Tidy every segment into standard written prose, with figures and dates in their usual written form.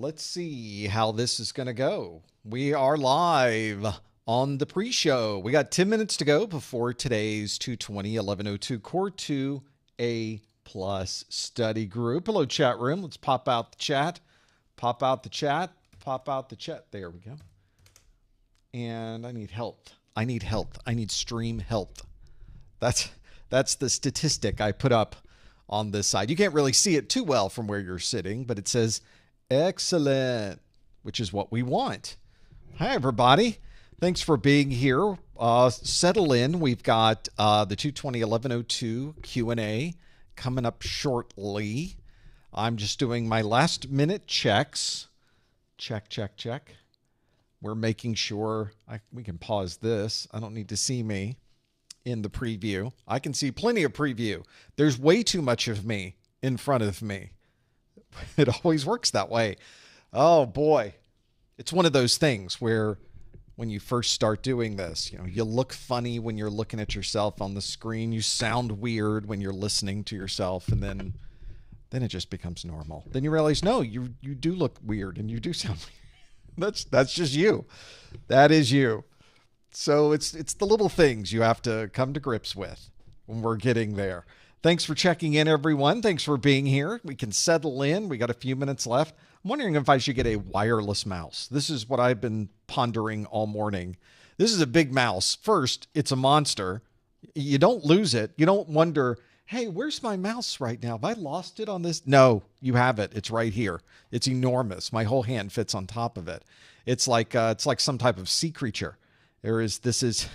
let's see how this is going to go. We are live on the pre-show. We got 10 minutes to go before today's 220-1102 Core 2 A+ study group. Hello, chat room. Let's pop out the chat. Pop out the chat. Pop out the chat. There we go. And I need help. I need help. I need stream help. That's the statistic I put up on this side. You can't really see it too well from where you're sitting, but it says excellent, which is what we want. Hi, everybody. Thanks for being here. Settle in. We've got the 220-1102 Q&A coming up shortly. I'm just doing my last minute checks. Check, check, check. We're making sure we can pause this. I don't need to see me in the preview. I can see plenty of preview. There's way too much of me in front of me. It always works that way. Oh boy. It's one of those things where when you first start doing this, you look funny when you're looking at yourself on the screen. You sound weird when you're listening to yourself, and then it just becomes normal. Then you realize, no, you do look weird and you do sound weird. That's just you. That is you. So it's the little things you have to come to grips with when we're getting there. Thanks for checking in, everyone. Thanks for being here. We can settle in. We got a few minutes left. I'm wondering if I should get a wireless mouse. This is what I've been pondering all morning. This is a big mouse. First, it's a monster. You don't lose it. You don't wonder, hey, where's my mouse right now? Have I lost it on this? No, you have it. It's right here. It's enormous. My whole hand fits on top of it. It's like some type of sea creature. This is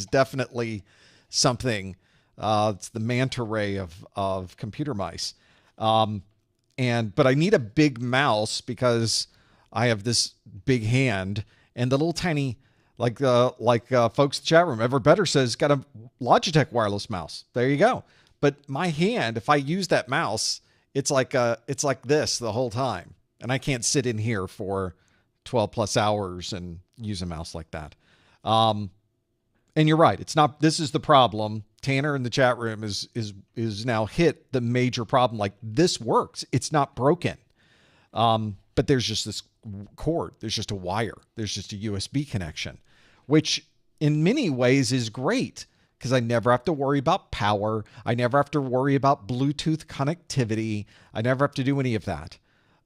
definitely something. It's the manta ray of computer mice. But I need a big mouse because I have this big hand, and the little tiny, like folks in the chat room, Ever Better says, got a Logitech wireless mouse. There you go. But my hand, if I use that mouse, it's like this the whole time, and I can't sit in here for 12 plus hours and use a mouse like that. And you're right. It's not, this is the problem. Tanner in the chat room is now hit the major problem. Like, this works. It's not broken. But there's just this cord. There's just a wire. There's just a USB connection, which in many ways is great because I never have to worry about power. I never have to worry about Bluetooth connectivity. I never have to do any of that.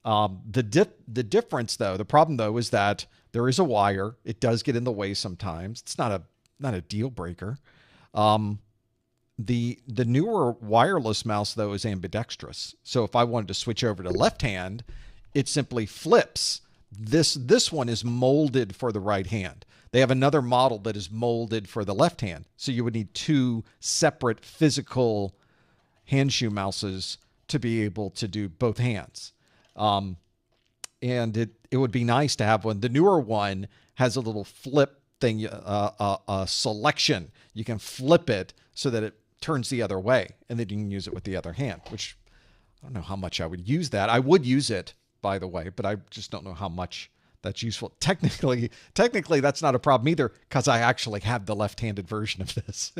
The difference though, the problem though, is that there is a wire. It does get in the way sometimes. It's not a deal breaker. The newer wireless mouse though is ambidextrous. So if I wanted to switch over to left hand, it simply flips. This one is molded for the right hand. They have another model that is molded for the left hand. So you would need two separate physical hand shoe mouses to be able to do both hands. And it would be nice to have one. The newer one has a little flip thing, a selection. You can flip it so that it turns the other way, and then you can use it with the other hand, which I don't know how much I would use that. I would use it, by the way, but I just don't know how much that's useful. Technically, that's not a problem either, because I actually have the left-handed version of this.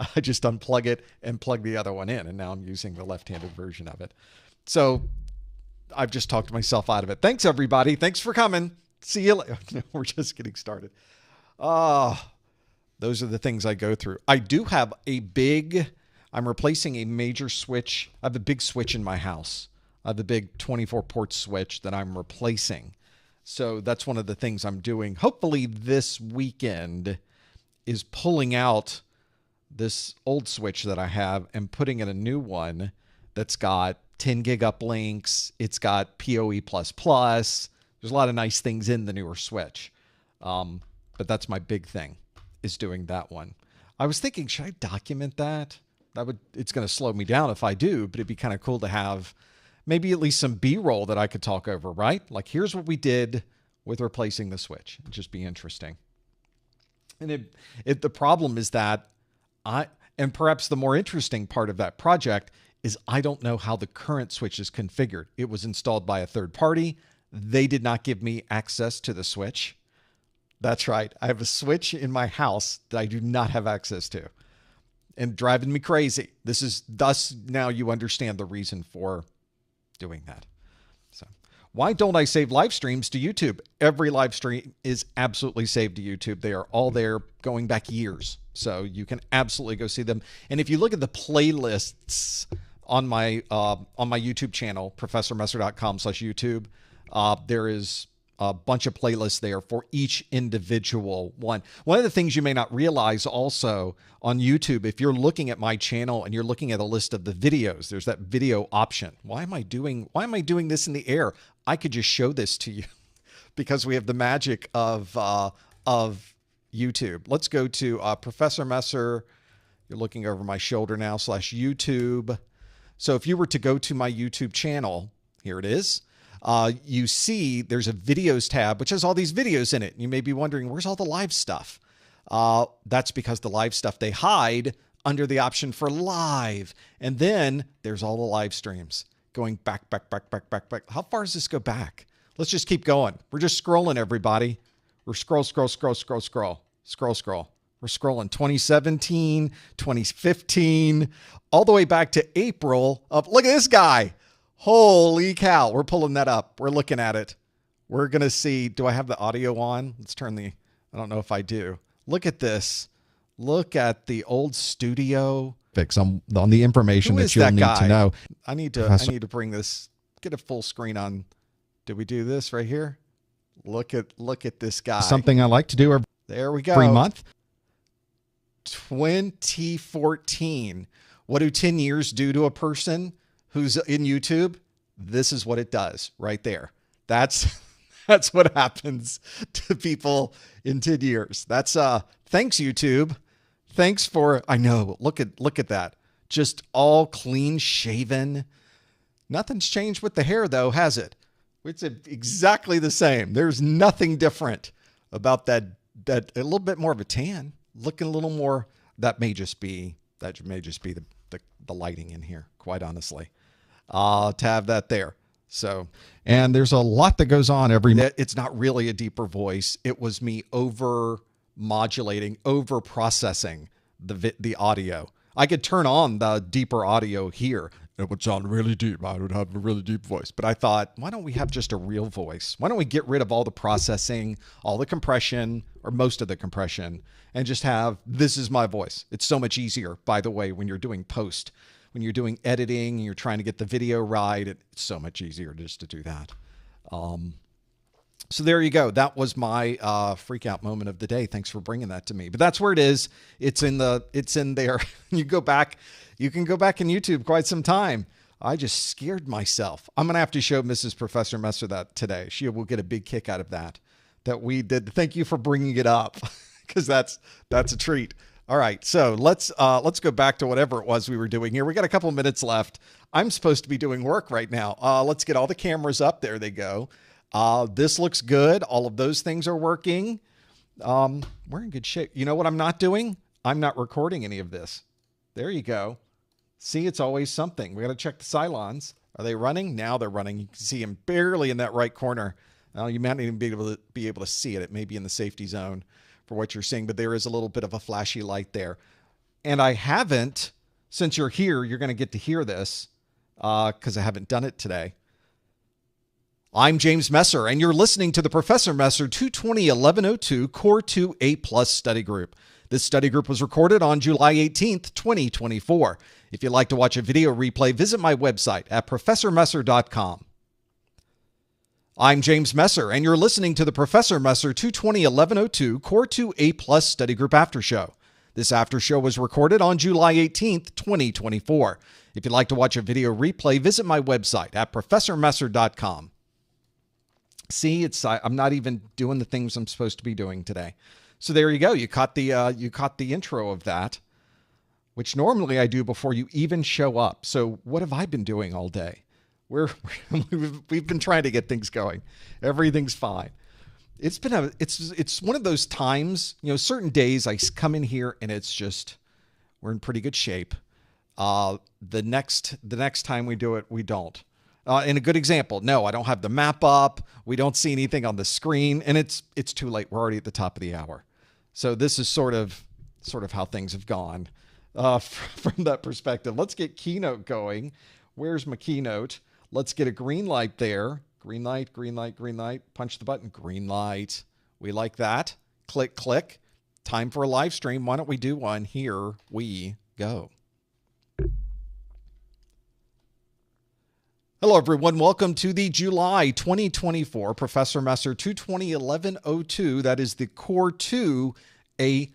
I just unplug it and plug the other one in, and now I'm using the left-handed version of it. So I've just talked myself out of it. Thanks, everybody. Thanks for coming. See you later. No, we're just getting started. Those are the things I go through. I do have I'm replacing a major switch. I have a big switch in my house. I have a big 24-port switch that I'm replacing. So that's one of the things I'm doing. Hopefully this weekend is pulling out this old switch that I have and putting in a new one that's got 10 gig uplinks. It's got PoE++. There's a lot of nice things in the newer switch. But that's my big thing, is doing that one. I was thinking, should I document that? It's going to slow me down if I do, but it'd be kind of cool to have maybe at least some B-roll that I could talk over, right? Like, here's what we did with replacing the switch. It'd just be interesting. And the problem is that and perhaps the more interesting part of that project is I don't know how the current switch is configured. It was installed by a third party. They did not give me access to the switch. That's right. I have a switch in my house that I do not have access to, and driving me crazy. Thus now you understand the reason for doing that. So Why don't I save live streams to YouTube? Every live stream is absolutely saved to YouTube. They are all there going back years. So you can absolutely go see them. And if you look at the playlists on my YouTube channel, professormesser.com/YouTube, there is a bunch of playlists there for each individual one. One of the things you may not realize also on YouTube, if you're looking at my channel and you're looking at a list of the videos, there's that video option. Why am I doing this in the air? I could just show this to you because we have the magic of YouTube. Let's go to Professor Messer. You're looking over my shoulder now /YouTube. So if you were to go to my YouTube channel, here it is. You see there's a videos tab, which has all these videos in it. You may be wondering, where's all the live stuff? That's because the live stuff they hide under the option for live. And then there's all the live streams going back. How far does this go back? Let's just keep going. We're just scrolling, everybody. We're scroll. We're scrolling 2017, 2015, all the way back to April of, look at this guy. Holy cow. We're pulling that up. We're looking at it. We're going to see, do I have the audio on? Let's turn I don't know if I do. Look at this. Look at the old studio. Fix on the information that you'll need to know. I need to bring this, get a full screen on. Did we do this right here? Look at this guy. Something I like to do there we go. Every month. 2014. What do 10 years do to a person who's in YouTube? This is what it does right there. That's what happens to people in 10 years. That's thanks YouTube. Thanks for, I know, look at that. Just all clean shaven. Nothing's changed with the hair though, has it? It's exactly the same. There's nothing different about that a little bit more of a tan, looking a little more, that may just be the lighting in here, quite honestly. To have that there. So, and there's a lot that goes on every minute. It's not really a deeper voice. It was me over modulating, over processing the audio. I could turn on the deeper audio here. It would sound really deep. I would have a really deep voice. But I thought, why don't we have just a real voice? Why don't we get rid of all the processing, all the compression, or most of the compression, and just have, this is my voice. It's so much easier, by the way, when you're doing post. When you're doing editing and you're trying to get the video right, it's so much easier just to do that. So there you go. That was my freak out moment of the day. Thanks for bringing that to me. But that's where it is. It's in there. You can go back in YouTube quite some time. I just scared myself. I'm going to have to show Mrs. Professor Messer that today. She will get a big kick out of that we did. Thank you for bringing it up because that's a treat. All right, so let's go back to whatever it was we were doing here. We got a couple minutes left. I'm supposed to be doing work right now. Let's get all the cameras up. There they go. This looks good. All of those things are working. We're in good shape. You know what I'm not doing? I'm not recording any of this. There you go. See, it's always something. We got to check the Cylons. Are they running? Now they're running. You can see them barely in that right corner. You might not even be able to see it. It may be in the safety zone for what you're seeing, but there is a little bit of a flashy light there. And I haven't, since you're here, you're going to get to hear this because I haven't done it today. I'm James Messer, and you're listening to the Professor Messer 220-1102 Core 2 A+ study group. This study group was recorded on July 18th, 2024. If you'd like to watch a video replay, visit my website at professormesser.com. I'm James Messer, and you're listening to the Professor Messer 220-1102 Core 2 A+ Study Group After Show. This after show was recorded on July 18th, 2024. If you'd like to watch a video replay, visit my website at professormesser.com. See, I'm not even doing the things I'm supposed to be doing today. So there you go. You caught the intro of that, which normally I do before you even show up. So what have I been doing all day? We've been trying to get things going. Everything's fine. It's one of those times, certain days I come in here and it's just, we're in pretty good shape. The next time we do it, we don't. And a good example, no, I don't have the map up. We don't see anything on the screen, and it's too late. We're already at the top of the hour. So this is sort of how things have gone from that perspective. Let's get Keynote going. Where's my Keynote? Let's get a green light there. Green light, green light, green light. Punch the button. Green light. We like that. Click, click. Time for a live stream. Why don't we do one? Here we go. Hello, everyone. Welcome to the July 2024 Professor Messer 220-1102. That is the Core 2 A+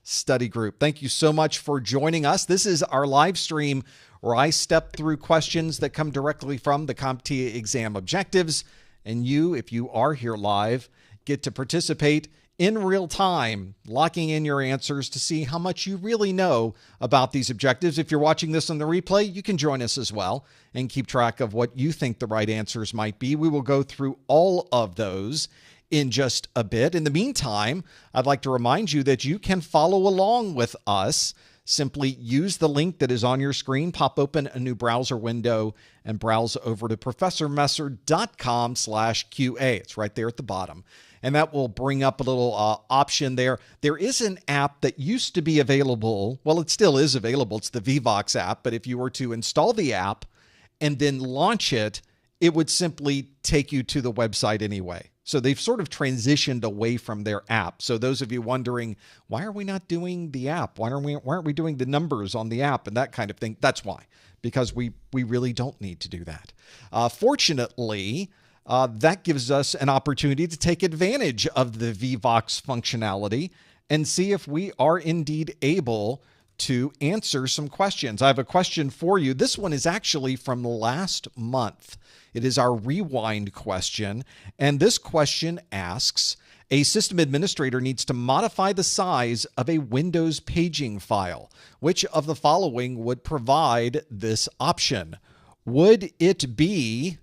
study group. Thank you so much for joining us. This is our live stream where I step through questions that come directly from the CompTIA exam objectives. And you, if you are here live, get to participate in real time, locking in your answers to see how much you really know about these objectives. If you're watching this on the replay, you can join us as well and keep track of what you think the right answers might be. We will go through all of those in just a bit. In the meantime, I'd like to remind you that you can follow along with us. Simply use the link that is on your screen, pop open a new browser window, and browse over to professormesser.com/QA. It's right there at the bottom. And that will bring up a little option there. There is an app that used to be available. Well, it still is available. It's the Vevox app. But if you were to install the app and then launch it, it would simply take you to the website anyway. So they've sort of transitioned away from their app. So those of you wondering, why are we not doing the app? Why aren't we doing the numbers on the app and that kind of thing? That's why, because we really don't need to do that. Fortunately, that gives us an opportunity to take advantage of the Vevox functionality and see if we are indeed able to answer some questions. I have a question for you. This one is actually from last month. It is our rewind question. And this question asks, a system administrator needs to modify the size of a Windows paging file. Which of the following would provide this option? Would it be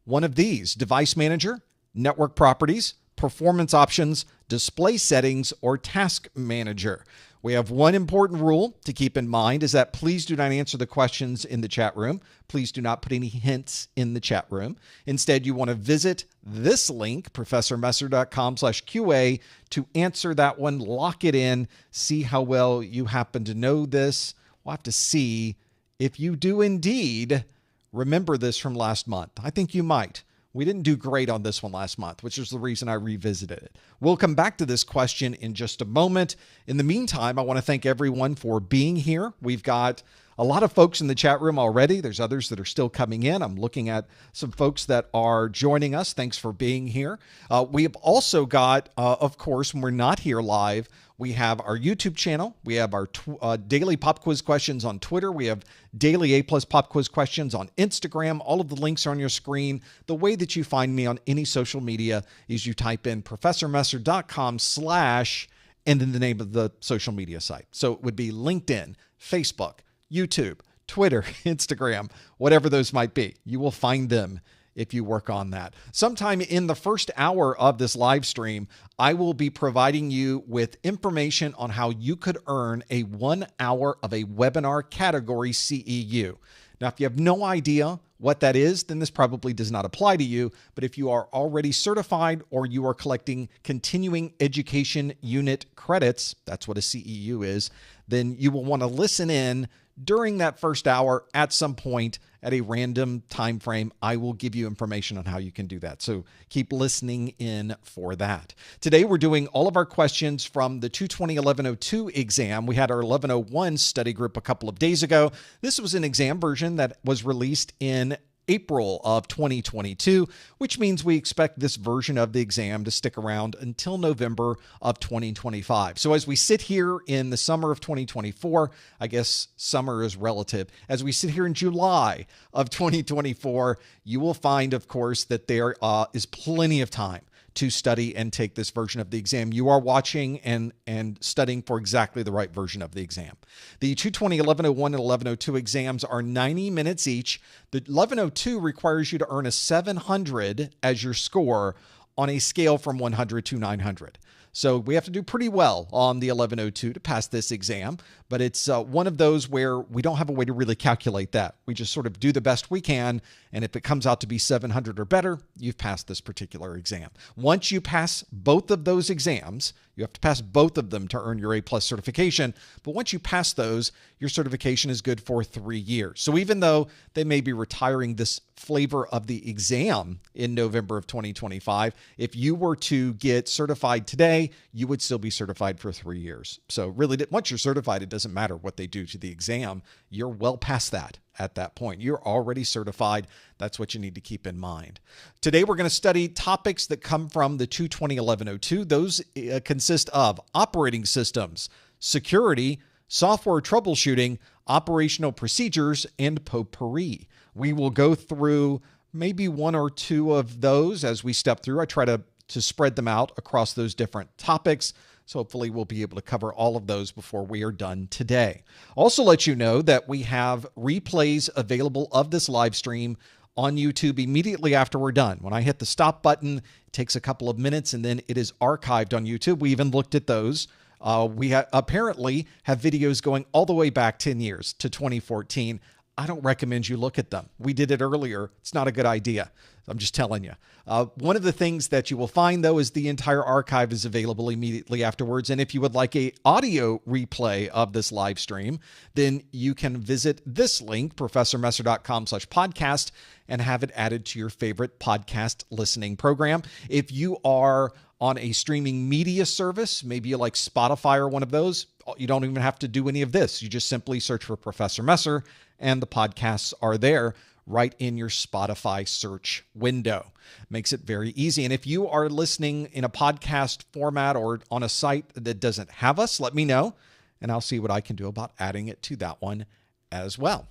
one of these: device manager, network properties, performance options, display settings, or task manager? We have one important rule to keep in mind is that please do not answer the questions in the chat room. Please do not put any hints in the chat room. Instead, you want to visit this link, professormesser.com/QA, to answer that one, lock it in, see how well you happen to know this. We'll have to see if you do indeed remember this from last month. I think you might. We didn't do great on this one last month, which is the reason I revisited it. We'll come back to this question in just a moment. In the meantime, I want to thank everyone for being here. We've got a lot of folks in the chat room already. There's others that are still coming in. I'm looking at some folks that are joining us. Thanks for being here. We have also got, of course, when we're not here live, we have our YouTube channel. We have our daily pop quiz questions on Twitter. We have daily A+ pop quiz questions on Instagram. All of the links are on your screen. The way that you find me on any social media is you type in professormesser.com/ and then the name of the social media site. So it would be LinkedIn, Facebook, YouTube, Twitter, Instagram, whatever those might be. You will find them if you work on that. Sometime in the first hour of this live stream, I will be providing you with information on how you could earn a 1 hour of a webinar category CEU. Now, if you have no idea what that is, then this probably does not apply to you. But if you are already certified or you are collecting continuing education unit credits, that's what a CEU is, then you will want to listen in during that first hour at some point at a random time frame. I will give you information on how you can do that. So keep listening in for that. Today, we're doing all of our questions from the 220-1102 exam. We had our 1101 study group a couple of days ago. This was an exam version that was released in April of 2022, which means we expect this version of the exam to stick around until November of 2025. So as we sit here in the summer of 2024, I guess summer is relative. As we sit here in July of 2024, you will find, of course, that there is plenty of time to study and take this version of the exam. You are watching and studying for exactly the right version of the exam. The 220, 1101, and 1102 exams are 90 minutes each. The 1102 requires you to earn a 700 as your score on a scale from 100 to 900. So we have to do pretty well on the 1102 to pass this exam, but it's one of those where we don't have a way to really calculate that. We just sort of do the best we can, and if it comes out to be 700 or better, you've passed this particular exam. Once you pass both of those exams, You have to pass both of them to earn your A+ certification. But once you pass those, your certification is good for 3 years. So even though they may be retiring this flavor of the exam in November of 2025, if you were to get certified today, you would still be certified for 3 years. So really, once you're certified, it doesn't matter what they do to the exam. You're well past that. At that point, you're already certified. That's what you need to keep in mind. Today, we're going to study topics that come from the 220.1102. Those consist of operating systems, security, software troubleshooting, operational procedures, and potpourri. We will go through maybe one or two of those as we step through. I try to spread them out across those different topics. So hopefully we'll be able to cover all of those before we are done today. Also let you know that we have replays available of this live stream on YouTube immediately after we're done. When I hit the stop button, it takes a couple of minutes and then it is archived on YouTube. We even looked at those. We apparently have videos going all the way back 10 years to 2014. I don't recommend you look at them. We did it earlier. It's not a good idea. I'm just telling you. One of the things that you will find, though, is the entire archive is available immediately afterwards. And if you would like an audio replay of this live stream, then you can visit this link, professormesser.com/podcast, and have it added to your favorite podcast listening program. If you are on a streaming media service, maybe you like Spotify or one of those, you don't even have to do any of this. You just simply search for Professor Messer, and the podcasts are there right in your Spotify search window. Makes it very easy. And if you are listening in a podcast format or on a site that doesn't have us, let me know, and I'll see what I can do about adding it to that one as well.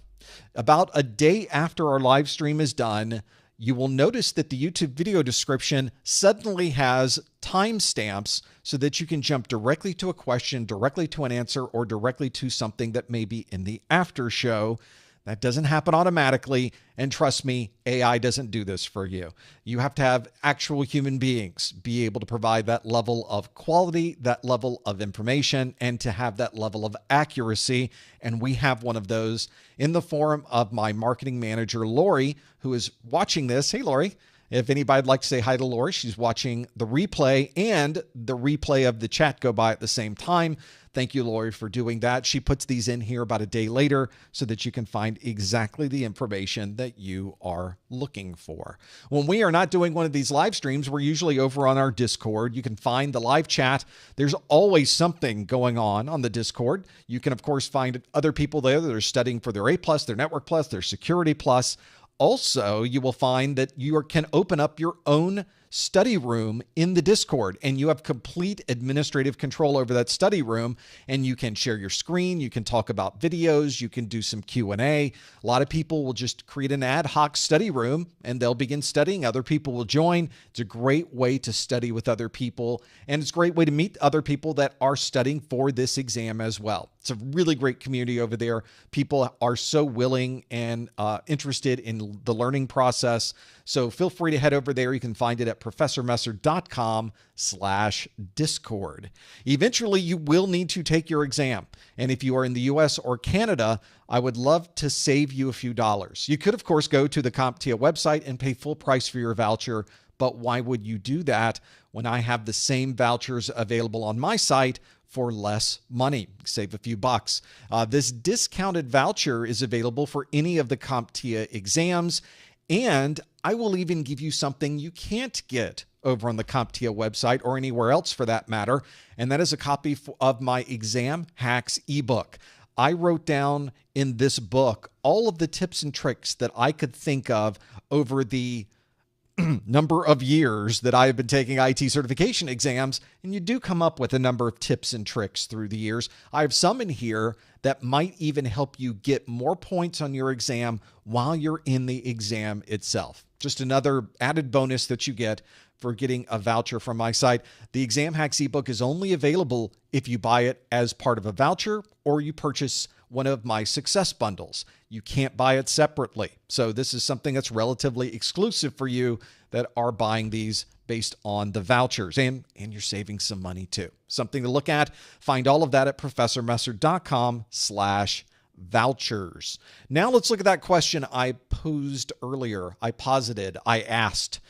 About a day after our live stream is done, you will notice that the YouTube video description suddenly has timestamps so that you can jump directly to a question, directly to an answer, or directly to something that may be in the after show. That doesn't happen automatically. And trust me, AI doesn't do this for you. You have to have actual human beings be able to provide that level of quality, that level of information, and to have that level of accuracy. And we have one of those in the form of my marketing manager, Lori, who is watching this. Hey, Lori. If anybody'd like to say hi to Lori, she's watching the replay and the replay of the chat go by at the same time. Thank you, Lori, for doing that. She puts these in here about a day later so that you can find exactly the information that you are looking for. When we are not doing one of these live streams, we're usually over on our Discord. You can find the live chat. There's always something going on the Discord. You can, of course, find other people there that are studying for their A+, their Network+, their Security+. Also, you will find that you can open up your own study room in the Discord, and you have complete administrative control over that study room, and you can share your screen, you can talk about videos, you can do some Q&A. A lot of people will just create an ad hoc study room and they'll begin studying. Other people will join. It's a great way to study with other people, and it's a great way to meet other people that are studying for this exam as well. It's a really great community over there. People are so willing and interested in the learning process. So feel free to head over there. You can find it at professormesser.com/Discord. Eventually, you will need to take your exam. And if you are in the US or Canada, I would love to save you a few dollars. You could, of course, go to the CompTIA website and pay full price for your voucher. But why would you do that when I have the same vouchers available on my site for less money? Save a few bucks. This discounted voucher is available for any of the CompTIA exams, and I will even give you something you can't get over on the CompTIA website or anywhere else for that matter, and that is a copy of my Exam Hacks ebook. I wrote down in this book all of the tips and tricks that I could think of over the number of years that I have been taking IT certification exams, and you do come up with a number of tips and tricks through the years. I have some in here that might even help you get more points on your exam while you're in the exam itself. Just another added bonus that you get for getting a voucher from my site. The Exam Hacks ebook is only available if you buy it as part of a voucher or you purchase one of my success bundles. You can't buy it separately. So this is something that's relatively exclusive for you that are buying these based on the vouchers, and you're saving some money too. Something to look at. Find all of that at professormesser.com/vouchers. Now let's look at that question I posed earlier. I asked.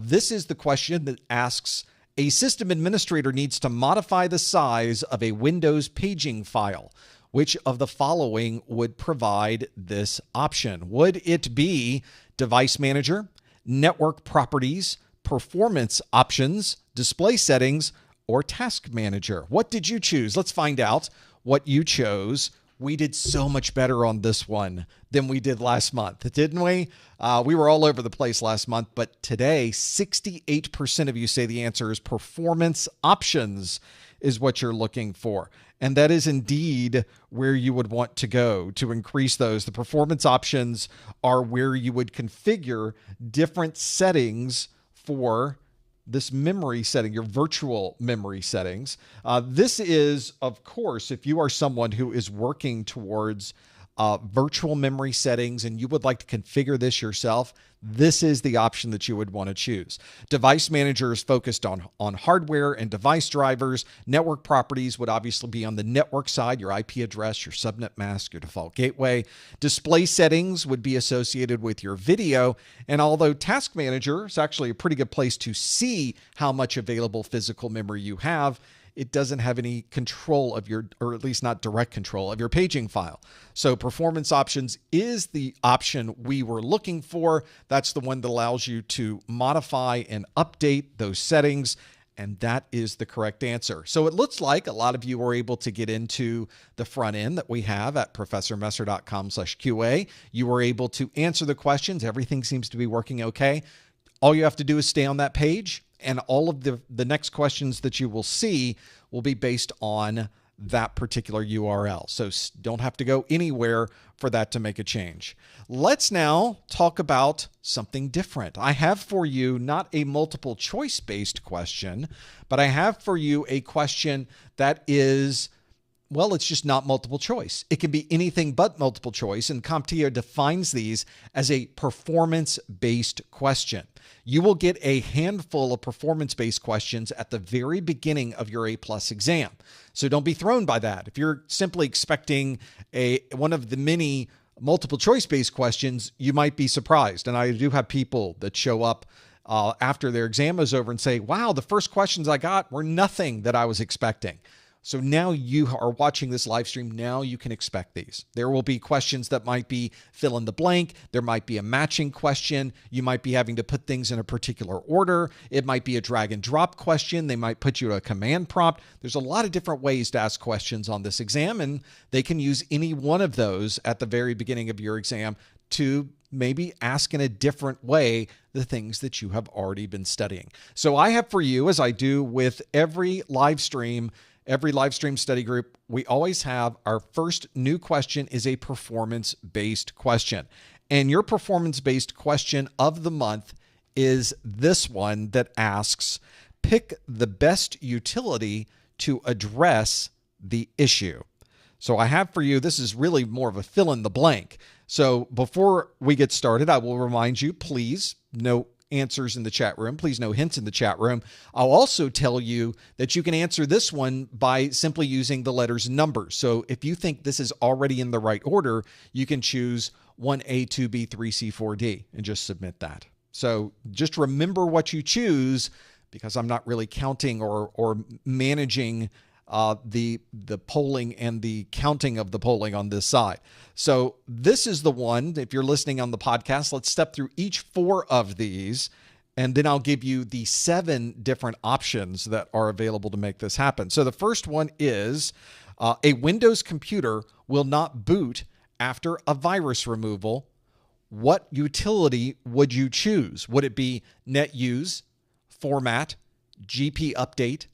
This is the question that asks A system administrator needs to modify the size of a Windows paging file. Which of the following would provide this option? Would it be Device Manager, Network Properties, Performance Options, Display Settings, or Task Manager? What did you choose? Let's find out what you chose. We did so much better on this one than we did last month, didn't we? We were all over the place last month, but today, 68% of you say the answer is Performance Options is what you're looking for. And that is indeed where you would want to go to increase those. The performance options are where you would configure different settings for this memory setting, your virtual memory settings. This is, of course, if you are someone who is working towards virtual memory settings and you would like to configure this yourself, this is the option that you would want to choose. Device Manager is focused on hardware and device drivers. Network Properties would obviously be on the network side, your IP address, your subnet mask, your default gateway. Display Settings would be associated with your video. And although Task Manager is actually a pretty good place to see how much available physical memory you have, it doesn't have any control of your, or at least not direct control of your paging file. So Performance Options is the option we were looking for. That's the one that allows you to modify and update those settings. And that is the correct answer. So it looks like a lot of you were able to get into the front end that we have at professormesser.com/QA. You were able to answer the questions. Everything seems to be working okay. All you have to do is stay on that page, and all of the next questions that you will see will be based on that particular URL. So don't have to go anywhere for that to make a change. Let's now talk about something different. I have for you not a multiple choice based question, but I have for you a question that is, well, it's just not multiple choice. It can be anything but multiple choice, and CompTIA defines these as a performance-based question. You will get a handful of performance-based questions at the very beginning of your A+ exam. So don't be thrown by that. If you're simply expecting one of the many multiple choice-based questions, you might be surprised. And I do have people that show up after their exam is over and say, wow, the first questions I got were nothing that I was expecting. So now you are watching this live stream. Now you can expect these. There will be questions that might be fill in the blank. There might be a matching question. You might be having to put things in a particular order. It might be a drag and drop question. They might put you to a command prompt. There's a lot of different ways to ask questions on this exam, and they can use any one of those at the very beginning of your exam to maybe ask in a different way the things that you have already been studying. So I have for you, as I do with every live stream study group, we always have our first new question is a performance-based question. And your performance-based question of the month is this one that asks, pick the best utility to address the issue. So I have for you, this is really more of a fill in the blank. So before we get started, I will remind you, please, no answers in the chat room. Please, no hints in the chat room. I'll also tell you that you can answer this one by simply using the letters and numbers. So if you think this is already in the right order, you can choose 1A, 2B, 3C, 4D and just submit that. So just remember what you choose, because I'm not really counting or managing the polling and the counting of the polling on this side. So this is the one, if you're listening on the podcast, let's step through each 4 of these, and then I'll give you the 7 different options that are available to make this happen. So the first one is a Windows computer will not boot after a virus removal. What utility would you choose? Would it be NetUse, Format, GP Update,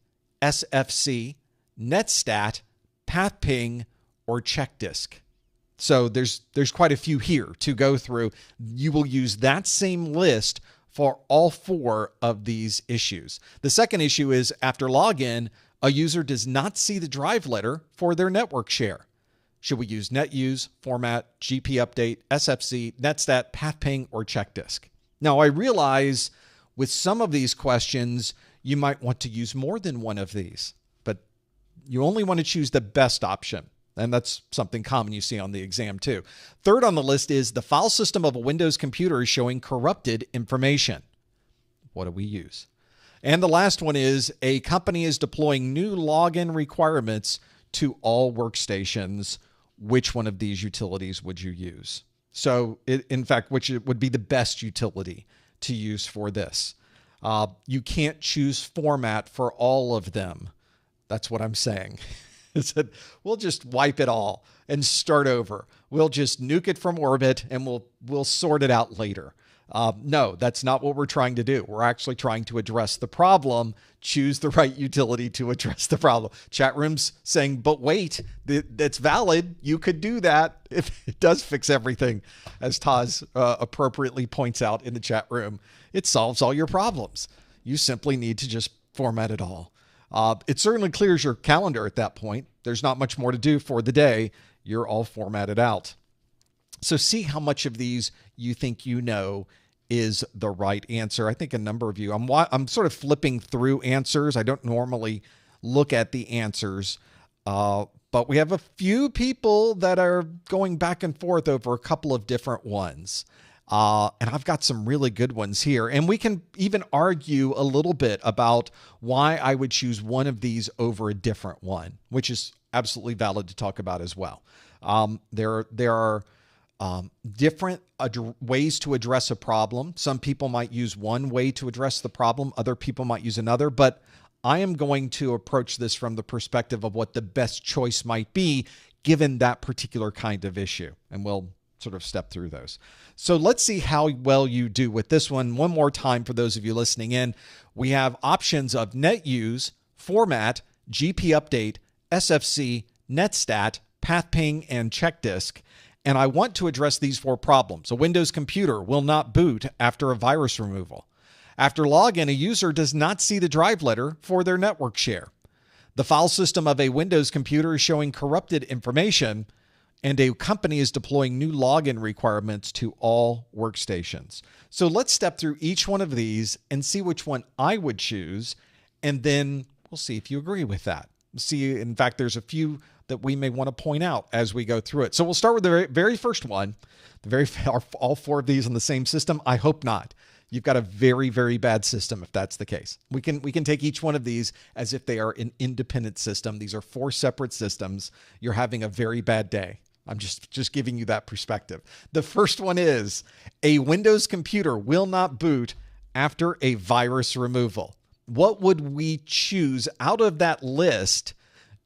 SFC, Netstat, PathPing, or CheckDisk? So there's quite a few here to go through. You will use that same list for all 4 of these issues. The second issue is after login, a user does not see the drive letter for their network share. Should we use NetUse, Format, GP Update, SFC, Netstat, PathPing, or CheckDisk? Now I realize with some of these questions, you might want to use more than one of these, but you only want to choose the best option. And that's something common you see on the exam too. Third on the list is the file system of a Windows computer is showing corrupted information. What do we use? And the last one is a company is deploying new login requirements to all workstations. Which one of these utilities would you use? So in fact, which would be the best utility to use for this? You can't choose format for all of them. That's what I'm saying. Is that we'll just wipe it all and start over. We'll just nuke it from orbit and we'll sort it out later. No, that's not what we're trying to do. We're actually trying to address the problem, choose the right utility to address the problem. Chat room's saying, but wait, that's valid. You could do that if it does fix everything, as Taz appropriately points out in the chat room. It solves all your problems. You simply need to just format it all. It certainly clears your calendar at that point. There's not much more to do for the day. You're all formatted out. So see how much of these you think you know is the right answer. I think a number of you, I'm sort of flipping through answers. I don't normally look at the answers, but we have a few people that are going back and forth over a couple of different ones. And I've got some really good ones here. And we can even argue a little bit about why I would choose one of these over a different one, which is absolutely valid to talk about as well. There are different ways to address a problem. Some people might use one way to address the problem. Other people might use another. But I am going to approach this from the perspective of what the best choice might be given that particular kind of issue. And we'll sort of step through those. So let's see how well you do with this one. One more time for those of you listening in. We have options of NetUse, Format, GP Update, SFC, NetStat, PathPing, and CheckDisk. And I want to address these 4 problems. A Windows computer will not boot after a virus removal. After login, a user does not see the drive letter for their network share. The file system of a Windows computer is showing corrupted information, and a company is deploying new login requirements to all workstations. So let's step through each one of these and see which one I would choose, and then we'll see if you agree with that. See, in fact, there's a few that we may want to point out as we go through it. So we'll start with the very first one. Are all 4 of these on the same system? I hope not. You've got a very, very bad system if that's the case. We can take each one of these as if they are an independent system. These are 4 separate systems. You're having a very bad day. I'm just giving you that perspective. The first one is a Windows computer will not boot after a virus removal. What would we choose out of that list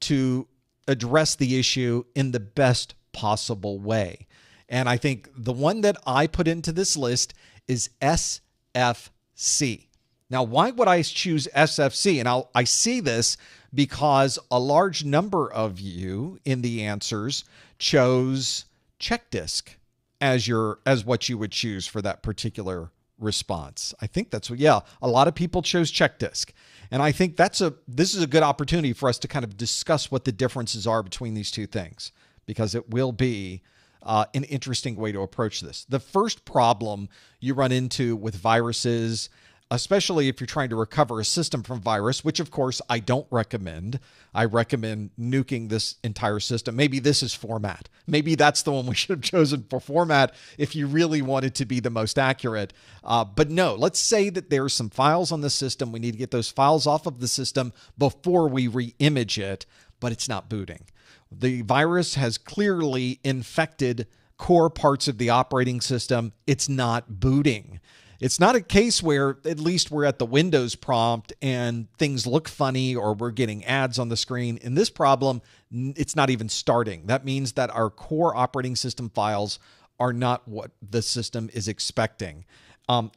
to address the issue in the best possible way? And I think the one that I put into this list is SFC. Now, why would I choose SFC? And I see this because a large number of you in the answers chose CheckDisk as what you would choose for that particular response. I think that's what, a lot of people chose CheckDisk. And I think this is a good opportunity for us to kind of discuss what the differences are between these two things, because it will be an interesting way to approach this. The first problem you run into with viruses, especially if you're trying to recover a system from virus, which of course I don't recommend. I recommend nuking this entire system. Maybe this is Format. Maybe that's the one we should have chosen for Format if you really wanted to be the most accurate. But no, let's say that there's some files on the system. We need to get those files off of the system before we re-image it, but it's not booting. The virus has clearly infected core parts of the operating system. It's not booting. It's not a case where at least we're at the Windows prompt and things look funny or we're getting ads on the screen. In this problem, it's not even starting. That means that our core operating system files are not what the system is expecting.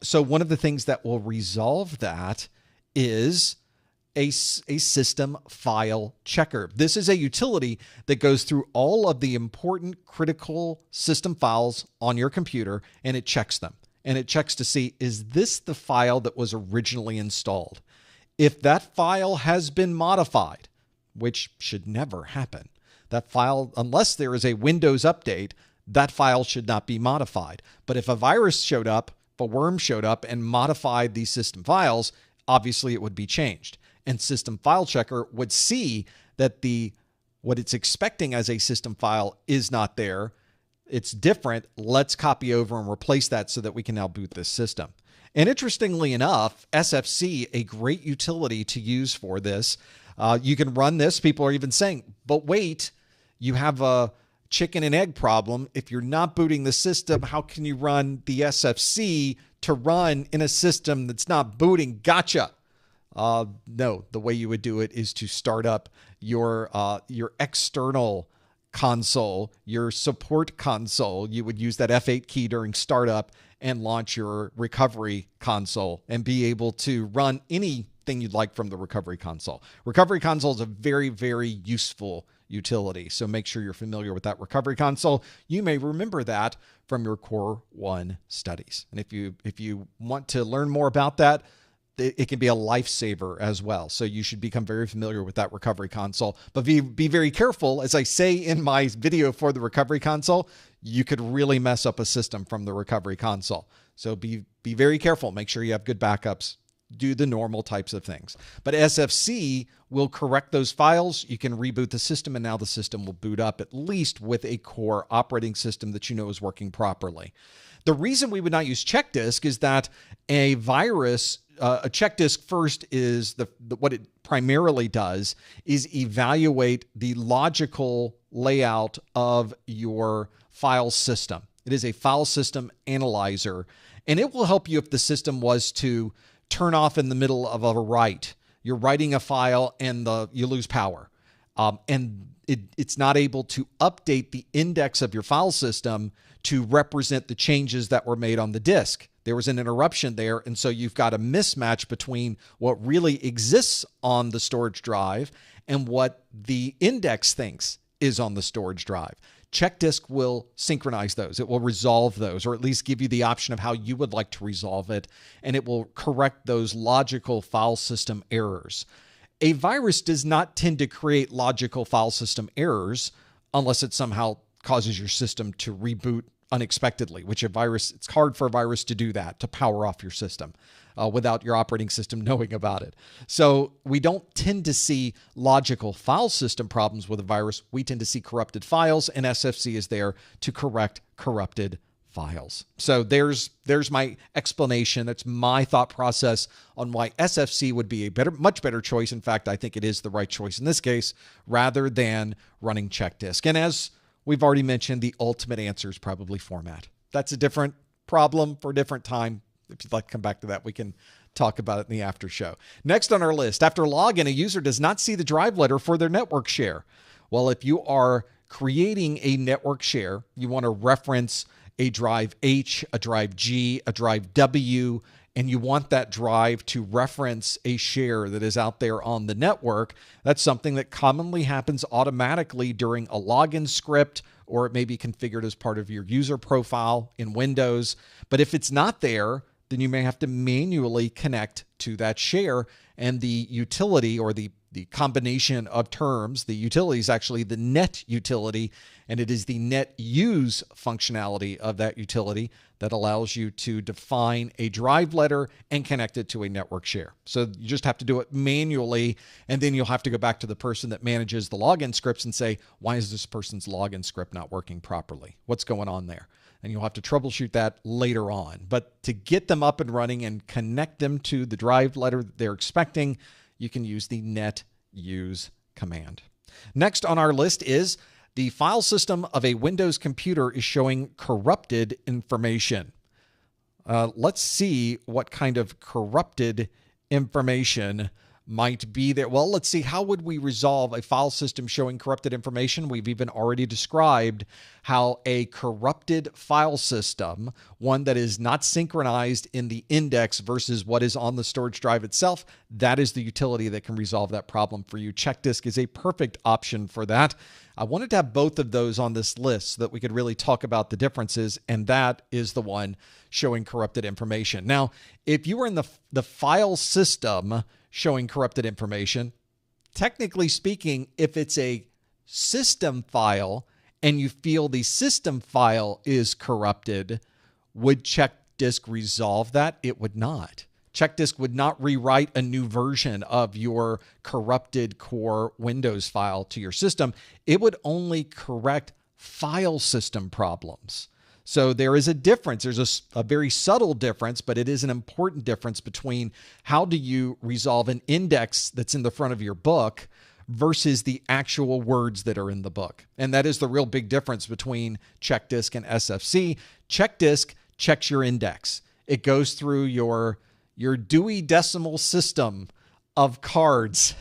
So one of the things that will resolve that is a system file checker. This is a utility that goes through all of the important critical system files on your computer, and it checks them. And it checks to see, is this the file that was originally installed? If that file has been modified, which should never happen, that file, unless there is a Windows update, that file should not be modified. But if a virus showed up, if a worm showed up and modified these system files, obviously it would be changed. And System File Checker would see that what it's expecting as a system file is not there. It's different. Let's copy over and replace that so that we can now boot this system. And interestingly enough, SFC, a great utility to use for this. You can run this. People are even saying, but wait, you have a chicken and egg problem. If you're not booting the system, how can you run the SFC to run in a system that's not booting? Gotcha. No, the way you would do it is to start up your external console, your support console. You would use that F8 key during startup and launch your recovery console and be able to run anything you'd like from the recovery console. Recovery console is a very, very useful utility. So make sure you're familiar with that recovery console. You may remember that from your Core 1 studies. And if you want to learn more about that, it can be a lifesaver as well. So you should become very familiar with that recovery console. But be very careful. As I say in my video for the recovery console, you could really mess up a system from the recovery console. So be very careful. Make sure you have good backups. Do the normal types of things. But SFC will correct those files. You can reboot the system, and now the system will boot up, at least with a core operating system that you know is working properly. The reason we would not use check disk is that a virus, a check disk first is what it primarily does is evaluate the logical layout of your file system. It is a file system analyzer, and it will help you if the system was to turn off in the middle of a write. You're writing a file and you lose power. And it's not able to update the index of your file system to represent the changes that were made on the disk. There was an interruption there, and so you've got a mismatch between what really exists on the storage drive and what the index thinks is on the storage drive. Check disk will synchronize those. It will resolve those, or at least give you the option of how you would like to resolve it, and it will correct those logical file system errors. A virus does not tend to create logical file system errors unless it somehow causes your system to reboot unexpectedly, which it's hard for a virus to do that, to power off your system without your operating system knowing about it. So we don't tend to see logical file system problems with a virus. We tend to see corrupted files, and SFC is there to correct corrupted files. So there's my explanation. That's my thought process on why SFC would be a much better choice. In fact, I think it is the right choice in this case, rather than running check disk. And as we've already mentioned, the ultimate answer is probably format. That's a different problem for a different time. If you'd like to come back to that, we can talk about it in the after show. Next on our list, after login, a user does not see the drive letter for their network share. Well, if you are creating a network share, you want to reference a drive H, a drive G, a drive W, and you want that drive to reference a share that is out there on the network. That's something that commonly happens automatically during a login script, or it may be configured as part of your user profile in Windows. But if it's not there, then you may have to manually connect to that share, and the utility, or the combination of terms, the utility is actually the net utility, and it is the net use functionality of that utility that allows you to define a drive letter and connect it to a network share. So you just have to do it manually, and then you'll have to go back to the person that manages the login scripts and say, why is this person's login script not working properly? What's going on there? And you'll have to troubleshoot that later on. But to get them up and running and connect them to the drive letter that they're expecting, you can use the net use command. Next on our list is the file system of a Windows computer is showing corrupted information. Let's see what kind of corrupted information might be there. Well, let's see, how would we resolve a file system showing corrupted information? We've even already described how a corrupted file system, one that is not synchronized in the index versus what is on the storage drive itself, that is the utility that can resolve that problem for you. Check disk is a perfect option for that. I wanted to have both of those on this list so that we could really talk about the differences, and that is the one showing corrupted information. Now, if you were in the file system showing corrupted information, technically speaking, if it's a system file and you feel the system file is corrupted, would check disk resolve that? It would not. Check disk would not rewrite a new version of your corrupted core Windows file to your system. It would only correct file system problems. So there is a difference. There's a very subtle difference, but it is an important difference between how do you resolve an index that's in the front of your book versus the actual words that are in the book. And that is the real big difference between CheckDisk and SFC. CheckDisk checks your index. It goes through your Dewey Decimal System of cards.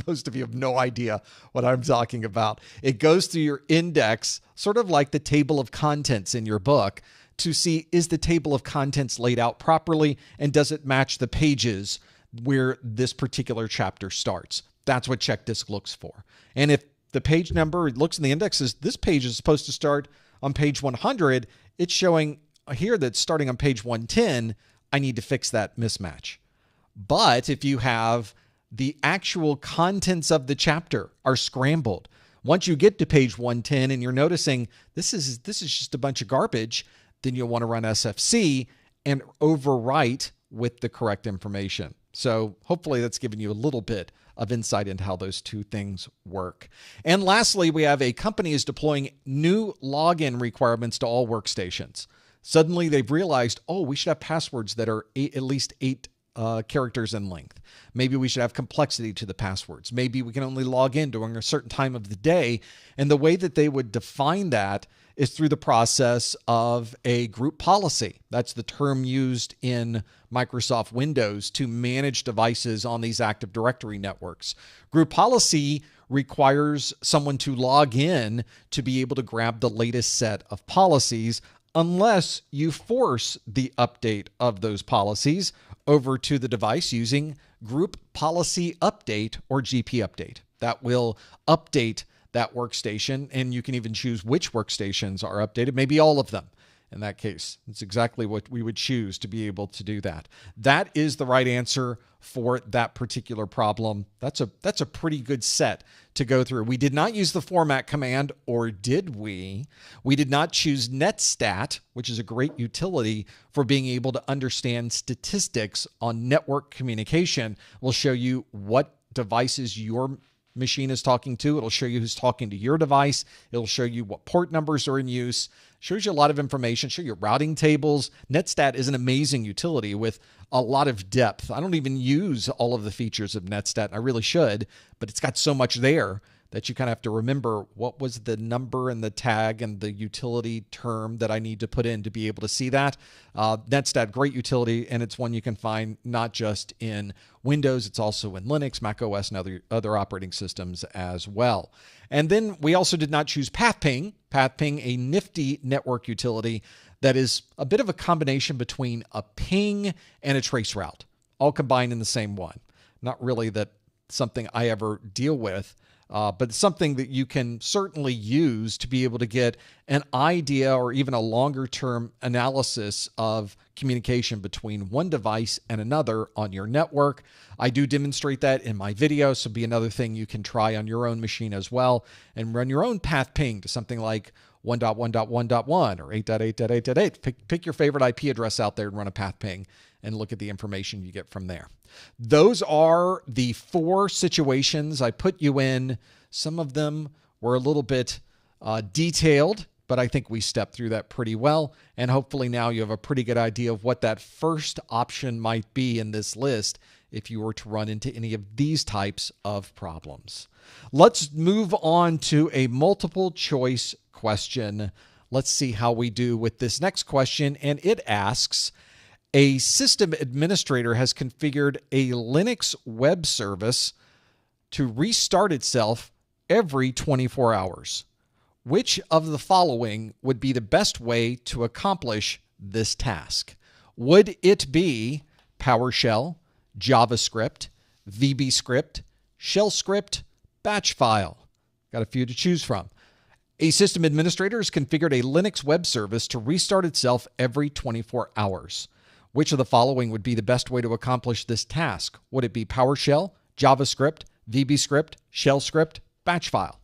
Most of you have no idea what I'm talking about. It goes through your index, sort of like the table of contents in your book, to see, is the table of contents laid out properly, and does it match the pages where this particular chapter starts? That's what CheckDisk looks for. And if the page number, it looks in the index, says this page is supposed to start on page 100, it's showing here that's starting on page 110, I need to fix that mismatch. But if you have the actual contents of the chapter are scrambled, once you get to page 110 and you're noticing this is just a bunch of garbage, then you'll want to run SFC and overwrite with the correct information. So hopefully that's given you a little bit of insight into how those two things work. And lastly, we have a company is deploying new login requirements to all workstations. Suddenly they've realized, oh, we should have passwords that are at least 8 characters in length. Maybe we should have complexity to the passwords. Maybe we can only log in during a certain time of the day. And the way that they would define that is through the process of a group policy. That's the term used in Microsoft Windows to manage devices on these Active Directory networks. Group policy requires someone to log in to be able to grab the latest set of policies, unless you force the update of those policies over to the device using Group Policy Update or GP Update. That will update that workstation, and you can even choose which workstations are updated, maybe all of them. In that case, it's exactly what we would choose to be able to do that. That is the right answer for that particular problem. That's a pretty good set to go through. We did not use the format command, or did we? We did not choose netstat, which is a great utility for being able to understand statistics on network communication. We'll show you what devices your machine is talking to. It'll show you who's talking to your device. It'll show you what port numbers are in use. Shows you a lot of information, show you routing tables. Netstat is an amazing utility with a lot of depth. I don't even use all of the features of Netstat. I really should, but it's got so much there that you kind of have to remember what was the number and the tag and the utility term that I need to put in to be able to see that. Netstat, great utility, and it's one you can find not just in Windows, it's also in Linux, Mac OS, and other operating systems as well. And then we also did not choose PathPing. PathPing, a nifty network utility that is a bit of a combination between a ping and a trace route, all combined in the same one. Not really that something I ever deal with, but it's something that you can certainly use to be able to get an idea or even a longer term analysis of communication between one device and another on your network. I do demonstrate that in my video, so be another thing you can try on your own machine as well and run your own path ping to something like 1.1.1.1 or 8.8.8.8. Pick your favorite IP address out there and run a path ping and look at the information you get from there. Those are the 4 situations I put you in. Some of them were a little bit detailed, but I think we stepped through that pretty well. And hopefully now you have a pretty good idea of what that first option might be in this list if you were to run into any of these types of problems. Let's move on to a multiple choice question. Let's see how we do with this next question. And it asks, a system administrator has configured a Linux web service to restart itself every 24 hours. Which of the following would be the best way to accomplish this task? Would it be PowerShell, JavaScript, VBScript, shell script, batch file? Got a few to choose from. A system administrator has configured a Linux web service to restart itself every 24 hours. Which of the following would be the best way to accomplish this task? Would it be PowerShell, JavaScript, VBScript, shell script, batch file?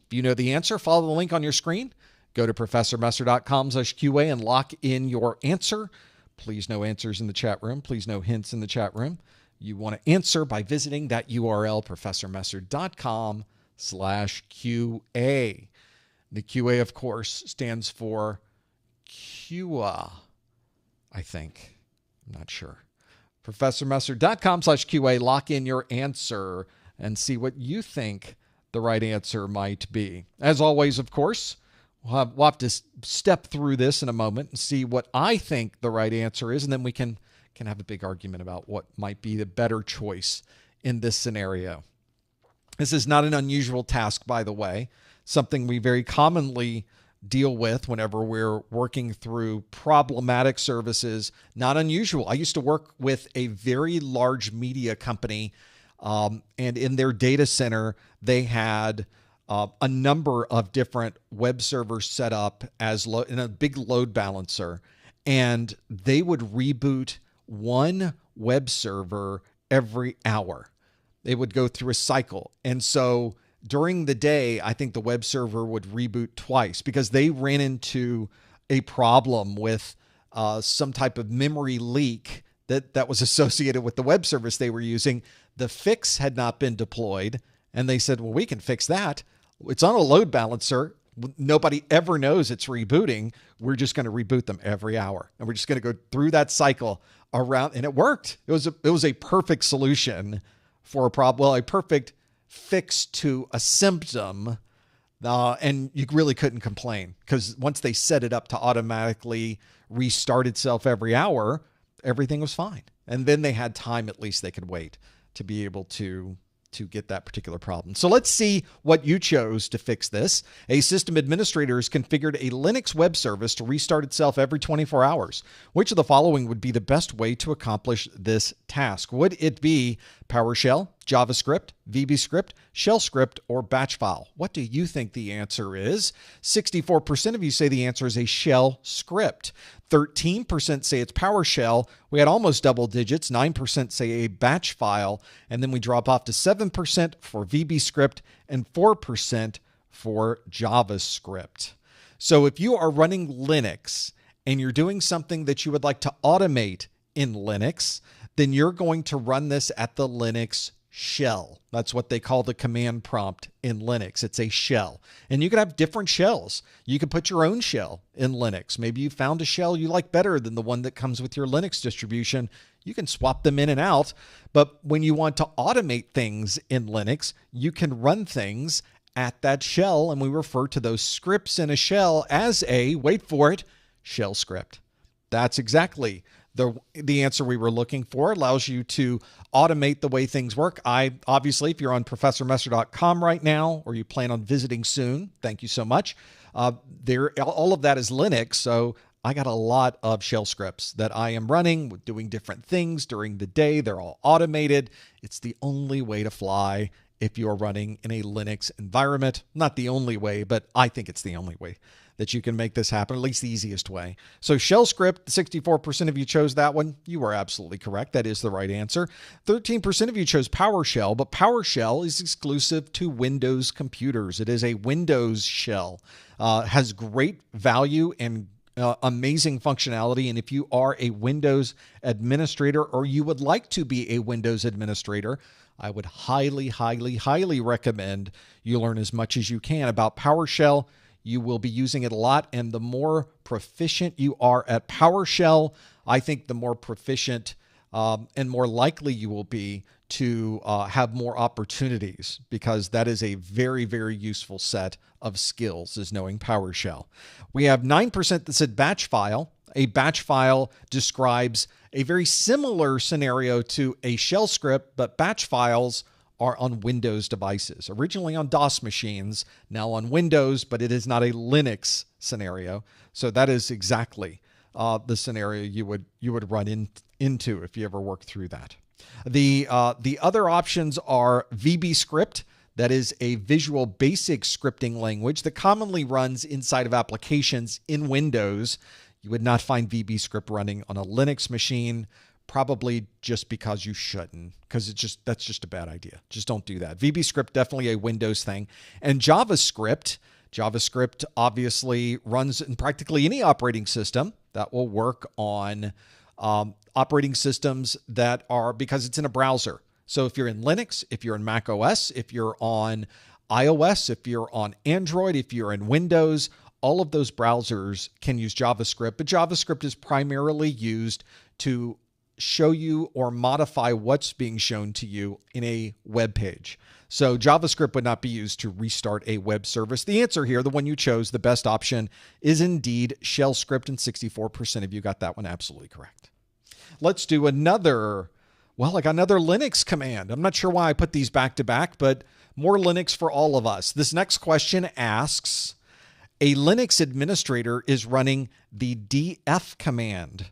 If you know the answer, follow the link on your screen. Go to professormesser.com/QA and lock in your answer. Please no answers in the chat room. Please no hints in the chat room. You want to answer by visiting that URL, professormesser.com/QA. The QA, of course, stands for QA, I think. I'm not sure. ProfessorMesser.com/QA. Lock in your answer and see what you think the right answer might be. As always, of course, we'll have to step through this in a moment and see what I think the right answer is, and then we can have a big argument about what might be the better choice in this scenario. This is not an unusual task, by the way, something we very commonly deal with whenever we're working through problematic services. Not unusual. I used to work with a very large media company, and in their data center, they had a number of different web servers set up as in a big load balancer, and they would reboot one web server every hour. They would go through a cycle. And so during the day, I think the web server would reboot twice because they ran into a problem with some type of memory leak that was associated with the web service they were using. The fix had not been deployed, and they said, well, we can fix that. It's on a load balancer. Nobody ever knows it's rebooting. We're just going to reboot them every hour, and we're just going to go through that cycle around. And it worked. It was a perfect solution for a problem. Well, a perfect fix to a symptom, and you really couldn't complain because once they set it up to automatically restart itself every hour, everything was fine. And then they had time, at least they could wait to be able to get that particular problem. So let's see what you chose to fix this. A system administrator has configured a Linux web service to restart itself every 24 hours. Which of the following would be the best way to accomplish this task? Would it be PowerShell, JavaScript, VBScript, shell script, or batch file? What do you think the answer is? 64% of you say the answer is a shell script. 13% say it's PowerShell. We had almost double digits. 9% say a batch file. And then we drop off to 7% for VBScript and 4% for JavaScript. So if you are running Linux and you're doing something that you would like to automate in Linux, then you're going to run this at the Linux shell. That's what they call the command prompt in Linux. It's a shell. And you can have different shells. You can put your own shell in Linux. Maybe you found a shell you like better than the one that comes with your Linux distribution. You can swap them in and out. But when you want to automate things in Linux, you can run things at that shell. And we refer to those scripts in a shell as a, wait for it, shell script. That's exactly the answer we were looking for. Allows you to automate the way things work. Obviously, if you're on ProfessorMesser.com right now, or you plan on visiting soon, thank you so much. All of that is Linux, so I got a lot of shell scripts that I am running, doing different things during the day. They're all automated. It's the only way to fly if you're running in a Linux environment. Not the only way, but I think it's the only way that you can make this happen, at least the easiest way. So shell script, 64% of you chose that one. You are absolutely correct. That is the right answer. 13% of you chose PowerShell, but PowerShell is exclusive to Windows computers. It is a Windows shell. Has great value and amazing functionality. And if you are a Windows administrator, or you would like to be a Windows administrator, I would highly, highly, highly recommend you learn as much as you can about PowerShell. You will be using it a lot, and the more proficient you are at PowerShell, I think the more proficient and more likely you will be to have more opportunities, because that is a very, very useful set of skills, is knowing PowerShell. We have 9% that said batch file. A batch file describes a very similar scenario to a shell script, but batch files are on Windows devices. Originally on DOS machines, now on Windows, but it is not a Linux scenario. So that is exactly the scenario you would run into if you ever work through that. The other options are VBScript. That is a Visual Basic scripting language that commonly runs inside of applications in Windows. You would not find VBScript running on a Linux machine, probably just because you shouldn't, because that's just a bad idea. Just don't do that. VBScript, definitely a Windows thing. And JavaScript obviously runs in practically any operating system that will work on operating systems that are, because it's in a browser. So if you're in Linux, if you're in Mac OS, if you're on iOS, if you're on Android, if you're in Windows, all of those browsers can use JavaScript, but JavaScript is primarily used to show you or modify what's being shown to you in a web page. So JavaScript would not be used to restart a web service. The answer here, the one you chose, the best option, is indeed shell script, and 64% of you got that one absolutely correct. Let's do another, well, like another Linux command. I'm not sure why I put these back to back, but more Linux for all of us. This next question asks, a Linux administrator is running the df command.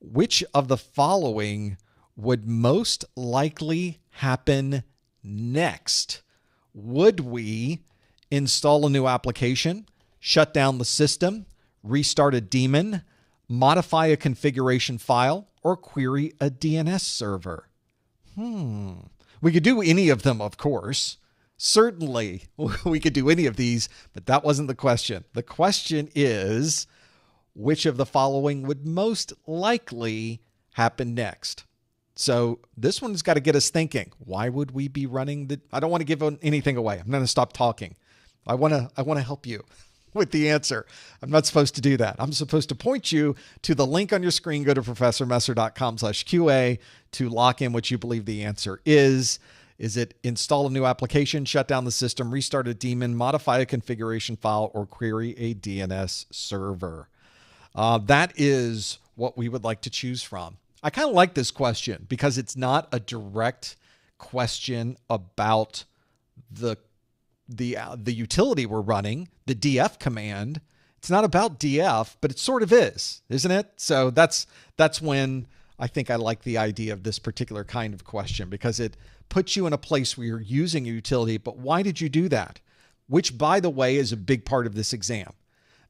Which of the following would most likely happen next? Would we install a new application, shut down the system, restart a daemon, modify a configuration file, or query a DNS server? We could do any of them, of course. Certainly, we could do any of these, but that wasn't the question. The question is, which of the following would most likely happen next? So this one's got to get us thinking. Why would we be running the... I don't want to give anything away. I'm going to stop talking. I want to help you with the answer. I'm not supposed to do that. I'm supposed to point you to the link on your screen. Go to professormesser.com/QA to lock in what you believe the answer is. Is it install a new application, shut down the system, restart a daemon, modify a configuration file, or query a DNS server? That is what we would like to choose from. I kind of like this question because it's not a direct question about the utility we're running, the df command. It's not about df, but it sort of is, isn't it? So that's when I think I like the idea of this particular kind of question, because it puts you in a place where you're using a utility, but why did you do that? Which, by the way, is a big part of this exam.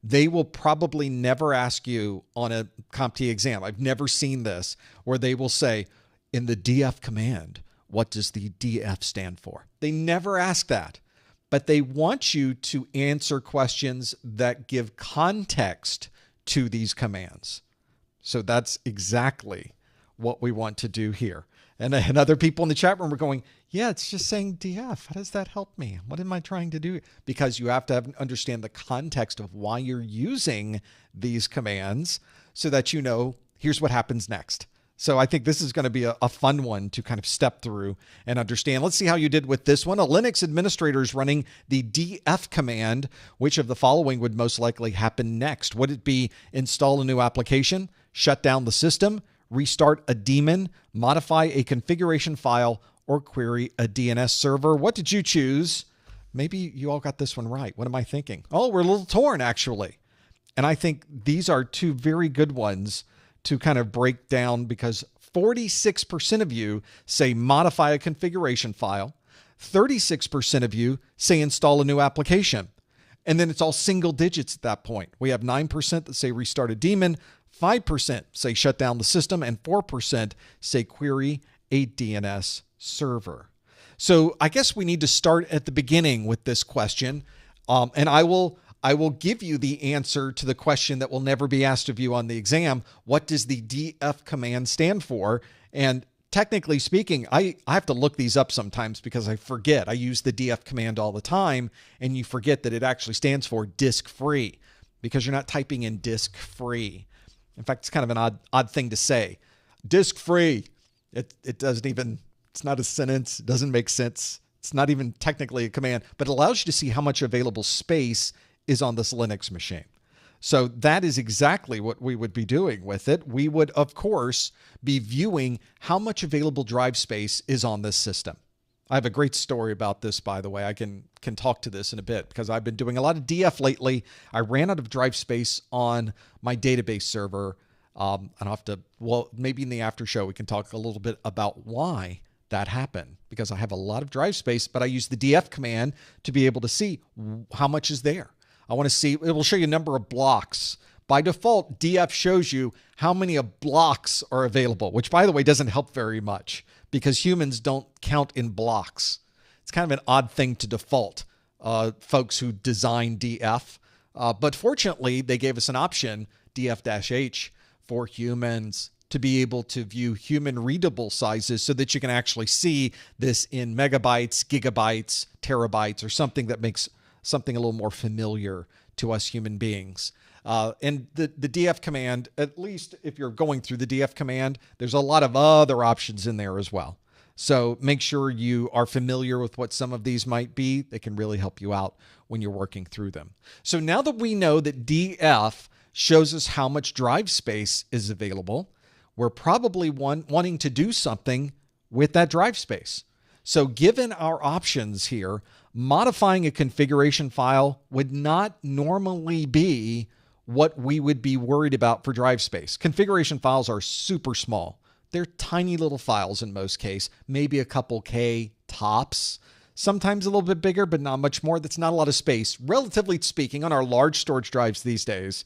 They will probably never ask you on a CompTIA exam. I've never seen this where they will say, in the df command, what does the df stand for? They never ask that, but they want you to answer questions that give context to these commands. So that's exactly what we want to do here. And other people in the chat room were going, yeah, it's just saying df. How does that help me? What am I trying to do? Because you have to understand the context of why you're using these commands so that you know, here's what happens next. So I think this is going to be a fun one to kind of step through and understand. Let's see how you did with this one. A Linux administrator is running the df command. Which of the following would most likely happen next? Would it be install a new application, shut down the system, restart a daemon, modify a configuration file, or query a DNS server? What did you choose? Maybe you all got this one right. What am I thinking? Oh, we're a little torn, actually. And I think these are two very good ones to kind of break down, because 46% of you say modify a configuration file. 36% of you say install a new application. And then it's all single digits at that point. We have 9% that say restart a daemon, 5% say shut down the system, and 4% say query a DNS server. So I guess we need to start at the beginning with this question. And I will give you the answer to the question that will never be asked of you on the exam. What does the df command stand for? And technically speaking, I have to look these up sometimes because I forget. I use the df command all the time, and you forget that it actually stands for disk free, because you're not typing in disk free. In fact, it's kind of an odd thing to say. Disk free. It doesn't even, it's not a sentence. It doesn't make sense. It's not even technically a command, but it allows you to see how much available space is on this Linux machine. So that is exactly what we would be doing with it. We would, of course, be viewing how much available drive space is on this system. I have a great story about this, by the way. I can talk to this in a bit because I've been doing a lot of DF lately. I ran out of drive space on my database server. And I'll have to, well, maybe in the after show, we can talk a little bit about why that happened, because I have a lot of drive space, but I use the df command to be able to see how much is there. I want to see, it will show you a number of blocks. By default, df shows you how many blocks are available, which, by the way, doesn't help very much because humans don't count in blocks. It's kind of an odd thing to default, folks who design df. But fortunately, they gave us an option, df-h, for humans to be able to view human readable sizes so that you can actually see this in megabytes, gigabytes, terabytes, or something that makes something a little more familiar to us human beings. And the DF command, at least if you're going through the DF command, there's a lot of other options in there as well. So make sure you are familiar with what some of these might be. They can really help you out when you're working through them. So now that we know that DF shows us how much drive space is available, we're probably wanting to do something with that drive space. So given our options here, modifying a configuration file would not normally be what we would be worried about for drive space. Configuration files are super small. They're tiny little files in most cases, maybe a couple K tops, sometimes a little bit bigger, but not much more. That's not a lot of space. Relatively speaking, on our large storage drives these days,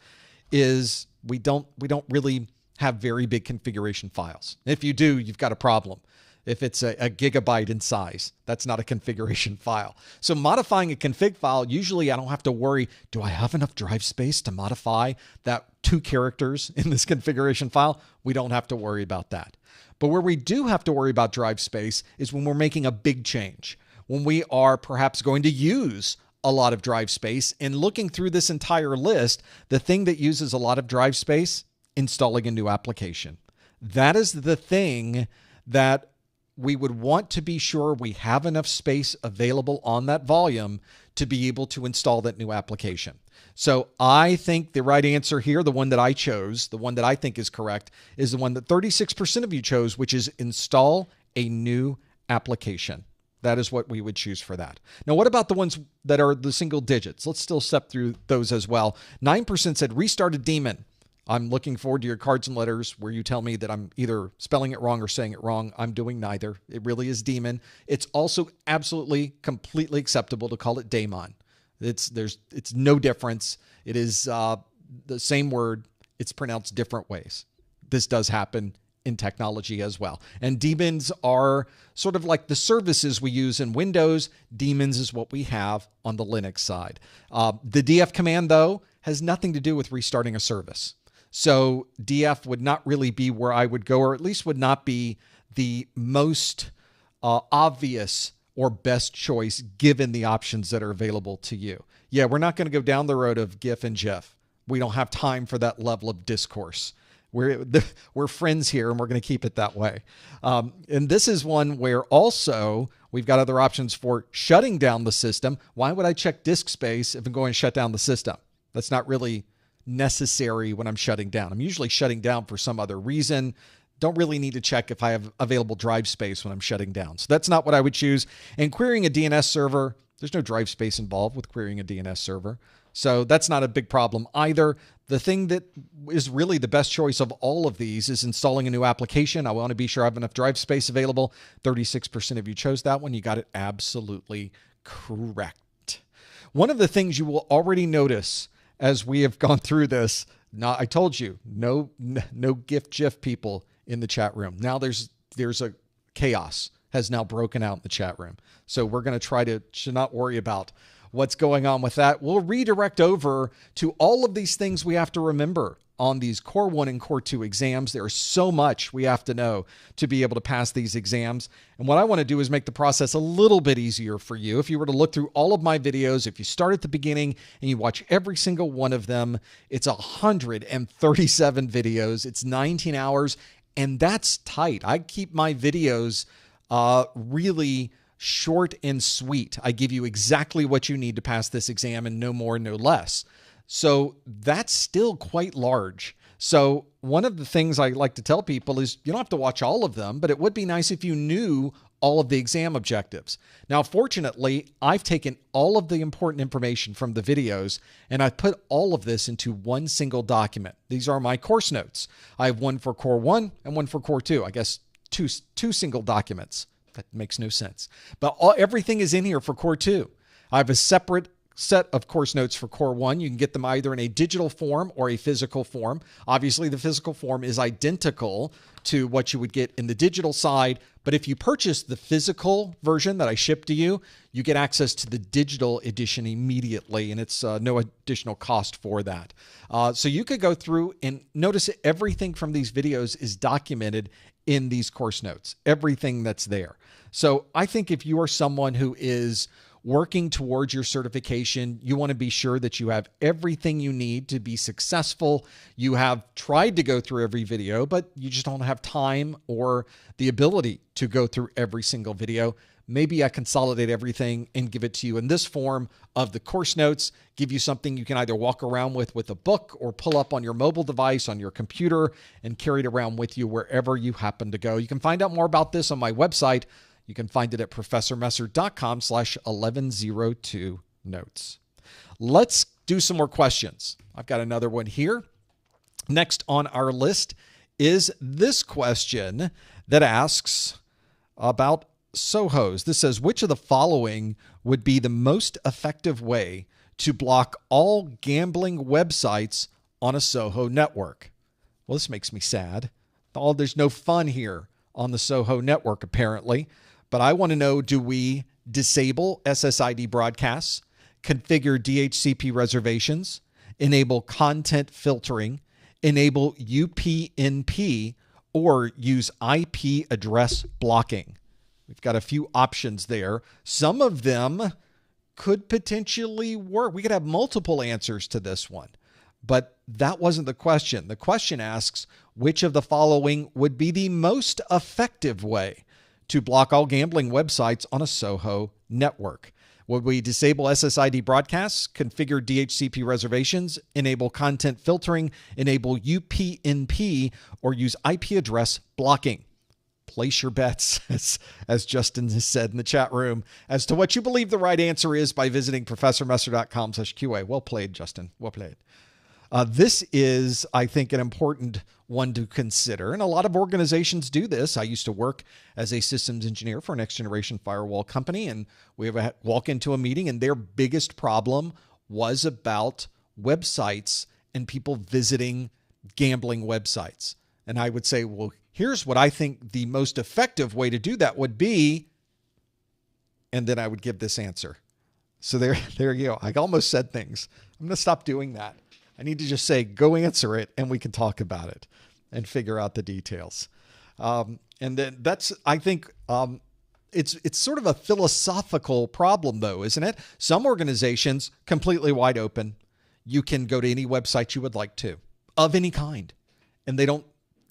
is we don't really have very big configuration files. If you do, you've got a problem. If it's a gigabyte in size, that's not a configuration file. So modifying a config file, usually I don't have to worry, do I have enough drive space to modify that 2 characters in this configuration file? We don't have to worry about that. But where we do have to worry about drive space is when we're making a big change, when we are perhaps going to use a lot of drive space. And looking through this entire list, the thing that uses a lot of drive space, installing a new application. That is the thing that we would want to be sure we have enough space available on that volume to be able to install that new application. So I think the right answer here, the one that I chose, the one that I think is correct, is the one that 36% of you chose, which is install a new application. That is what we would choose for that. Now, what about the ones that are the single digits? Let's still step through those as well. 9% said restart a daemon. I'm looking forward to your cards and letters where you tell me that I'm either spelling it wrong or saying it wrong. I'm doing neither. It really is daemon. It's also absolutely, completely acceptable to call it daemon. It's no difference. It is the same word. It's pronounced different ways. This does happen in technology as well. And daemons are sort of like the services we use in Windows. Daemons is what we have on the Linux side. The DF command, though, has nothing to do with restarting a service. So DF would not really be where I would go, or at least would not be the most obvious or best choice given the options that are available to you. Yeah, we're not going to go down the road of GIF and GIF. We don't have time for that level of discourse. We're friends here, and we're going to keep it that way. And this is one where also we've got other options for shutting down the system. Why would I check disk space if I'm going to shut down the system? That's not really necessary when I'm shutting down. I'm usually shutting down for some other reason. Don't really need to check if I have available drive space when I'm shutting down. So that's not what I would choose. And querying a DNS server, there's no drive space involved with querying a DNS server. So that's not a big problem either. The thing that is really the best choice of all of these is installing a new application. I want to be sure I have enough drive space available. 36% of you chose that one. You got it absolutely correct. One of the things you will already notice as we have gone through this, now I told you, no GIF GIF people in the chat room. Now there's a chaos has now broken out in the chat room. So we're going to try to not worry about what's going on with that. We'll redirect over to all of these things we have to remember on these Core 1 and Core 2 exams. There's so much we have to know to be able to pass these exams. And what I want to do is make the process a little bit easier for you. If you were to look through all of my videos, if you start at the beginning and you watch every single one of them, it's 137 videos. It's 19 hours, and that's tight. I keep my videos really short and sweet. I give you exactly what you need to pass this exam and no more, no less. So that's still quite large. So one of the things I like to tell people is you don't have to watch all of them, but it would be nice if you knew all of the exam objectives. Now, fortunately, I've taken all of the important information from the videos and I've put all of this into one single document. These are my course notes. I have one for Core 1 and one for Core 2. I guess two single documents. That makes no sense. But everything is in here for Core 2. I have a separate set of course notes for Core 1. You can get them either in a digital form or a physical form. Obviously, the physical form is identical to what you would get in the digital side. But if you purchase the physical version that I ship to you, you get access to the digital edition immediately, and it's no additional cost for that. So you could go through and notice that everything from these videos is documented in these course notes, everything that's there. So I think if you are someone who is working towards your certification, you want to be sure that you have everything you need to be successful. You have tried to go through every video, but you just don't have time or the ability to go through every single video. Maybe I consolidate everything and give it to you in this form of the course notes, give you something you can either walk around with a book or pull up on your mobile device, on your computer, and carry it around with you wherever you happen to go. You can find out more about this on my website. You can find it at professormesser.com/1102 notes. Let's do some more questions. I've got another one here. Next on our list is this question that asks about SOHOs. This says, which of the following would be the most effective way to block all gambling websites on a SOHO network? Well, this makes me sad. There's no fun here on the SOHO network, apparently. But I want to know, do we disable SSID broadcasts, configure DHCP reservations, enable content filtering, enable UPnP, or use IP address blocking? We've got a few options there. Some of them could potentially work. We could have multiple answers to this one, but that wasn't the question. The question asks, which of the following would be the most effective way to block all gambling websites on a SOHO network? Would we disable SSID broadcasts, configure DHCP reservations, enable content filtering, enable UPnP, or use IP address blocking? Place your bets, as Justin has said in the chat room, as to what you believe the right answer is by visiting professormesser.com/QA. Well played, Justin. Well played. This is, I think, an important one to consider. And a lot of organizations do this. I used to work as a systems engineer for a next generation firewall company. And we would walk into a meeting and their biggest problem was about websites and people visiting gambling websites. And I would say, well, here's what I think the most effective way to do that would be. And then I would give this answer. So there you go. I almost said things. I'm going to stop doing that. I need to just say, go answer it, and we can talk about it and figure out the details. And then that's, I think, it's sort of a philosophical problem, though, isn't it? Some organizations, completely wide open. You can go to any website you would like to, of any kind. And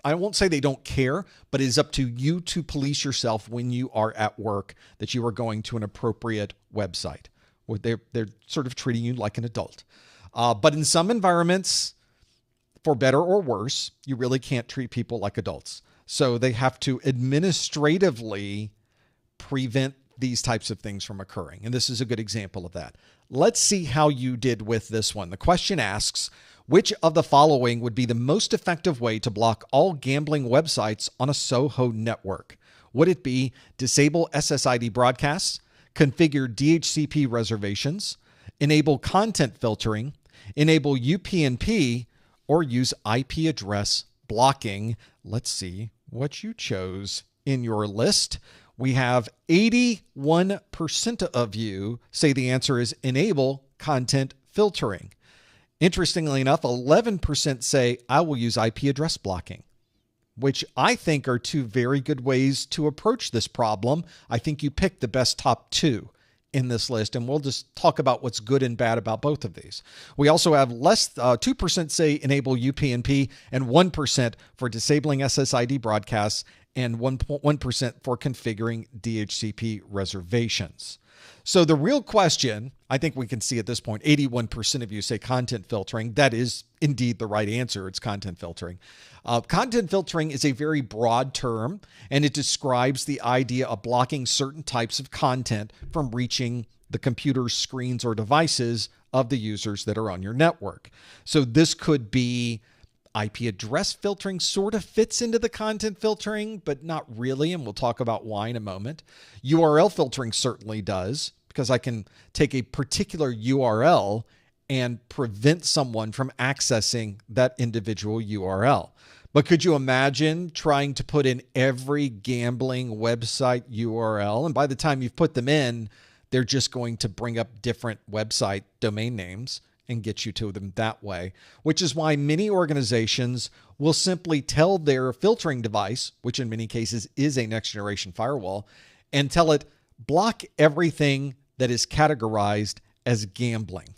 I won't say they don't care, but it is up to you to police yourself when you are at work that you are going to an appropriate website. They're sort of treating you like an adult. But in some environments, for better or worse, you really can't treat people like adults. So they have to administratively prevent these types of things from occurring. And this is a good example of that. Let's see how you did with this one. The question asks, which of the following would be the most effective way to block all gambling websites on a SOHO network? Would it be disable SSID broadcasts, configure DHCP reservations, enable content filtering, enable UPnP, or use IP address blocking? Let's see what you chose in your list. We have 81% of you say the answer is enable content filtering. Interestingly enough, 11% say I will use IP address blocking, which I think are two very good ways to approach this problem. I think you picked the best top two in this list, and we'll just talk about what's good and bad about both of these. We also have 2% say enable UPnP, and 1% for disabling SSID broadcasts, and 1% for configuring DHCP reservations. So the real question, I think we can see at this point, 81% of you say content filtering. That is indeed the right answer. It's content filtering. Content filtering is a very broad term, and it describes the idea of blocking certain types of content from reaching the computer screens or devices of the users that are on your network. So this could be IP address filtering, sort of fits into the content filtering, but not really, and we'll talk about why in a moment. URL filtering certainly does, because I can take a particular URL and prevent someone from accessing that individual URL. But could you imagine trying to put in every gambling website URL? And by the time you've put them in, they're just going to bring up different website domain names and get you to them that way, which is why many organizations will simply tell their filtering device, which in many cases is a next generation firewall, and tell it, block everything that is categorized as gambling.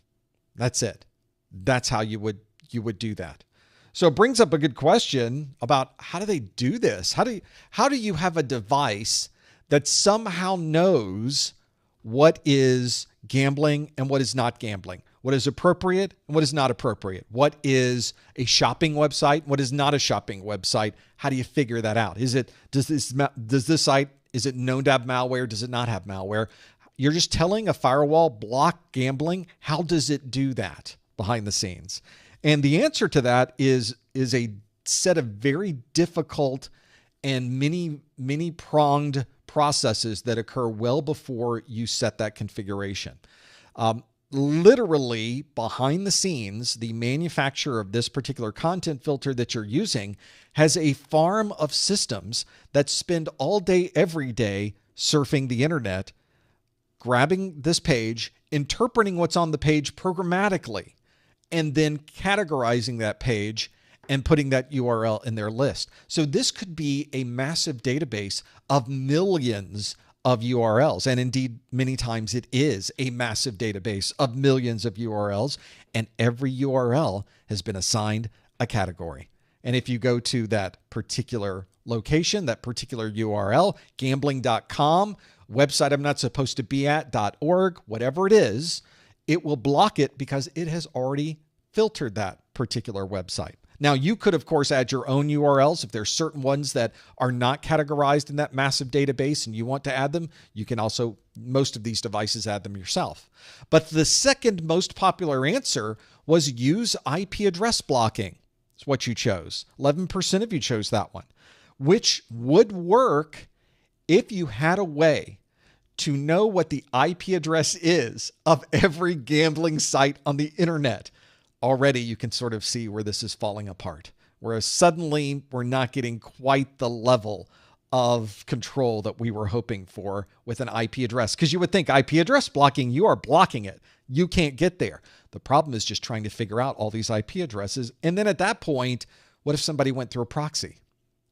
That's it. That's how you would do that. So it brings up a good question about how do they do this? How do you have a device that somehow knows what is gambling and what is not gambling? What is appropriate and what is not appropriate? What is a shopping website? What is not a shopping website? How do you figure that out? Does this site, is it known to have malware? Does it not have malware? You're just telling a firewall block gambling. How does it do that behind the scenes? And the answer to that is a set of very difficult and many pronged processes that occur well before you set that configuration. Literally behind the scenes, the manufacturer of this particular content filter that you're using has a farm of systems that spend all day, every day surfing the internet, grabbing this page, interpreting what's on the page programmatically, and then categorizing that page and putting that URL in their list. So this could be a massive database of millions of URLs. And indeed, many times it is a massive database of millions of URLs, and every URL has been assigned a category. And if you go to that particular location, that particular URL, gambling.com, website I'm not supposed to be at, .org, whatever it is, it will block it because it has already filtered that particular website. Now, you could, of course, add your own URLs. If there's certain ones that are not categorized in that massive database and you want to add them, you can also, most of these devices, add them yourself. But the second most popular answer was use IP address blocking. It's what you chose. 11% of you chose that one, which would work if you had a way to know what the IP address is of every gambling site on the internet. Already you can sort of see where this is falling apart, whereas suddenly we're not getting quite the level of control that we were hoping for with an IP address. Because you would think IP address blocking, you are blocking it. You can't get there. The problem is just trying to figure out all these IP addresses. And then at that point, what if somebody went through a proxy?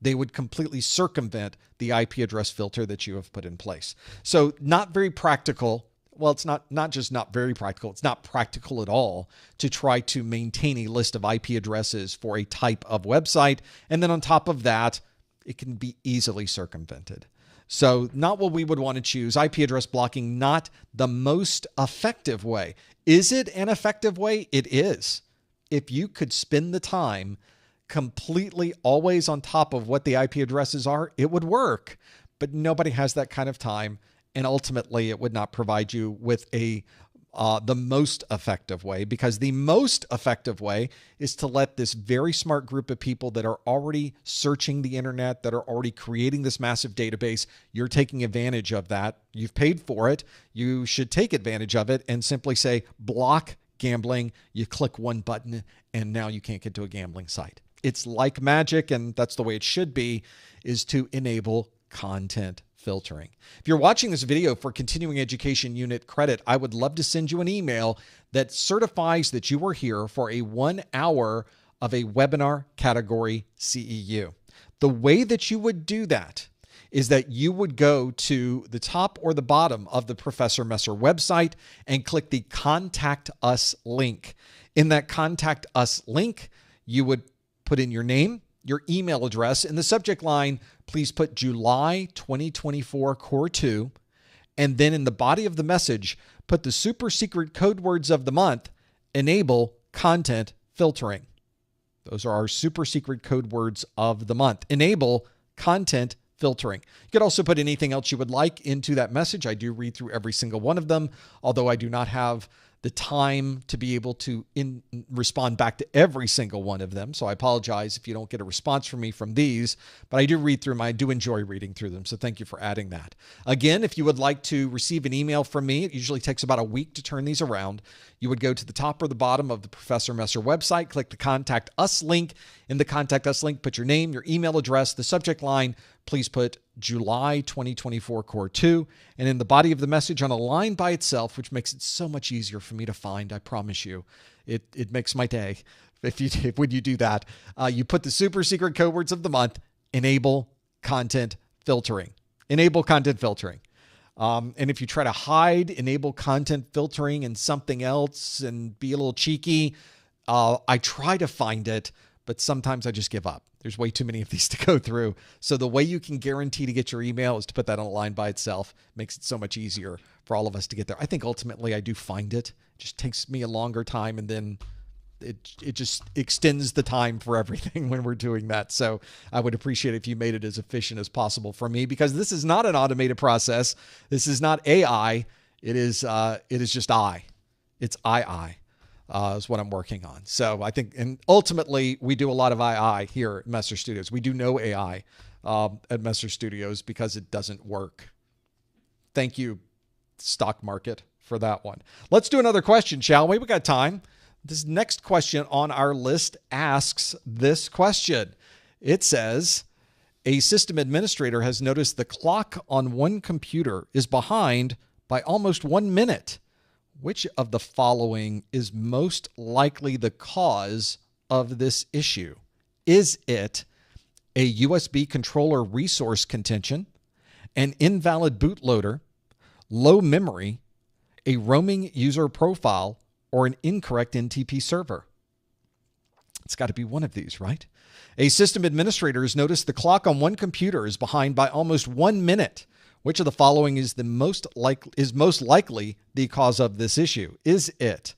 They would completely circumvent the IP address filter that you have put in place. So not very practical. Well, it's not just not very practical. It's not practical at all to try to maintain a list of IP addresses for a type of website. And then on top of that, it can be easily circumvented. So not what we would want to choose. IP address blocking, not the most effective way. Is it an effective way? It is. If you could spend the time completely always on top of what the IP addresses are, it would work. But nobody has that kind of time. And ultimately, it would not provide you with the most effective way, because the most effective way is to let this very smart group of people that are already searching the internet, that are already creating this massive database, you're taking advantage of that. You've paid for it. You should take advantage of it and simply say, block gambling. You click one button and now you can't get to a gambling site. It's like magic, and that's the way it should be, is to enable content filtering. If you're watching this video for continuing education unit credit, I would love to send you an email that certifies that you were here for a 1 hour of a webinar category CEU. The way that you would do that is that you would go to the top or the bottom of the Professor Messer website and click the Contact Us link. In that Contact Us link, you would put in your name, your email address. In the subject line, please put July 2024 Core 2. And then in the body of the message, put the super secret code words of the month, enable content filtering. Those are our super secret code words of the month. Enable content filtering. You could also put anything else you would like into that message. I do read through every single one of them, although I do not have the time to be able to respond back to every single one of them. So I apologize if you don't get a response from me from these, but I do read through them. I do enjoy reading through them. So thank you for adding that. Again, if you would like to receive an email from me, it usually takes about a week to turn these around. You would go to the top or the bottom of the Professor Messer website, click the Contact Us link. In the Contact Us link, put your name, your email address, the subject line, please put July 2024 Core 2, and in the body of the message on a line by itself, which makes it so much easier for me to find, I promise you. It makes my day when you do that. You put the super secret code words of the month, enable content filtering. Enable content filtering. And if you try to hide, enable content filtering and something else and be a little cheeky, I try to find it, but sometimes I just give up. There's way too many of these to go through. So the way you can guarantee to get your email is to put that on a line by itself. Makes it so much easier for all of us to get there. I think ultimately I do find it. It just takes me a longer time, and then it just extends the time for everything when we're doing that. So I would appreciate if you made it as efficient as possible for me, because this is not an automated process. This is not AI. It is just I. It's I. Is what I'm working on. So I think, and ultimately we do a lot of II here at Messer Studios. We do no AI at Messer Studios because it doesn't work. Thank you, stock market, for that one. Let's do another question, shall we? We got time. This next question on our list asks this question. It says, a system administrator has noticed the clock on one computer is behind by almost 1 minute. Which of the following is most likely the cause of this issue? Is it a USB controller resource contention, an invalid bootloader, low memory, a roaming user profile, or an incorrect NTP server? It's got to be one of these, right? A system administrator has noticed the clock on one computer is behind by almost 1 minute. Which of the following is most likely the cause of this issue? Is it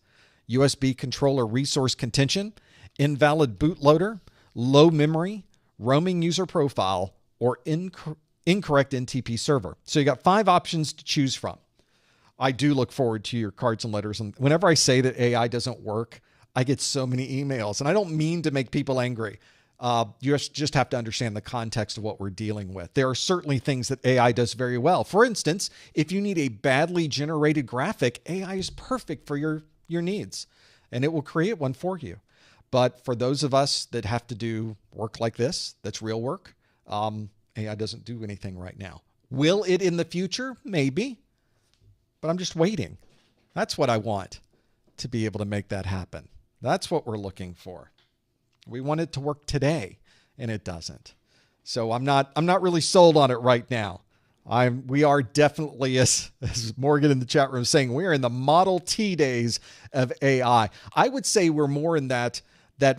USB controller resource contention, invalid bootloader, low memory, roaming user profile, or incorrect NTP server? So you got 5 options to choose from. I do look forward to your cards and letters. And whenever I say that AI doesn't work, I get so many emails. And I don't mean to make people angry. You just have to understand the context of what we're dealing with. There are certainly things that AI does very well. For instance, if you need a badly generated graphic, AI is perfect for your needs, and it will create one for you. But for those of us that have to do work like this, that's real work, AI doesn't do anything right now. Will it in the future? Maybe. But I'm just waiting. That's what I want, to be able to make that happen. That's what we're looking for. We want it to work today, and it doesn't. So I'm not really sold on it right now. We are definitely, as Morgan in the chat room is saying, we're in the Model T days of AI. I would say we're more in that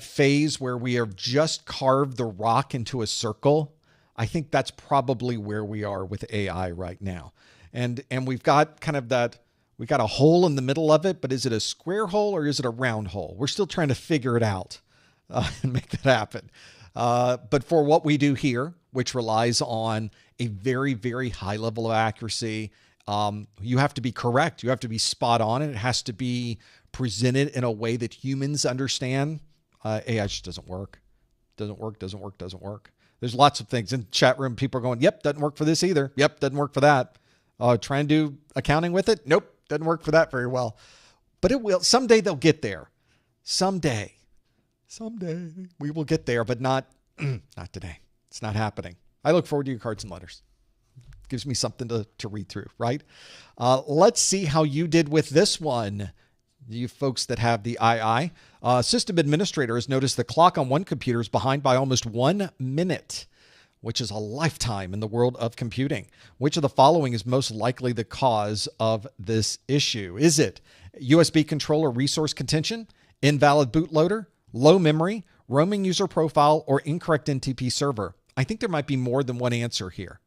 phase where we have just carved the rock into a circle. I think that's probably where we are with AI right now. And we've got kind of that, we got a hole in the middle of it, but is it a square hole or is it a round hole? We're still trying to figure it out. And make that happen. But for what we do here, which relies on a very, very high level of accuracy, you have to be correct. You have to be spot on. And it has to be presented in a way that humans understand. AI just doesn't work. Doesn't work. There's lots of things in the chat room. People are going, yep, doesn't work for this either. Yep, doesn't work for that. Try and do accounting with it. Nope, doesn't work for that very well. But it will. Someday they'll get there. Someday we will get there, but not today. It's not happening. I look forward to your cards and letters. It gives me something to read through, right? Let's see how you did with this one. You folks that have the II. System administrator has noticed the clock on one computer is behind by almost 1 minute, which is a lifetime in the world of computing. Which of the following is most likely the cause of this issue? Is it USB controller resource contention, invalid bootloader, low memory, roaming user profile, or incorrect NTP server? I think there might be more than one answer here,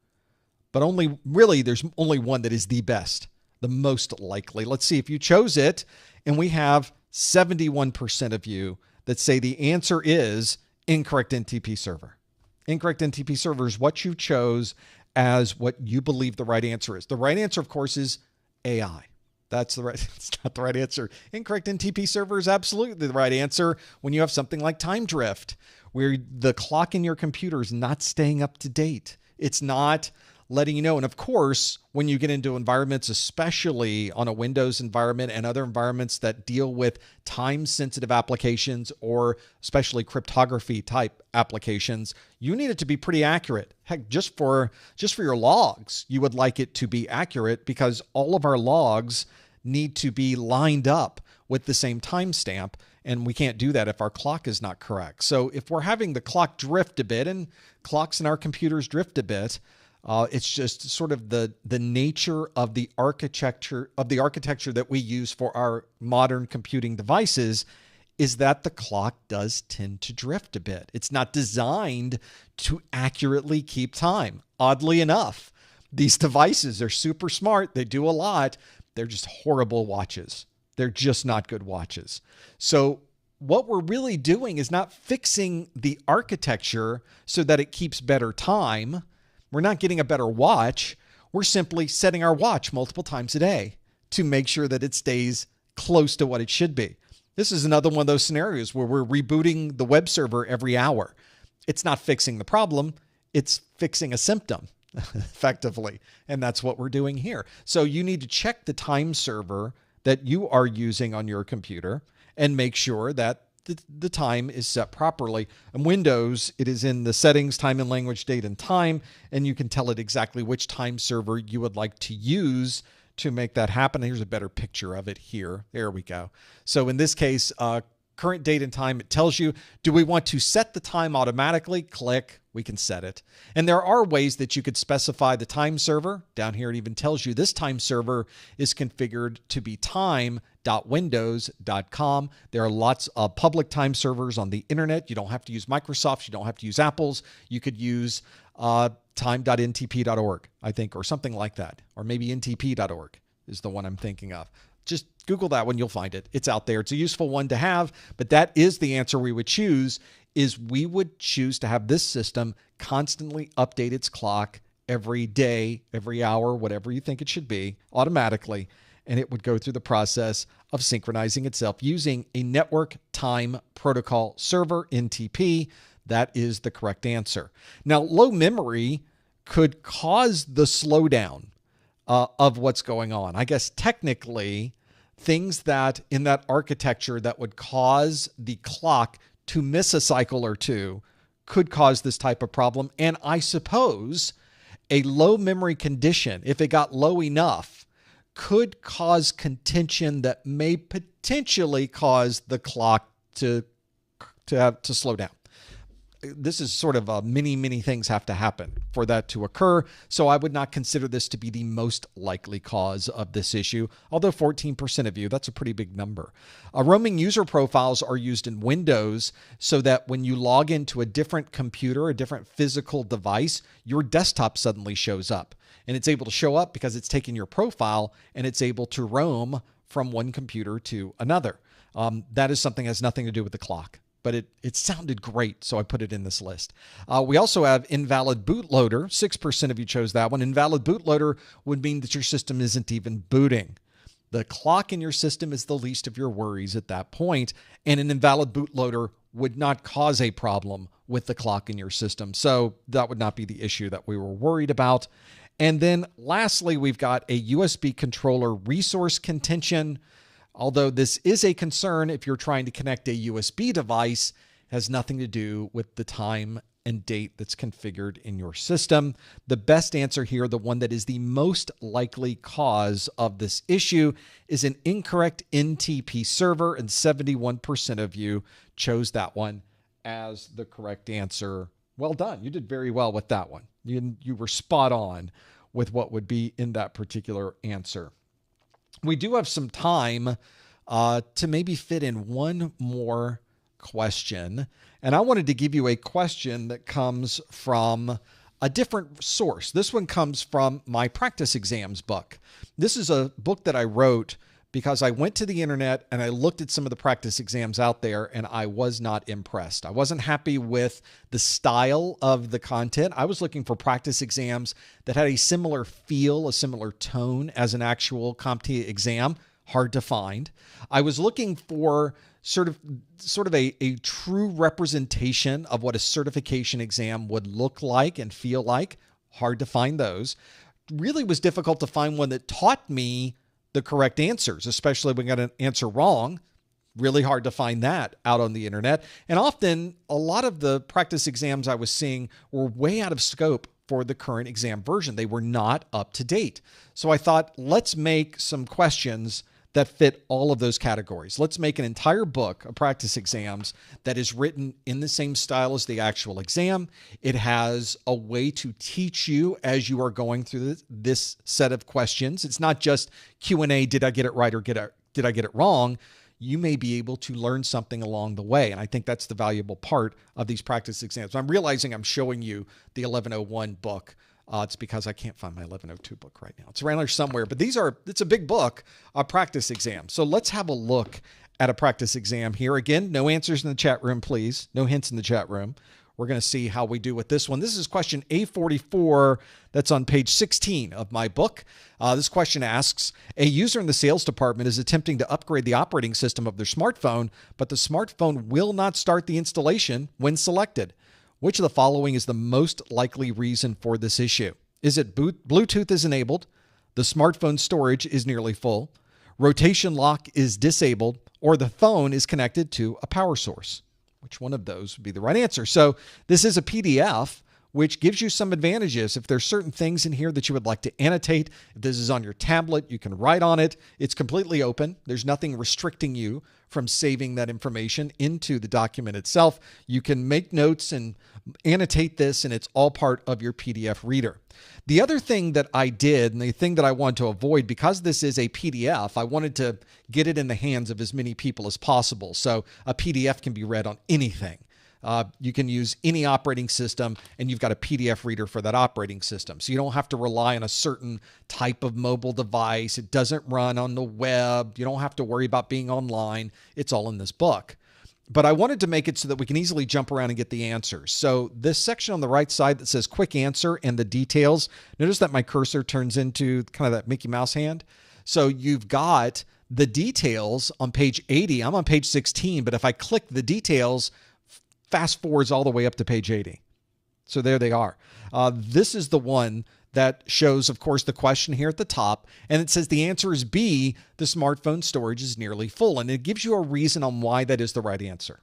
but there's only one that is the best, the most likely. Let's see if you chose it. And we have 71% of you that say the answer is incorrect NTP server. Incorrect NTP server is what you chose as what you believe the right answer is. The right answer, of course, is AI. That's the right, it's not the right answer. Incorrect NTP server is absolutely the right answer when you have something like time drift, where the clock in your computer is not staying up to date. It's not letting you know. And of course, when you get into environments, especially on a Windows environment and other environments that deal with time-sensitive applications or especially cryptography type applications, you need it to be pretty accurate. Heck, just for your logs, you would like it to be accurate because all of our logs need to be lined up with the same timestamp, and we can't do that if our clock is not correct. So if we're having the clock drift a bit, and clocks in our computers drift a bit, It's just sort of the nature of the architecture that we use for our modern computing devices is that the clock does tend to drift a bit. It's not designed to accurately keep time. Oddly enough, these devices are super smart. They do a lot. They're just horrible watches. They're just not good watches. So what we're really doing is not fixing the architecture so that it keeps better time. We're not getting a better watch. We're simply setting our watch multiple times a day to make sure that it stays close to what it should be. This is another one of those scenarios where we're rebooting the web server every hour. It's not fixing the problem. It's fixing a symptom, effectively. And that's what we're doing here. So you need to check the time server that you are using on your computer and make sure that the time is set properly. In Windows, it is in the settings, time and language, date and time, and you can tell it exactly which time server you would like to use to make that happen. Here's a better picture of it here. There we go. So in this case, current date and time, it tells you, do we want to set the time automatically? Click, we can set it. And there are ways that you could specify the time server. Down here, it even tells you this time server is configured to be time.windows.com. There are lots of public time servers on the internet. You don't have to use Microsoft's. You don't have to use Apple's. You could use time.ntp.org, I think, or something like that. Or maybe ntp.org is the one I'm thinking of. Just Google that one, you'll find it. It's out there. It's a useful one to have, but that is the answer we would choose, is we would choose to have this system constantly update its clock every day, every hour, whatever you think it should be, automatically, and it would go through the process of synchronizing itself using a network time protocol server, NTP. That is the correct answer. Now, low memory could cause the slowdown of what's going on. I guess technically, things that in that architecture that would cause the clock to miss a cycle or two could cause this type of problem. And I suppose a low memory condition, if it got low enough, could cause contention that may potentially cause the clock to slow down. This is sort of many things have to happen for that to occur. So I would not consider this to be the most likely cause of this issue, although 14% of you, that's a pretty big number. Roaming user profiles are used in Windows so that when you log into a different computer, a different physical device, your desktop suddenly shows up. And it's able to show up because it's taking your profile and it's able to roam from one computer to another. That is something that has nothing to do with the clock. But it sounded great, so I put it in this list. We also have invalid bootloader. 6% of you chose that one. Invalid bootloader would mean that your system isn't even booting. The clock in your system is the least of your worries at that point, and an invalid bootloader would not cause a problem with the clock in your system. So that would not be the issue that we were worried about. And then lastly, we've got a USB controller resource contention. Although this is a concern if you're trying to connect a USB device, it has nothing to do with the time and date that's configured in your system. The best answer here, the one that is the most likely cause of this issue, is an incorrect NTP server, and 71% of you chose that one as the correct answer. Well done. You did very well with that one. You were spot on with what would be in that particular answer. We do have some time to maybe fit in one more question. And I wanted to give you a question that comes from a different source. This one comes from my practice exams book. This is a book that I wrote because I went to the internet and I looked at some of the practice exams out there and I was not impressed. I wasn't happy with the style of the content. I was looking for practice exams that had a similar feel, a similar tone as an actual CompTIA exam. Hard to find. I was looking for sort of a true representation of what a certification exam would look like and feel like. Hard to find those. Really was difficult to find one that taught me the correct answers, especially when we got an answer wrong. Really hard to find that out on the internet. And often, a lot of the practice exams I was seeing were way out of scope for the current exam version. They were not up to date. So I thought, let's make some questions that fit all of those categories. Let's make an entire book of practice exams that is written in the same style as the actual exam. It has a way to teach you as you are going through this set of questions. It's not just Q&A, did I get it right or did I get it wrong? You may be able to learn something along the way. And I think that's the valuable part of these practice exams. I'm realizing I'm showing you the 1101 book. It's because I can't find my 1102 book right now. It's around there somewhere, but it's a big book, a practice exam. So let's have a look at a practice exam here. Again, no answers in the chat room, please. No hints in the chat room. We're going to see how we do with this one. This is question A44. That's on page 16 of my book. This question asks, a user in the sales department is attempting to upgrade the operating system of their smartphone, but the smartphone will not start the installation when selected. Which of the following is the most likely reason for this issue? Is it Bluetooth is enabled, the smartphone storage is nearly full, rotation lock is disabled, or the phone is connected to a power source? Which one of those would be the right answer? So this is a PDF, which gives you some advantages. If there's certain things in here that you would like to annotate, if this is on your tablet, you can write on it. It's completely open. There's nothing restricting you from saving that information into the document itself. You can make notes and annotate this, and it's all part of your PDF reader. The other thing that I did, and the thing that I wanted to avoid, because this is a PDF, I wanted to get it in the hands of as many people as possible. So a PDF can be read on anything. You can use any operating system, and you've got a PDF reader for that operating system. So you don't have to rely on a certain type of mobile device. It doesn't run on the web. You don't have to worry about being online. It's all in this book. But I wanted to make it so that we can easily jump around and get the answers. So this section on the right side that says quick answer and the details, notice that my cursor turns into kind of that Mickey Mouse hand. So you've got the details on page 80. I'm on page 16, but if I click the details, fast forwards all the way up to page 80. So there they are. This is the one that shows, of course, the question here at the top, and it says the answer is B, the smartphone storage is nearly full, and it gives you a reason on why that is the right answer.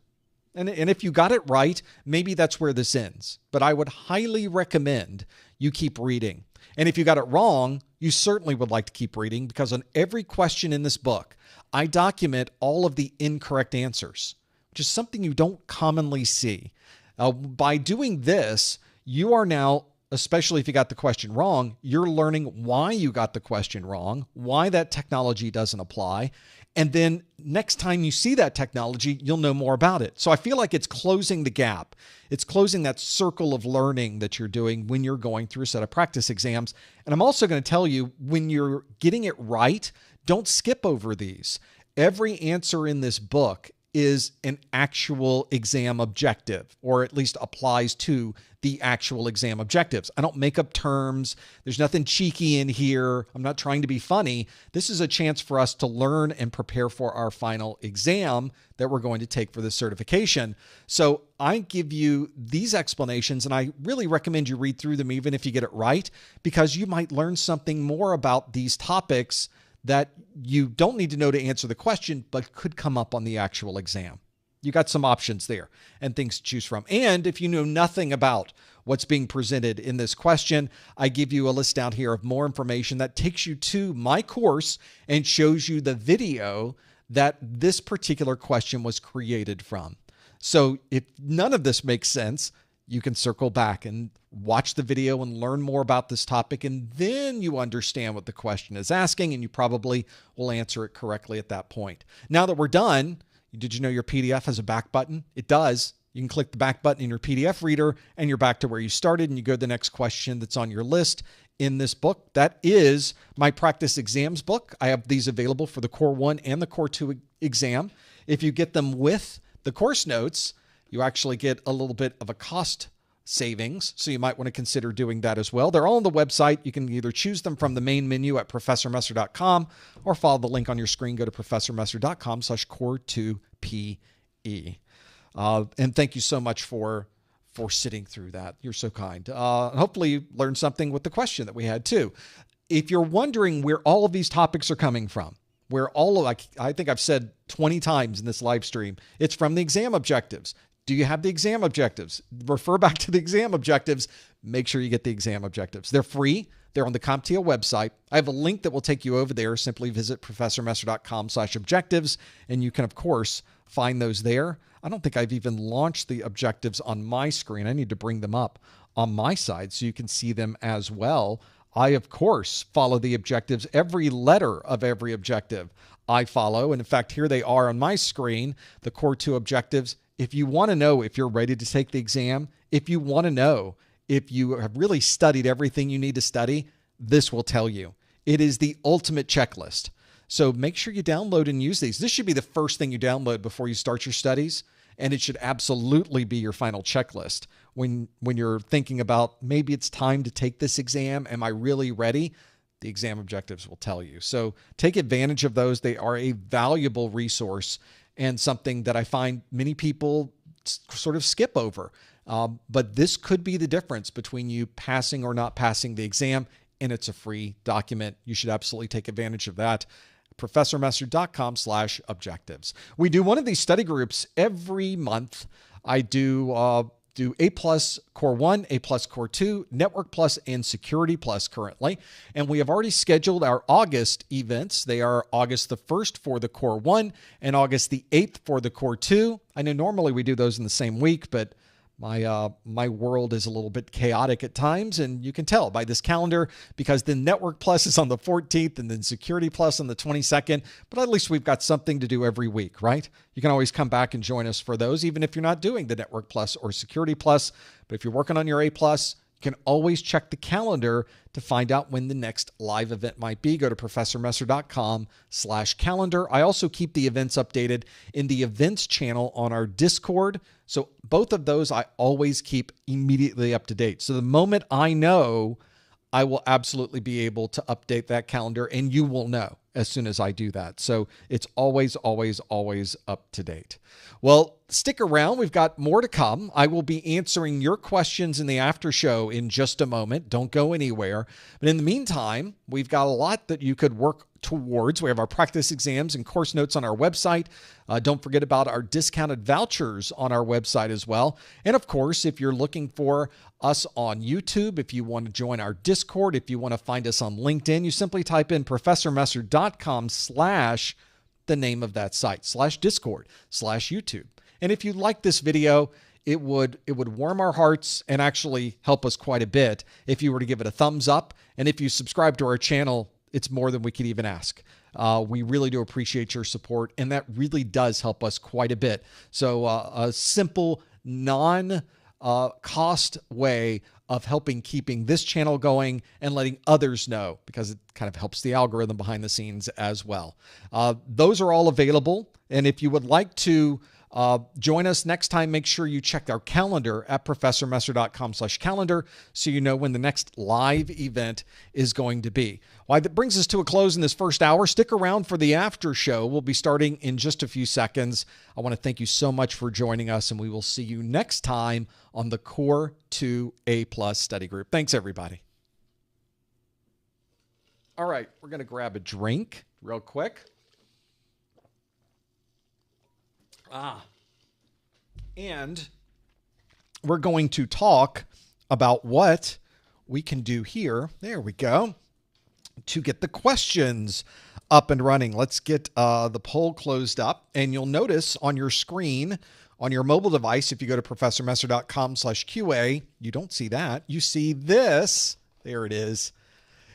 And if you got it right, maybe that's where this ends, but I would highly recommend you keep reading. And if you got it wrong, you certainly would like to keep reading, because on every question in this book, I document all of the incorrect answers, which is something you don't commonly see. By doing this, you are now, especially if you got the question wrong, you're learning why you got the question wrong, why that technology doesn't apply. And then next time you see that technology, you'll know more about it. So I feel like it's closing the gap. It's closing that circle of learning that you're doing when you're going through a set of practice exams. And I'm also going to tell you, when you're getting it right, don't skip over these. Every answer in this book is an actual exam objective, or at least applies to the actual exam objectives. I don't make up terms. There's nothing cheeky in here. I'm not trying to be funny. This is a chance for us to learn and prepare for our final exam that we're going to take for this certification. So I give you these explanations, and I really recommend you read through them even if you get it right, because you might learn something more about these topics that you don't need to know to answer the question, but could come up on the actual exam. You got some options there and things to choose from. And if you know nothing about what's being presented in this question, I give you a list down here of more information that takes you to my course and shows you the video that this particular question was created from. So if none of this makes sense, you can circle back and watch the video and learn more about this topic, and then you understand what the question is asking, and you probably will answer it correctly at that point. Now that we're done, did you know your PDF has a back button? It does. You can click the back button in your PDF reader, and you're back to where you started, and you go to the next question that's on your list in this book. That is my practice exams book. I have these available for the Core 1 and the Core 2 exam. If you get them with the course notes, you actually get a little bit of a cost savings, so you might want to consider doing that as well. They're all on the website. You can either choose them from the main menu at professormesser.com or follow the link on your screen. Go to professormesser.com/core2pe. And thank you so much for sitting through that. You're so kind. Hopefully you learned something with the question that we had too. If you're wondering where all of these topics are coming from, where all of, I think I've said 20 times in this live stream, it's from the exam objectives. Do you have the exam objectives? Refer back to the exam objectives. Make sure you get the exam objectives. They're free. They're on the CompTIA website. I have a link that will take you over there. Simply visit professormesser.com/objectives, and you can, of course, find those there. I don't think I've even launched the objectives on my screen. I need to bring them up on my side so you can see them as well. I, of course, follow the objectives. Every letter of every objective I follow. And in fact, here they are on my screen, the Core 2 objectives. If you want to know if you're ready to take the exam, if you want to know if you have really studied everything you need to study, this will tell you. It is the ultimate checklist. So make sure you download and use these. This should be the first thing you download before you start your studies, and it should absolutely be your final checklist. When you're thinking about maybe it's time to take this exam, am I really ready? The exam objectives will tell you. So take advantage of those. They are a valuable resource and something that I find many people sort of skip over. But this could be the difference between you passing or not passing the exam, and it's a free document. You should absolutely take advantage of that. professormesser.com/objectives. We do one of these study groups every month. I do A+ Core 1, A+ Core 2, Network Plus, and Security Plus currently. And we have already scheduled our August events. They are August the 1st for the Core 1 and August the 8th for the Core 2. I know normally we do those in the same week, but my world is a little bit chaotic at times, and you can tell by this calendar because the Network Plus is on the 14th and then Security Plus on the 22nd, but at least we've got something to do every week, right? You can always come back and join us for those, even if you're not doing the Network Plus or Security Plus. But if you're working on your A+, you can always check the calendar to find out when the next live event might be. Go to professormesser.com/calendar. I also keep the events updated in the events channel on our Discord. So both of those I always keep immediately up to date. So the moment I know, I will absolutely be able to update that calendar, and you will know as soon as I do that. So it's always, always, always up to date. Well, stick around. We've got more to come. I will be answering your questions in the after show in just a moment. Don't go anywhere. But in the meantime, we've got a lot that you could work towards. We have our practice exams and course notes on our website. Don't forget about our discounted vouchers on our website as well. And of course, if you're looking for us on YouTube, if you want to join our Discord, if you want to find us on LinkedIn, you simply type in professormesser.com/ the name of that site, /Discord/YouTube. And if you like this video, it would warm our hearts and actually help us quite a bit if you were to give it a thumbs up. And if you subscribe to our channel, it's more than we could even ask. We really do appreciate your support, and that really does help us quite a bit. So a simple, non-cost way of helping keeping this channel going and letting others know, because it kind of helps the algorithm behind the scenes as well. Those are all available. And if you would like to join us next time, make sure you check our calendar at professormesser.com/calendar so you know when the next live event is going to be. Well, that brings us to a close in this first hour. Stick around for the after show. We'll be starting in just a few seconds. I want to thank you so much for joining us, and we will see you next time on the Core 2 A+ study group. Thanks, everybody. All right, we're going to grab a drink real quick. And we're going to talk about what we can do here. There we go. To get the questions up and running. Let's get the poll closed up. And you'll notice on your screen, on your mobile device, if you go to professormesser.com/QA, you don't see that. You see this. There it is.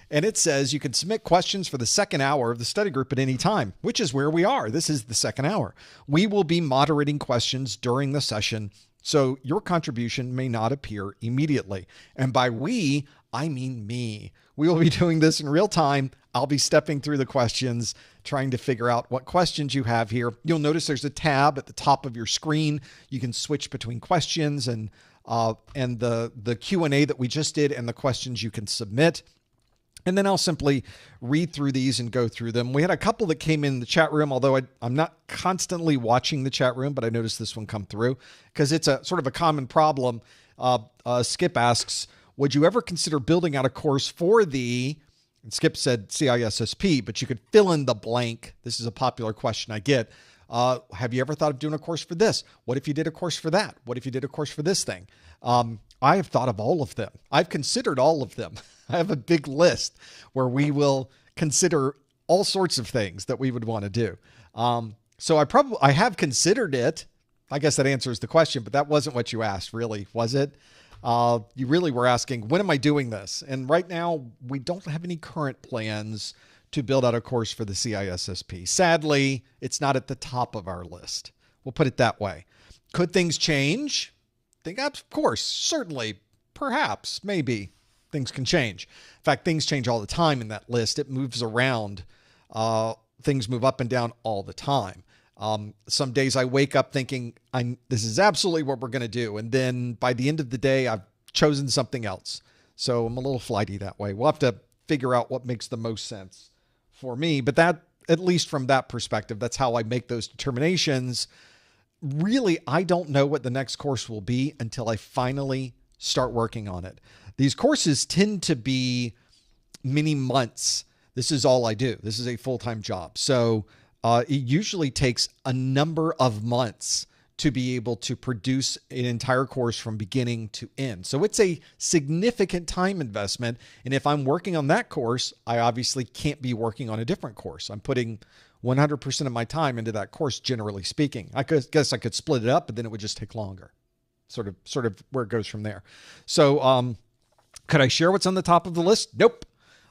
And it says you can submit questions for the second hour of the study group at any time, which is where we are. This is the second hour. We will be moderating questions during the session, so your contribution may not appear immediately. And by we, I mean me. We will be doing this in real time. I'll be stepping through the questions, trying to figure out what questions you have here. You'll notice there's a tab at the top of your screen. You can switch between questions and the Q&A that we just did and the questions you can submit. And then I'll simply read through these and go through them. We had a couple that came in the chat room, although I'm not constantly watching the chat room, but I noticed this one come through because it's a sort of a common problem. Skip asks, would you ever consider building out a course for and Skip said CISSP, but you could fill in the blank. This is a popular question I get. Have you ever thought of doing a course for this? What if you did a course for that? What if you did a course for this thing? I have thought of all of them. I've considered all of them. I have a big list where we will consider all sorts of things that we would want to do. So I have considered it. I guess that answers the question, but that wasn't what you asked, really, was it? You really were asking, when am I doing this? And right now, we don't have any current plans to build out a course for the CISSP. Sadly, it's not at the top of our list. We'll put it that way. Could things change? Of course, certainly, perhaps, maybe things can change. In fact, things change all the time in that list. It moves around. Things move up and down all the time. Some days I wake up thinking, this is absolutely what we're going to do. And then by the end of the day, I've chosen something else. So I'm a little flighty that way. We'll have to figure out what makes the most sense for me. But that, at least from that perspective, that's how I make those determinations. Really, I don't know what the next course will be until I finally start working on it. These courses tend to be many months. This is all I do. This is a full-time job. So it usually takes a number of months to be able to produce an entire course from beginning to end. So it's a significant time investment. And if I'm working on that course, I obviously can't be working on a different course. I'm putting 100% of my time into that course, generally speaking. I guess I could split it up, but then it would just take longer. Sort of where it goes from there. So could I share what's on the top of the list? Nope,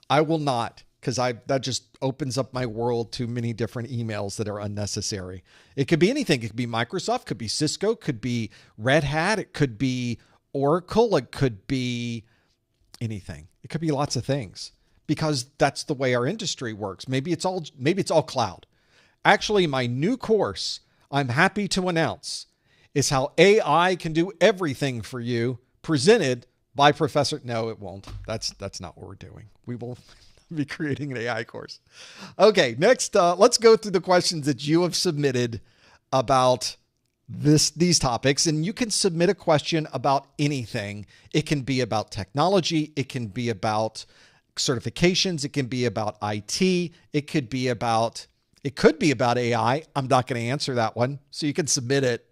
I will not. Because that just opens up my world to many different emails that are unnecessary. It could be anything. It could be Microsoft, could be Cisco, could be Red Hat, it could be Oracle, it could be anything. It could be lots of things because that's the way our industry works. Maybe it's all cloud. Actually, my new course, I'm happy to announce, is how AI can do everything for you, presented by Professor. No, it won't. That's not what we're doing. We will be creating an AI course. Okay, next, let's go through the questions that you have submitted about these topics. And you can submit a question about anything. It can be about technology. It can be about certifications. It can be about IT. It could be about AI. I'm not going to answer that one. So you can submit it.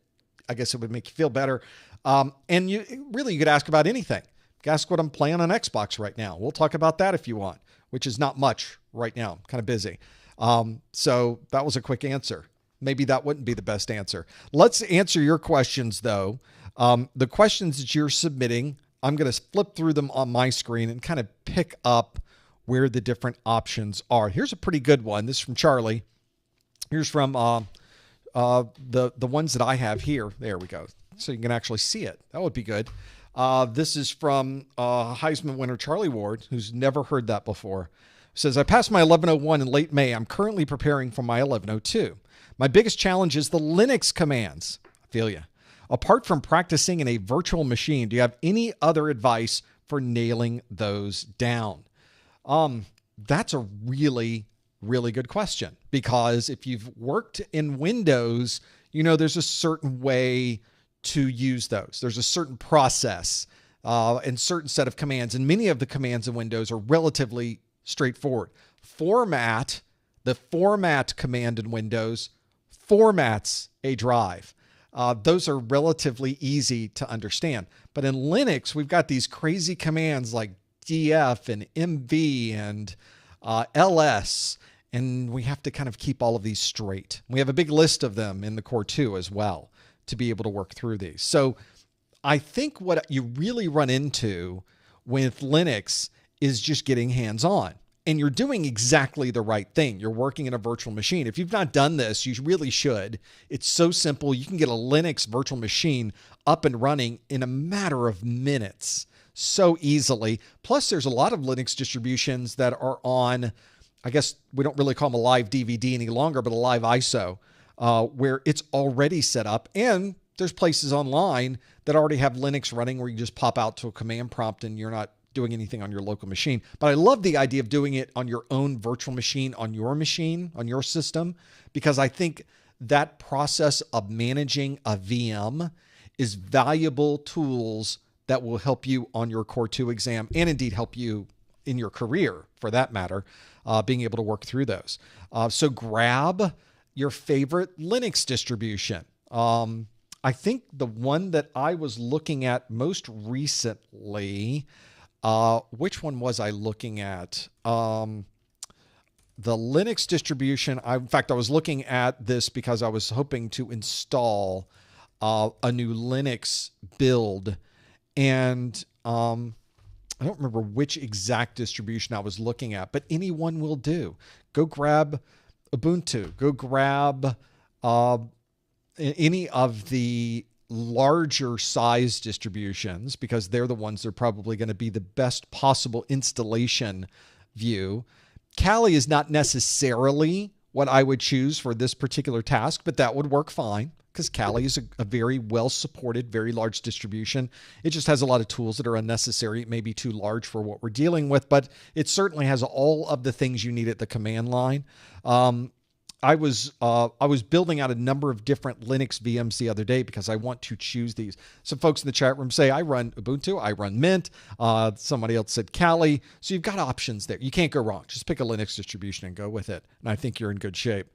I guess it would make you feel better. And you could ask about anything. Ask what I'm playing on Xbox right now. We'll talk about that if you want, which is not much right now. I'm kind of busy. So that was a quick answer. Maybe that wouldn't be the best answer. Let's answer your questions, though. The questions that you're submitting, I'm going to flip through them on my screen and kind of pick up where the different options are. Here's a pretty good one. This is from Charlie. Here's from the ones that I have here. There we go. So you can actually see it. That would be good. This is from Heisman winner Charlie Ward, who's never heard that before. Says, I passed my 1101 in late May. I'm currently preparing for my 1102. My biggest challenge is the Linux commands. I feel you. Apart from practicing in a virtual machine, do you have any other advice for nailing those down? That's a really, really good question, because if you've worked in Windows, there's a certain way to use those. There's a certain process and certain set of commands, and many of the commands in Windows are relatively straightforward. The format command in Windows formats a drive. Those are relatively easy to understand. But in Linux, we've got these crazy commands like df and mv and ls, and we have to kind of keep all of these straight. We have a big list of them in the Core 2 as well to be able to work through these. So I think what you really run into with Linux is just getting hands-on. And you're doing exactly the right thing. You're working in a virtual machine. If you've not done this, you really should. It's so simple. You can get a Linux virtual machine up and running in a matter of minutes so easily. Plus, there's a lot of Linux distributions that are on, I guess we don't really call them a live DVD any longer, but a live ISO, where it's already set up. And there's places online that already have Linux running where you just pop out to a command prompt and you're not doing anything on your local machine. But I love the idea of doing it on your own virtual machine, on your system, because I think that process of managing a VM is valuable tools that will help you on your Core 2 exam, and indeed help you in your career for that matter, being able to work through those. So grab your favorite Linux distribution. I think the one that I was looking at most recently, which one was I looking at? The Linux distribution. In fact, I was looking at this because I was hoping to install a new Linux build, and I don't remember which exact distribution I was looking at, but any one will do. Go grab Ubuntu. Go grab any of the larger size distributions, because they're the ones that are probably going to be the best possible installation view. Kali is not necessarily what I would choose for this particular task, but that would work fine, because Kali is a very well-supported, very large distribution. It just has a lot of tools that are unnecessary. It may be too large for what we're dealing with, but it certainly has all of the things you need at the command line. I was building out a number of different Linux VMs the other day because I want to choose these. Some folks in the chat room say, I run Ubuntu, I run Mint. Somebody else said Kali. So you've got options there. You can't go wrong. Just pick a Linux distribution and go with it. And I think you're in good shape.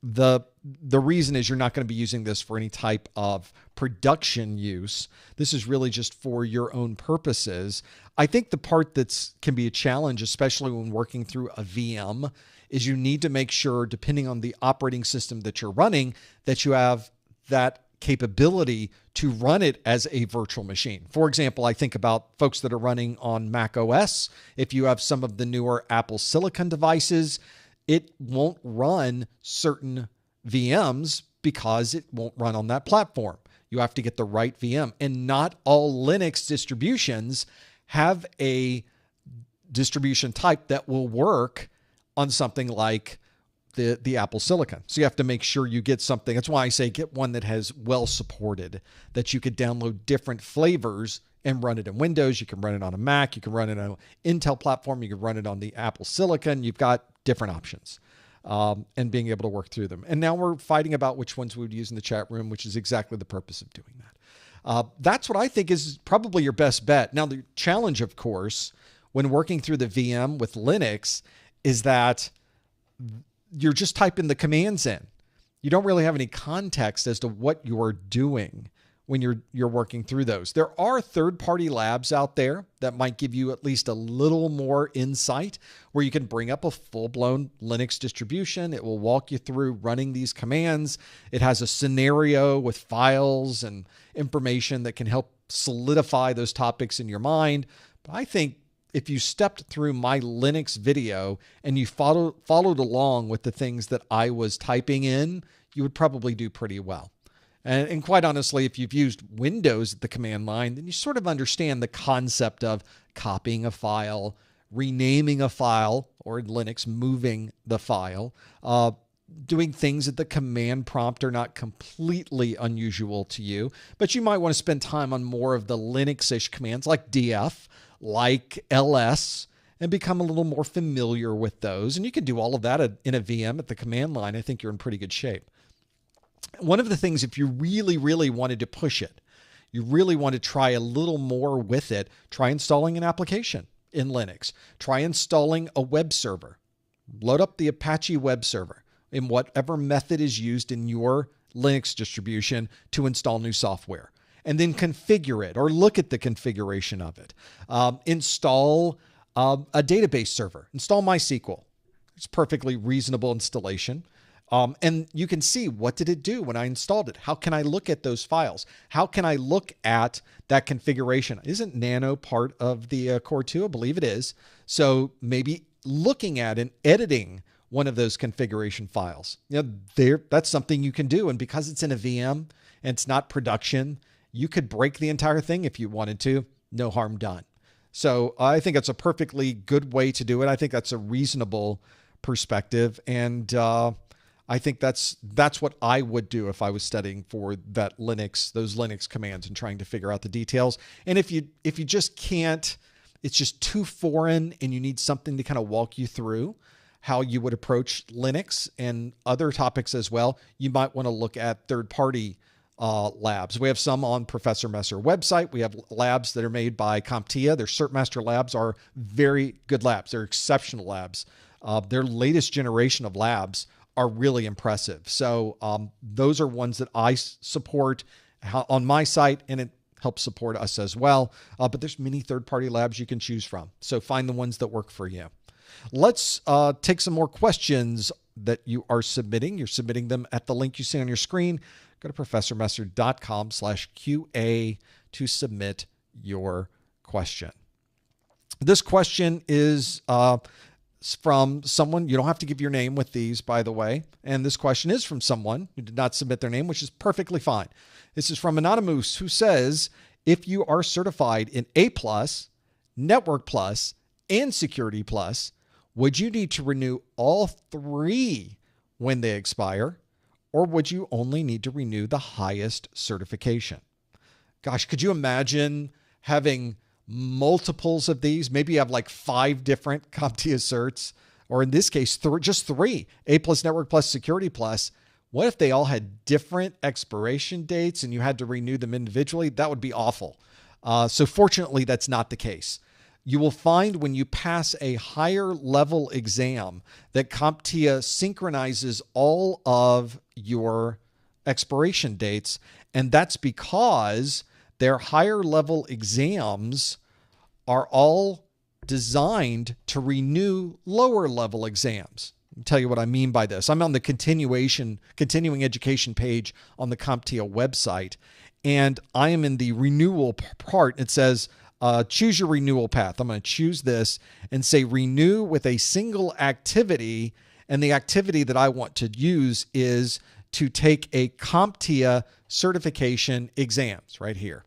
The reason is you're not going to be using this for any type of production use. This is really just for your own purposes. I think the part that can be a challenge, especially when working through a VM, is you need to make sure, depending on the operating system that you're running, that you have that capability to run it as a virtual machine. For example, I think about folks that are running on Mac OS. If you have some of the newer Apple Silicon devices, it won't run certain VMs because it won't run on that platform. You have to get the right VM. And not all Linux distributions have a distribution type that will work on something like the Apple Silicon. So you have to make sure you get something. That's why I say get one that has well supported, that you could download different flavors and run it in Windows. You can run it on a Mac. You can run it on an Intel platform. You can run it on the Apple Silicon. You've got different options and being able to work through them. And now we're fighting about which ones we would use in the chat room, which is exactly the purpose of doing that. That's what I think is probably your best bet. Now, the challenge, of course, when working through the VM with Linux is that you're just typing the commands in. You don't really have any context as to what you're doing when you're working through those. There are third-party labs out there that might give you at least a little more insight, where you can bring up a full-blown Linux distribution. It will walk you through running these commands. It has a scenario with files and information that can help solidify those topics in your mind. But I think if you stepped through my Linux video and you followed along with the things that I was typing in, you would probably do pretty well. And quite honestly, if you've used Windows at the command line, then you sort of understand the concept of copying a file, renaming a file, or in Linux, moving the file. Doing things at the command prompt are not completely unusual to you, but you might want to spend time on more of the Linux-ish commands like df, like ls, and become a little more familiar with those. And you can do all of that in a VM at the command line. I think you're in pretty good shape. One of the things, if you really, really wanted to push it, you really want to try a little more with it, try installing an application in Linux. Try installing a web server. Load up the Apache web server in whatever method is used in your Linux distribution to install new software. And then configure it or look at the configuration of it. Install a database server. Install MySQL. It's perfectly reasonable installation. And you can see, what did it do when I installed it? How can I look at those files? How can I look at that configuration? Isn't Nano part of the Core 2? I believe it is. So maybe looking at and editing one of those configuration files. That's something you can do. And because it's in a VM and it's not production, you could break the entire thing if you wanted to. No harm done. So I think it's a perfectly good way to do it. I think that's a reasonable perspective. And I think that's what I would do if I was studying for that Linux, those Linux commands, and trying to figure out the details. And if you just can't, it's just too foreign and you need something to kind of walk you through how you would approach Linux and other topics as well, you might want to look at third-party labs. We have some on Professor Messer website. We have labs that are made by CompTIA. Their CertMaster labs are very good labs. They're exceptional labs. Their latest generation of labs are really impressive. So those are ones that I support on my site, and it helps support us as well. But there's many third-party labs you can choose from. So find the ones that work for you. Let's take some more questions that you are submitting. You're submitting them at the link you see on your screen. Go to professormesser.com/QA to submit your question. This question is from someone. You don't have to give your name with these, by the way. And this question is from someone who did not submit their name, which is perfectly fine. This is from Anonymous, who says, if you are certified in A+, Network Plus, and Security Plus, would you need to renew all three when they expire, or would you only need to renew the highest certification? Gosh, could you imagine having multiples of these? Maybe you have like 5 different CompTIA certs, or in this case, just 3, A+, Network Plus, Security Plus. What if they all had different expiration dates and you had to renew them individually? That would be awful. So fortunately, that's not the case. You will find when you pass a higher level exam that CompTIA synchronizes all of your expiration dates. And that's because their higher level exams are all designed to renew lower level exams. I'll tell you what I mean by this. I'm on the continuing education page on the CompTIA website, and I am in the renewal part. It says, choose your renewal path. I'm going to choose this and say renew with a single activity. And the activity that I want to use is to take a CompTIA certification exams right here.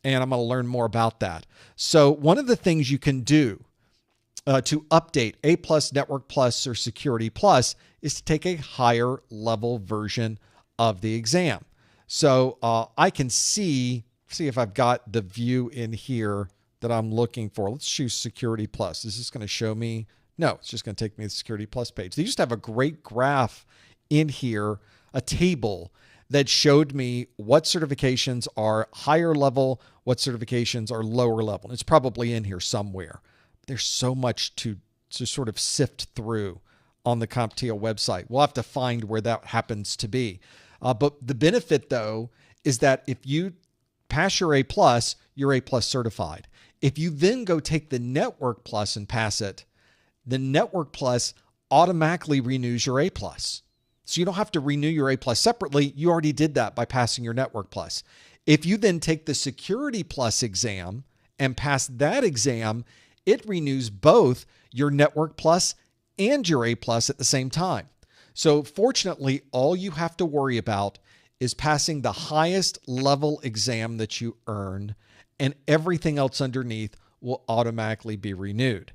And I'm going to learn more about that. So one of the things you can do to update A+, Network Plus, or Security Plus is to take a higher level version of the exam. So I can see if I've got the view in here that I'm looking for. Let's choose Security Plus. Is this going to show me? No, it's just going to take me to the Security Plus page. They used to have a great graph in here, a table that showed me what certifications are higher level, what certifications are lower level. It's probably in here somewhere. There's so much to sort of sift through on the CompTIA website. We'll have to find where that happens to be. But the benefit, though, is that if you pass your A+, you're A+ certified. If you then go take the Network Plus and pass it, the Network Plus automatically renews your A+. So you don't have to renew your A+ separately. You already did that by passing your Network Plus. If you then take the Security Plus exam and pass that exam, it renews both your Network Plus and your A+ at the same time. So fortunately, all you have to worry about is passing the highest level exam that you earn, and everything else underneath will automatically be renewed.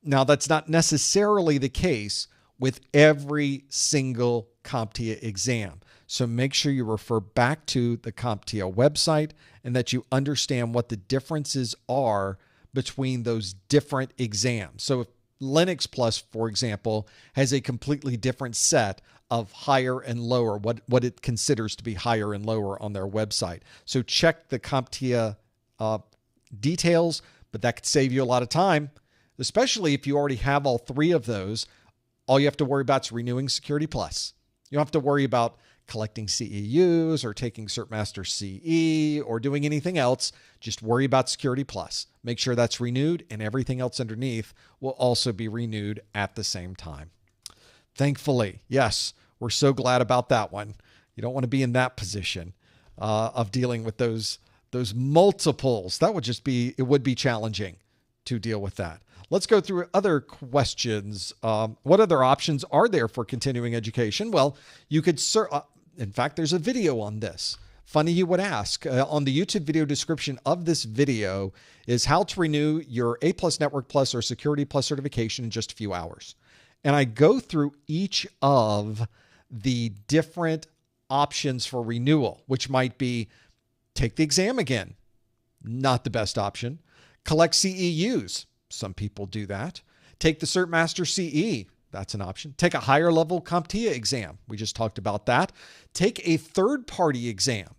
Now, that's not necessarily the case with every single CompTIA exam. So make sure you refer back to the CompTIA website and that you understand what the differences are between those different exams. So if Linux Plus, for example, has a completely different set of higher and lower, what it considers to be higher and lower on their website. So check the CompTIA details, but that could save you a lot of time, especially if you already have all 3 of those. All you have to worry about is renewing Security Plus. You don't have to worry about collecting CEUs or taking CertMaster CE or doing anything else. Just worry about Security Plus. Make sure that's renewed, and everything else underneath will also be renewed at the same time. Thankfully, yes, we're so glad about that one. You don't want to be in that position of dealing with those multiples. That would just be, it would be challenging to deal with that. Let's go through other questions. What other options are there for continuing education? Well, you could, in fact, there's a video on this. Funny you would ask. On the YouTube video description of this video is how to renew your A+ Network Plus or Security Plus certification in just a few hours. And I go through each of the different options for renewal, which might be take the exam again. Not the best option. Collect CEUs. Some people do that. Take the CertMaster CE. That's an option. Take a higher level CompTIA exam. We just talked about that. Take a third-party exam.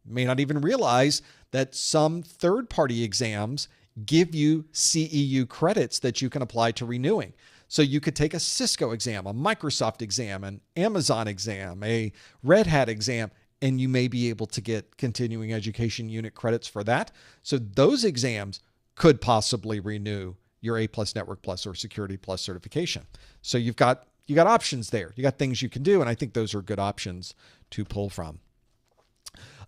You may not even realize that some third-party exams give you CEU credits that you can apply to renewing. So you could take a Cisco exam, a Microsoft exam, an Amazon exam, a Red Hat exam, and you may be able to get continuing education unit credits for that. So those exams could possibly renew your A+ Network Plus or Security Plus certification. So you got options there. You got things you can do, and I think those are good options to pull from.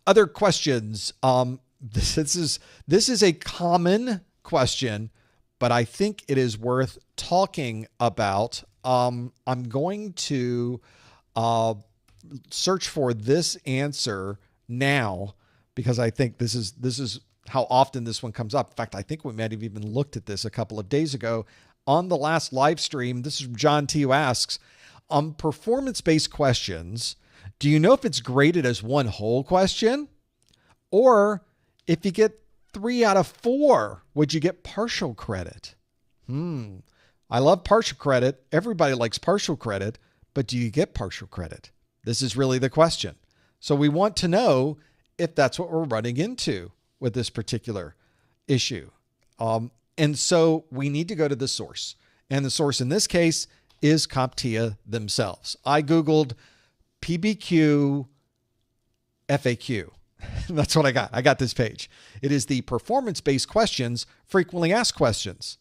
Other questions. This is a common question, but I think it is worth talking about. I'm going to search for this answer now because I think this is how often this one comes up. In fact, I think we might have even looked at this a couple of days ago on the last live stream. This is from John T, who asks, on performance-based questions, do you know if it's graded as one whole question? Or if you get 3 out of 4, would you get partial credit? I love partial credit. Everybody likes partial credit, but do you get partial credit? This is really the question. So we want to know if that's what we're running into with this particular issue. And so we need to go to the source. And the source in this case is CompTIA themselves. I Googled PBQ FAQ. That's what I got. I got this page. It is the performance-based questions, frequently asked questions,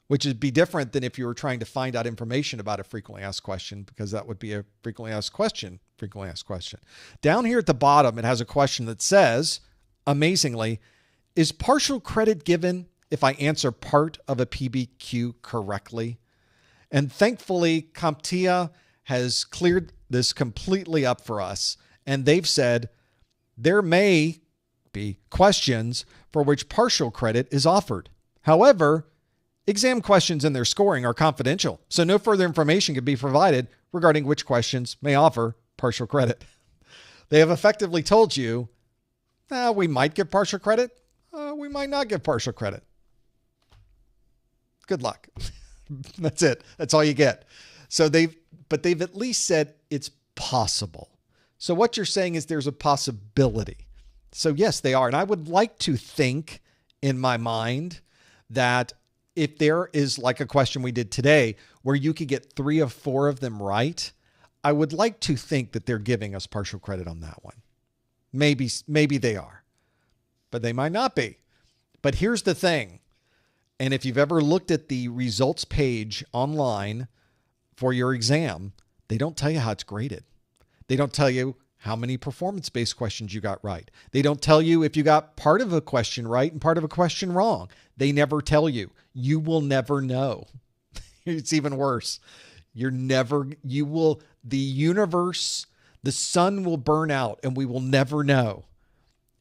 which would be different than if you were trying to find out information about a frequently asked question, because that would be a frequently asked question. Down here at the bottom, it has a question that says, amazingly, is partial credit given if I answer part of a PBQ correctly? And thankfully, CompTIA has cleared this completely up for us. And they've said there may be questions for which partial credit is offered. However, exam questions and their scoring are confidential, so no further information can be provided regarding which questions may offer partial credit. They have effectively told you, we might give partial credit, we might not give partial credit. Good luck. That's it. That's all you get. So they've at least said it's possible. So what you're saying is there's a possibility. So yes, they are. And I would like to think in my mind that if there is like a question we did today where you could get 3 of 4 of them right, I would like to think that they're giving us partial credit on that one. Maybe they are, but they might not be. But here's the thing. And if you've ever looked at the results page online for your exam, they don't tell you how it's graded. They don't tell you how many performance-based questions you got right. They don't tell you if you got part of a question right and part of a question wrong. They never tell you. You will never know. It's even worse. The universe, the sun will burn out and we will never know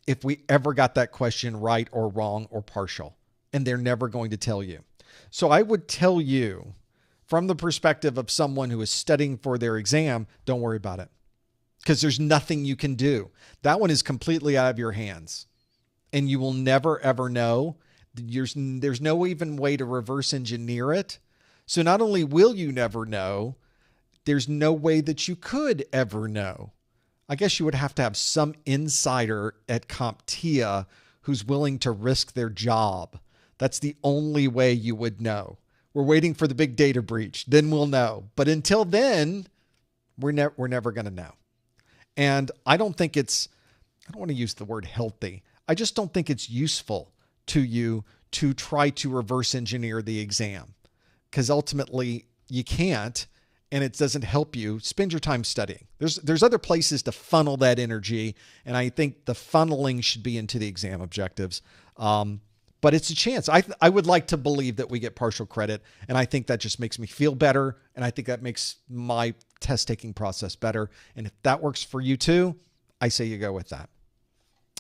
if we ever got that question right or wrong or partial. And they're never going to tell you. So I would tell you from the perspective of someone who is studying for their exam, don't worry about it. Because there's nothing you can do. That one is completely out of your hands. And you will never, ever know. There's no even way to reverse engineer it. So not only will you never know, there's no way that you could ever know. I guess you would have to have some insider at CompTIA who's willing to risk their job. That's the only way you would know. We're waiting for the big data breach. Then we'll know. But until then, we're never going to know. And I don't want to use the word healthy. I just don't think it's useful to you to try to reverse engineer the exam, because ultimately you can't, and it doesn't help you. Spend your time studying. There's other places to funnel that energy, and I think the funneling should be into the exam objectives. But it's a chance. I would like to believe that we get partial credit, and I think that just makes me feel better, and I think that makes my test-taking process better. And if that works for you too, I say you go with that.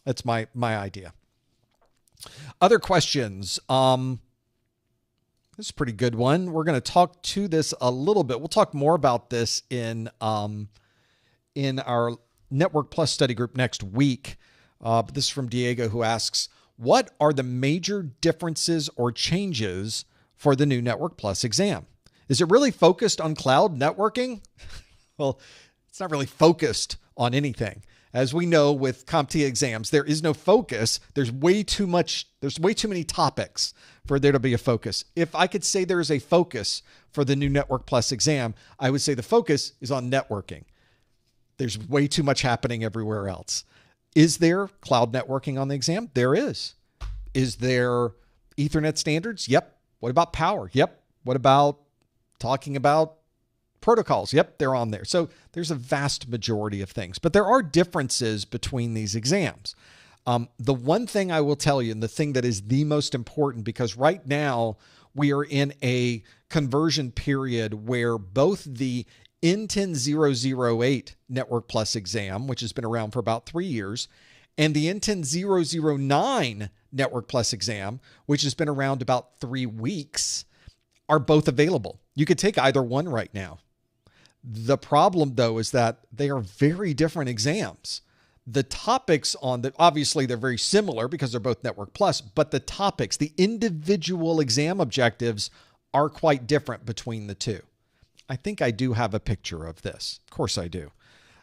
That's my idea. Other questions. This is a pretty good one. We're going to talk to this a little bit. We'll talk more about this in our Network Plus study group next week. But this is from Diego, who asks, what are the major differences or changes for the new Network Plus exam? Is it really focused on cloud networking? Well, it's not really focused on anything. As we know with CompTIA exams, there is no focus. There's way too many topics for there to be a focus. If I could say there is a focus for the new Network Plus exam, I would say the focus is on networking. There's way too much happening everywhere else. Is there cloud networking on the exam? There is. Is there Ethernet standards? Yep. What about power? Yep. What about talking about protocols? Yep, they're on there. So there's a vast majority of things, but there are differences between these exams. The one thing I will tell you, and the thing that is the most important, because right now we are in a conversion period where both the N10008 Network Plus exam, which has been around for about 3 years, and the N10009 Network Plus exam, which has been around about 3 weeks, are both available. You could take either one right now. The problem, though, is that they are very different exams. The topics on the, obviously they're very similar because they're both Network Plus, but the topics, the individual exam objectives are quite different between the two. I think I do have a picture of this. Of course I do.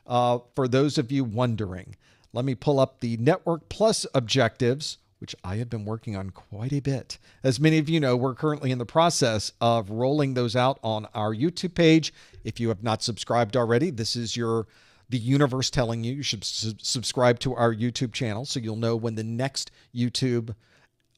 For those of you wondering, let me pull up the Network Plus objectives, which I have been working on quite a bit. As many of you know, we're currently in the process of rolling those out on our YouTube page. If you have not subscribed already, this is the universe telling you should subscribe to our YouTube channel so you'll know when the next YouTube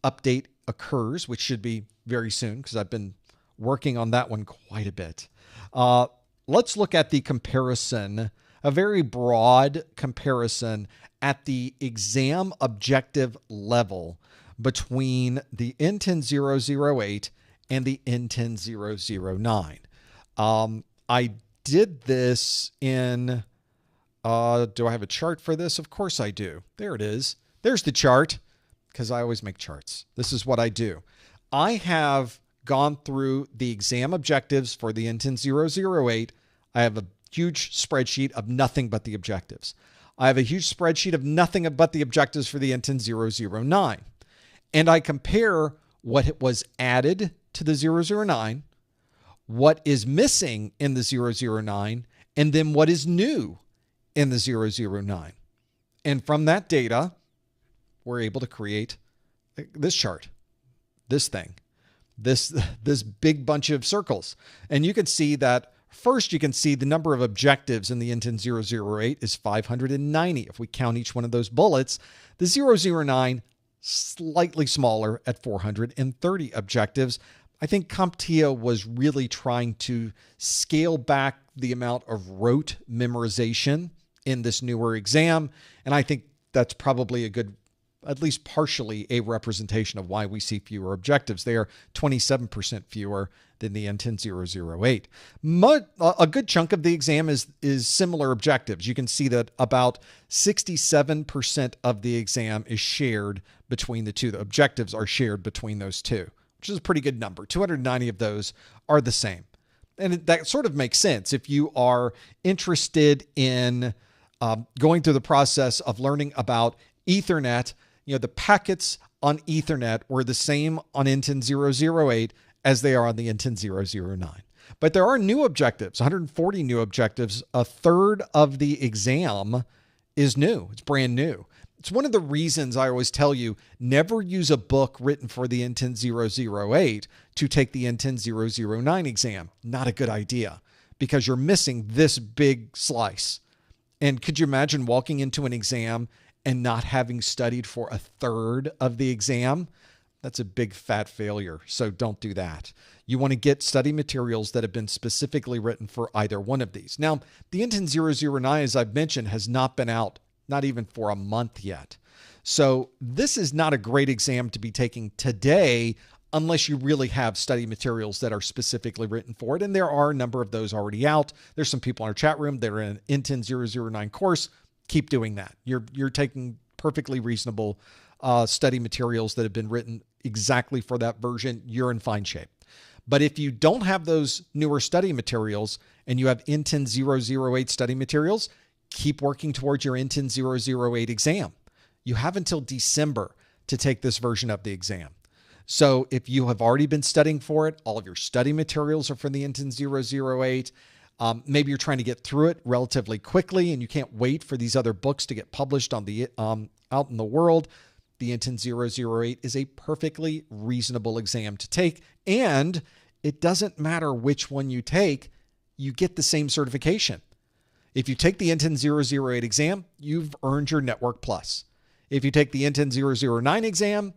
update occurs, which should be very soon because I've been working on that one quite a bit. Let's look at the comparison, a very broad comparison at the exam objective level between the N10008 and the N10009. I did this in, do I have a chart for this? Of course I do. There it is. There's the chart, because I always make charts. This is what I do. I have gone through the exam objectives for the N10008. I have a huge spreadsheet of nothing but the objectives. I have a huge spreadsheet of nothing but the objectives for the N10009. And I compare what was added to the 009, what is missing in the 009, and then what is new in the 009. And from that data, we're able to create this chart, this thing, this big bunch of circles. And you can see that first, you can see the number of objectives in the N10008 is 590. If we count each one of those bullets, the 009 slightly smaller at 430 objectives. I think CompTIA was really trying to scale back the amount of rote memorization in this newer exam. And I think that's probably a good, at least partially a representation of why we see fewer objectives. They are 27% fewer than the N10008. A good chunk of the exam is similar objectives. You can see that about 67% of the exam is shared between the two. The objectives are shared between those two, which is a pretty good number. 290 of those are the same. And that sort of makes sense. If you are interested in going through the process of learning about Ethernet, the packets on Ethernet were the same on N10008 as they are on the N10009. But there are new objectives, 140 new objectives. A third of the exam is new. It's brand new. It's one of the reasons I always tell you, never use a book written for the N10008 to take the N10009 exam. Not a good idea, because you're missing this big slice. And could you imagine walking into an exam and not having studied for a third of the exam? That's a big fat failure. So don't do that. You want to get study materials that have been specifically written for either one of these. Now, the N10009, as I've mentioned, has not been out, not even for a month yet. So this is not a great exam to be taking today unless you really have study materials that are specifically written for it. And there are a number of those already out. There's some people in our chat room that are in an N10009 course. Keep doing that. You're taking perfectly reasonable study materials that have been written exactly for that version. You're in fine shape. But if you don't have those newer study materials and you have N10008 study materials, keep working towards your N10008 exam. You have until December to take this version of the exam. So if you have already been studying for it, all of your study materials are for the N10008. Maybe you're trying to get through it relatively quickly and you can't wait for these other books to get published on the out in the world. The Inten 008 is a perfectly reasonable exam to take, and it doesn't matter which one you take, you get the same certification. If you take the Inten 008 exam, you've earned your Network Plus. If you take the Inten 009 exam,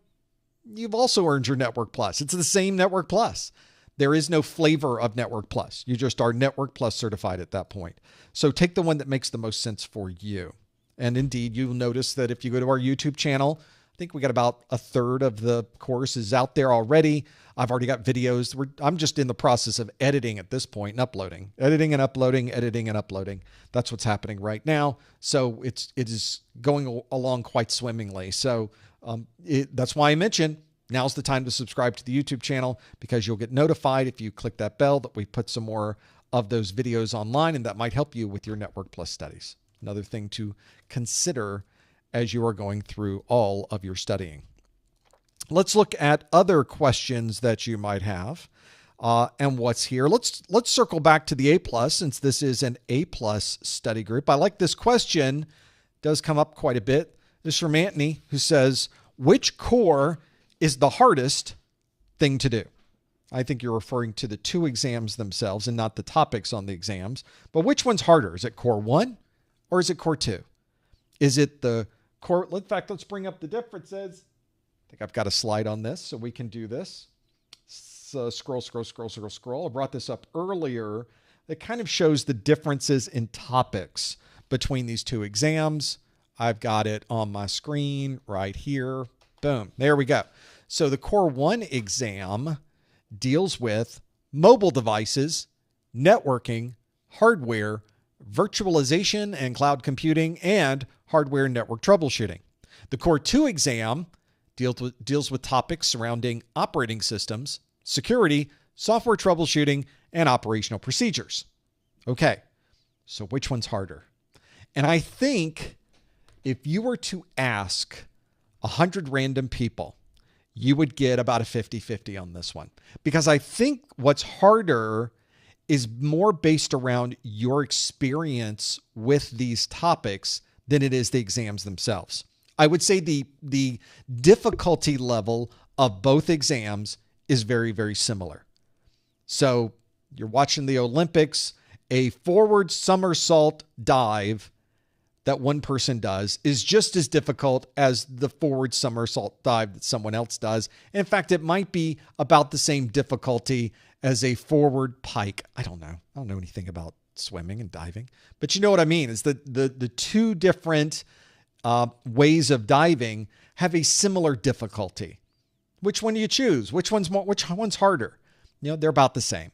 you've also earned your Network Plus. It's the same Network Plus. There is no flavor of Network Plus. You just are Network Plus certified at that point. So take the one that makes the most sense for you. And indeed, you'll notice that if you go to our YouTube channel, I think we got about a third of the courses out there already. I've already got videos. I'm just in the process of editing at this point and uploading. Editing and uploading, editing and uploading. That's what's happening right now. So it is going along quite swimmingly. So that's why I mentioned now's the time to subscribe to the YouTube channel, because you'll get notified if you click that bell that we put some more of those videos online, and that might help you with your Network Plus studies. Another thing to consider as you are going through all of your studying. Let's look at other questions that you might have and what's here. Let's circle back to the A+, since this is an A+ study group. I like this question. It does come up quite a bit. This is from Anthony, who says, which core is the hardest thing to do? I think you're referring to the two exams themselves and not the topics on the exams. But which one's harder? Is it core 1 or is it core 2? Is it the core? In fact, let's bring up the differences. I think I've got a slide on this so we can do this. So scroll. I brought this up earlier. It kind of shows the differences in topics between these two exams. I've got it on my screen right here. Boom. There we go. So the Core 1 exam deals with mobile devices, networking, hardware, virtualization and cloud computing, and hardware and network troubleshooting. The Core 2 exam deals with topics surrounding operating systems, security, software troubleshooting, and operational procedures. Okay, so which one's harder? And I think if you were to ask 100 random people, you would get about a 50-50 on this one. Because I think what's harder is more based around your experience with these topics than it is the exams themselves. I would say the difficulty level of both exams is very, very similar. So you're watching the Olympics, a forward somersault dive that one person does is just as difficult as the forward somersault dive that someone else does. In fact, it might be about the same difficulty as a forward pike. I don't know. I don't know anything about swimming and diving, but you know what I mean is that the two different ways of diving have a similar difficulty. Which one do you choose? Which one's harder? You know, they're about the same.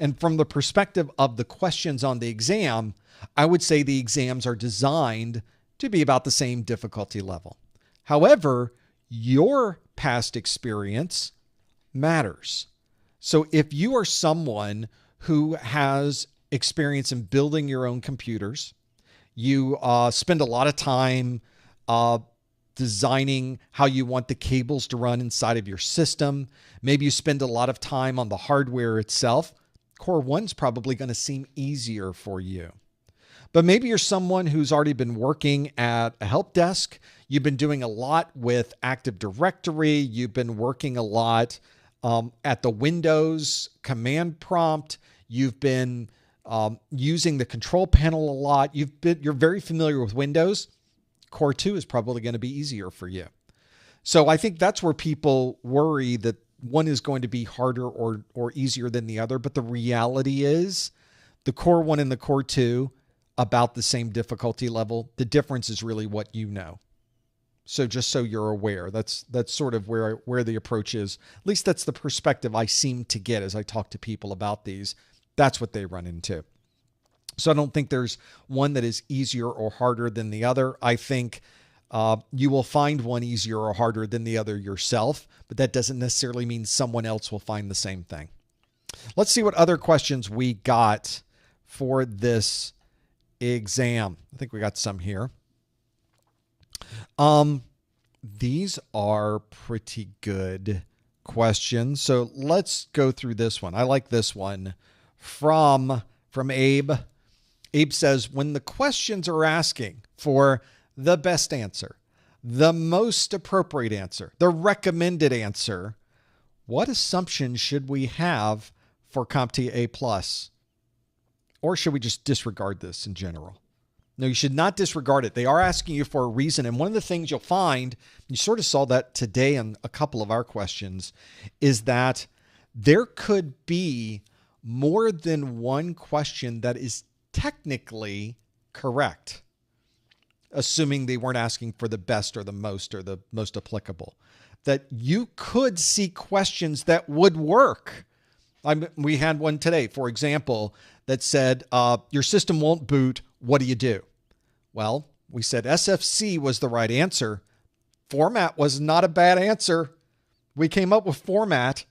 And from the perspective of the questions on the exam, I would say the exams are designed to be about the same difficulty level. However, your past experience matters. So if you are someone who has experience in building your own computers, you spend a lot of time designing how you want the cables to run inside of your system. Maybe you spend a lot of time on the hardware itself. Core 1's probably going to seem easier for you. But maybe you're someone who's already been working at a help desk. You've been doing a lot with Active Directory. You've been working a lot at the Windows command prompt. You've been using the control panel a lot. You're very familiar with Windows. Core 2 is probably going to be easier for you. So I think that's where people worry that one is going to be harder or easier than the other. But the reality is the Core 1 and the Core 2 about the same difficulty level. The difference is really what you know. So just so you're aware, that's sort of where the approach is. At least that's the perspective I seem to get as I talk to people about these. That's what they run into. So I don't think there's one that is easier or harder than the other. I think you will find one easier or harder than the other yourself, but that doesn't necessarily mean someone else will find the same thing. Let's see what other questions we got for this exam. I think we got some here. These are pretty good questions. So let's go through this one. I like this one from from Abe. Abe says, when the questions are asking for the best answer, the most appropriate answer, the recommended answer, what assumptions should we have for CompTIA A+? Or should we just disregard this in general? No, you should not disregard it. They are asking you for a reason. And one of the things you'll find, you sort of saw that today in a couple of our questions, is that there could be more than one question that is technically correct, assuming they weren't asking for the best or the most applicable. That you could see questions that would work. We had one today, for example, that said, your system won't boot. What do you do? Well, we said SFC was the right answer. Format was not a bad answer. We came up with format,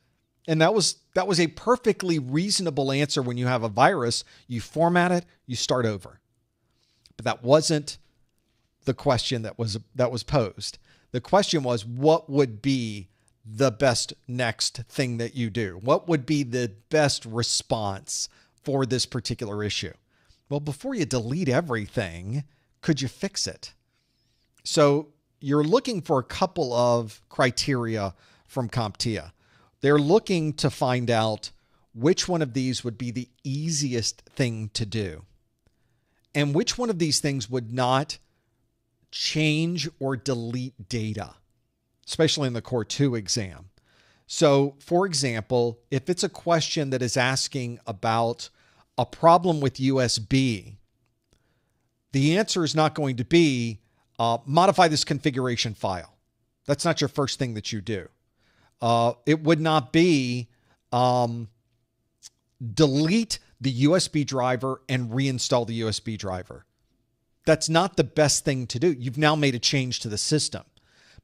and that was a perfectly reasonable answer. When you have a virus, you format it, you start over. But that wasn't the question that was posed. The question was, what would be the best next thing that you do? What would be the best response for this particular issue? Well, before you delete everything, could you fix it? So you're looking for a couple of criteria from CompTIA. They're looking to find out which one of these would be the easiest thing to do, and which one of these things would not change or delete data, especially in the Core 2 exam. So, for example, if it's a question that is asking about a problem with USB, the answer is not going to be modify this configuration file. That's not your first thing that you do. It would not be delete the USB driver and reinstall the USB driver. That's not the best thing to do. You've now made a change to the system.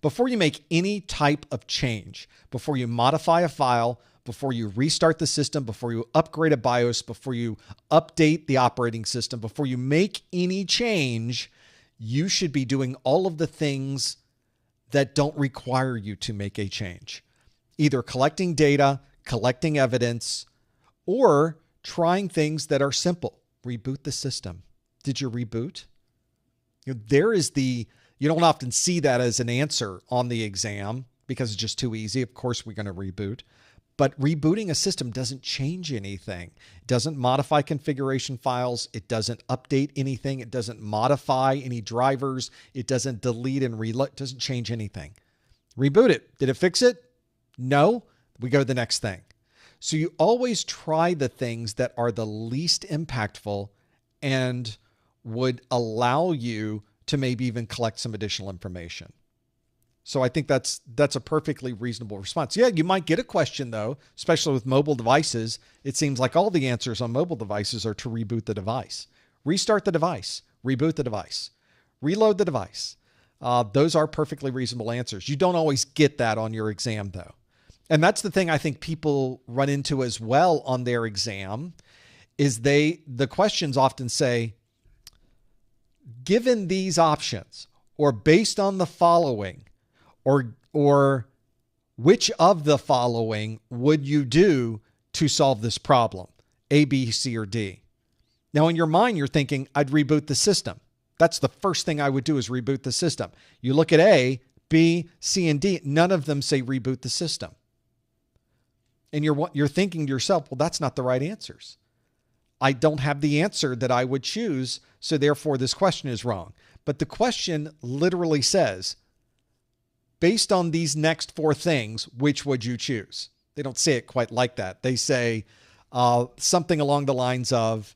Before you make any type of change, before you modify a file, before you restart the system, before you upgrade a BIOS, before you update the operating system, before you make any change, you should be doing all of the things that don't require you to make a change. Either collecting data, collecting evidence, or trying things that are simple. Reboot the system. Did you reboot? You don't often see that as an answer on the exam because it's just too easy. Of course, we're going to reboot. But rebooting a system doesn't change anything. It doesn't modify configuration files. It doesn't update anything. It doesn't modify any drivers. It doesn't delete and reload. It doesn't change anything. Reboot it. Did it fix it? No. We go to the next thing. So you always try the things that are the least impactful and would allow you to maybe even collect some additional information. So I think that's a perfectly reasonable response. Yeah, you might get a question though, especially with mobile devices. It seems like all the answers on mobile devices are to reboot the device, restart the device, reboot the device, reload the device. Those are perfectly reasonable answers. You don't always get that on your exam though. And that's the thing I think people run into as well on their exam is the questions often say, given these options or based on the following, or which of the following would you do to solve this problem? A, B, C, or D. Now in your mind, you're thinking, I'd reboot the system. That's the first thing I would do is reboot the system. You look at A, B, C, and D. None of them say reboot the system. And you're thinking to yourself, well, that's not the right answers. I don't have the answer that I would choose, so therefore this question is wrong. But the question literally says, based on these next four things, which would you choose? They don't say it quite like that. They say something along the lines of,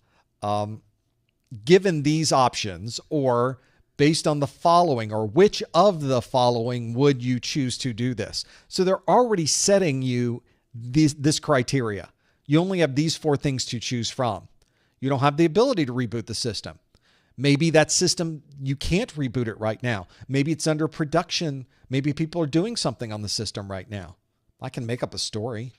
given these options, or based on the following, or which of the following would you choose to do this? So they're already setting you this criteria. You only have these four things to choose from. You don't have the ability to reboot the system. Maybe that system, you can't reboot it right now. Maybe it's under production. Maybe people are doing something on the system right now. I can make up a story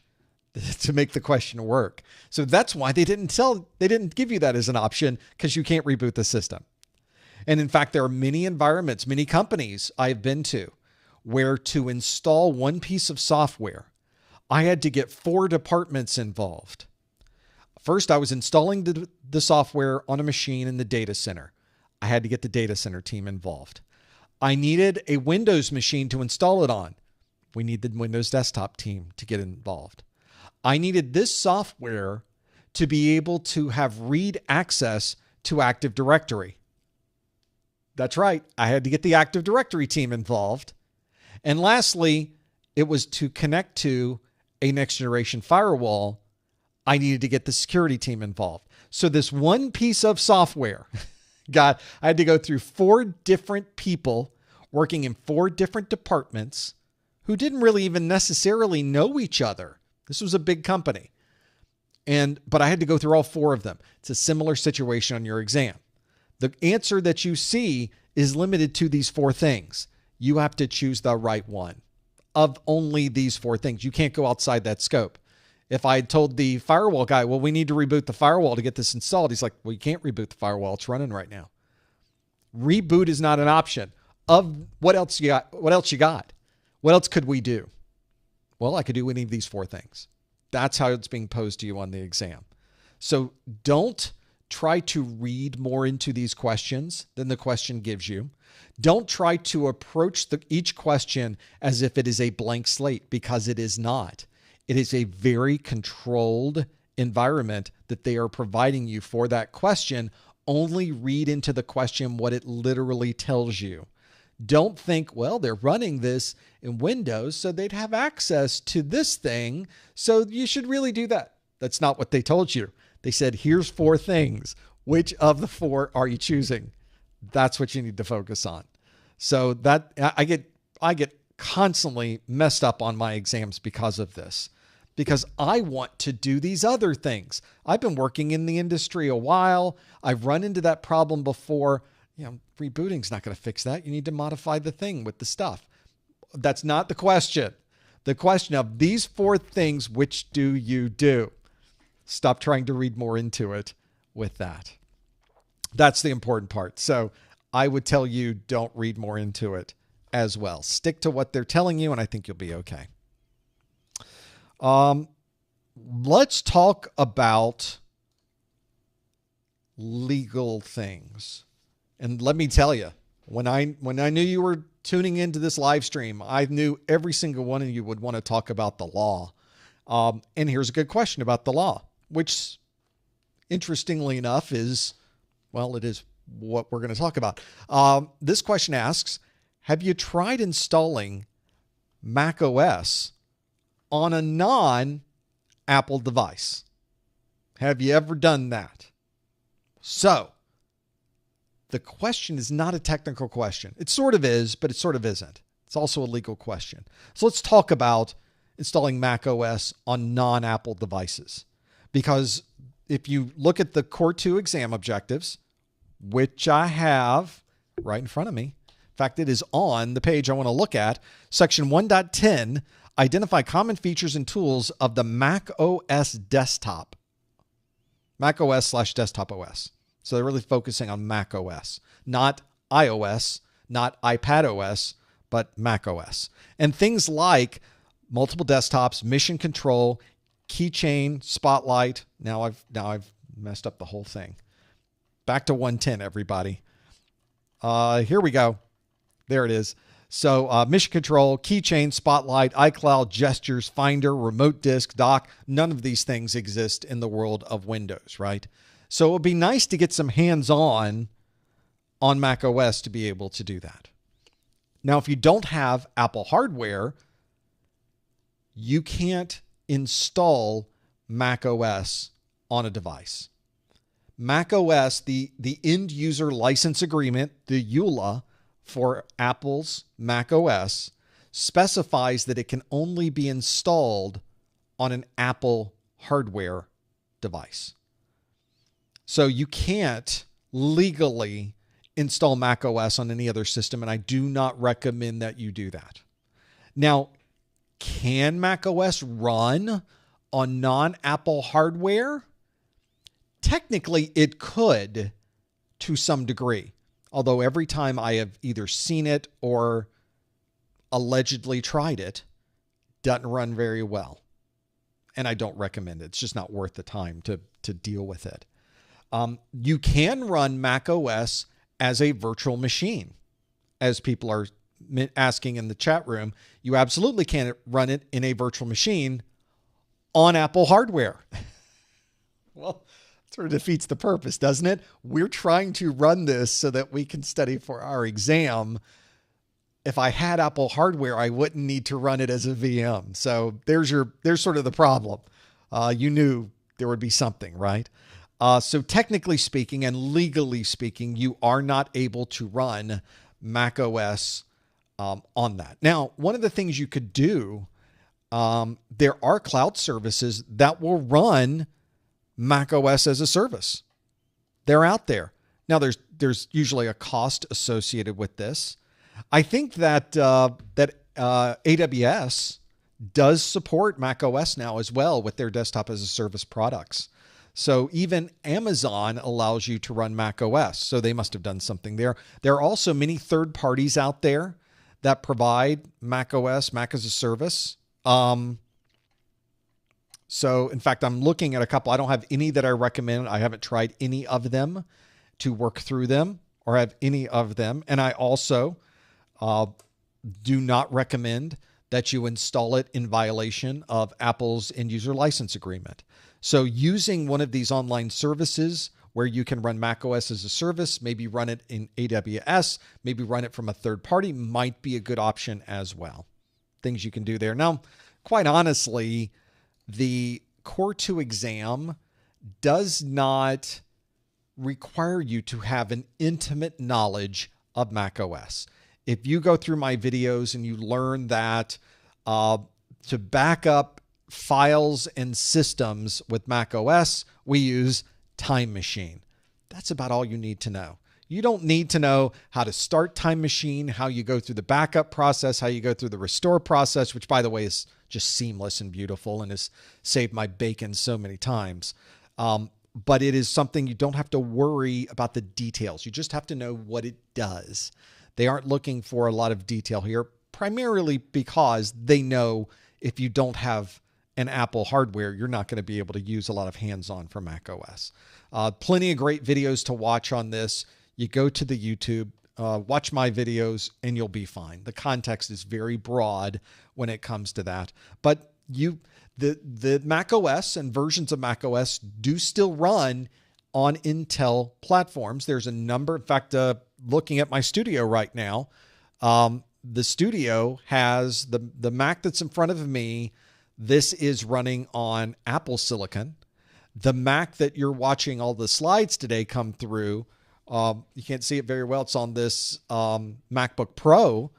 to make the question work. So that's why they didn't give you that as an option, because you can't reboot the system. And in fact, there are many environments, many companies I've been to where to install one piece of software, I had to get 4 departments involved. First, I was installing the software on a machine in the data center. I had to get the data center team involved. I needed a Windows machine to install it on. We need the Windows desktop team to get involved. I needed this software to be able to have read access to Active Directory. That's right. I had to get the Active Directory team involved. And lastly, it was to connect to a next generation firewall. I needed to get the security team involved. So this one piece of software, I had to go through 4 different people working in 4 different departments who didn't really even necessarily know each other. This was a big company. But I had to go through all 4 of them. It's a similar situation on your exam. The answer that you see is limited to these 4 things. You have to choose the right one of only these 4 things. You can't go outside that scope. If I had told the firewall guy, well, we need to reboot the firewall to get this installed, he's like, well, you can't reboot the firewall. It's running right now. Reboot is not an option. What else you got? What else you got? What else could we do? Well, I could do any of these 4 things. That's how it's being posed to you on the exam. So don't try to read more into these questions than the question gives you. Don't try to approach each question as if it is a blank slate, because it is not. It is a very controlled environment that they are providing you for that question. Only read into the question what it literally tells you. Don't think, well, they're running this in Windows, so they'd have access to this thing, so you should really do that. That's not what they told you. They said, here's 4 things. Which of the 4 are you choosing? That's what you need to focus on. So that I get constantly messed up on my exams because of this, because I want to do these other things. I've been working in the industry a while. I've run into that problem before. Rebooting's not going to fix that. You need to modify the thing with the stuff. That's not the question. The question of these 4 things, which do you do? Stop trying to read more into it with that. That's the important part. So I would tell you, don't read more into it as well. Stick to what they're telling you, and I think you'll be okay. Let's talk about legal things. And let me tell you, when I knew you were tuning into this live stream, I knew every single one of you would want to talk about the law. And here's a good question about the law, which interestingly enough is what we're going to talk about. This question asks, have you tried installing Mac OS on a non-Apple device? Have you ever done that? So the question is not a technical question. It sort of is, but it sort of isn't. It's also a legal question. So let's talk about installing Mac OS on non-Apple devices. Because if you look at the Core 2 exam objectives, which I have right in front of me. In fact, it is on the page I want to look at. Section 1.10, identify common features and tools of the Mac OS desktop. Mac OS/desktop OS. So they're really focusing on Mac OS, not iOS, not iPad OS, but Mac OS. And things like multiple desktops, mission control, keychain, spotlight. Now I've messed up the whole thing. Back to 110, everybody. Here we go. There it is. So mission control, keychain, spotlight, iCloud, gestures, finder, remote disk, dock. None of these things exist in the world of Windows, right? So it would be nice to get some hands-on on Mac OS to be able to do that. Now, if you don't have Apple hardware, you can't install Mac OS on a device. Mac OS, the end user license agreement, the EULA for Apple's Mac OS, specifies that it can only be installed on an Apple hardware device. So you can't legally install Mac OS on any other system, and I do not recommend that you do that. Now, can Mac OS run on non-Apple hardware? Technically, it could to some degree, although every time I have either seen it or allegedly tried it, doesn't run very well. And I don't recommend it. It's just not worth the time to to deal with it. You can run Mac OS as a virtual machine, as people are asking in the chat room. You absolutely can run it in a virtual machine on Apple hardware. Well, it sort of defeats the purpose, doesn't it? We're trying to run this so that we can study for our exam. If I had Apple hardware, I wouldn't need to run it as a VM. So there's sort of the problem. You knew there would be something, right? So technically speaking and legally speaking, you are not able to run Mac OS on that. Now, one of the things you could do, there are cloud services that will run Mac OS as a service. They're out there. Now, there's usually a cost associated with this. I think that AWS does support Mac OS now as well with their desktop as a service products. So even Amazon allows you to run Mac OS. So they must have done something there. There are also many third parties out there that provide Mac OS, Mac as a service. So in fact, I'm looking at a couple. I don't have any that I recommend. I haven't tried any of them to work through them or have any of them. And I also do not recommend that you install it in violation of Apple's end user license agreement. So using one of these online services where you can run Mac OS as a service, maybe run it in AWS, maybe run it from a third party might be a good option as well. Things you can do there. Now, quite honestly, the Core 2 exam does not require you to have an intimate knowledge of Mac OS. If you go through my videos and you learn that to back up files and systems with Mac OS, we use Time Machine. That's about all you need to know. You don't need to know how to start Time Machine, how you go through the backup process, how you go through the restore process, which by the way is just seamless and beautiful and has saved my bacon so many times. But it is something you don't have to worry about the details. You just have to know what it does. They aren't looking for a lot of detail here, primarily because they know if you don't have an Apple hardware, you're not going to be able to use a lot of hands-on for Mac OS. Plenty of great videos to watch on this. You go to the YouTube, watch my videos, and you'll be fine. The context is very broad when it comes to that. But the Mac OS and versions of Mac OS do still run on Intel platforms. There's a number. In fact, looking at my studio right now, the studio has the Mac that's in front of me. This is running on Apple Silicon. The Mac that you're watching all the slides today come through, you can't see it very well. It's on this MacBook Pro.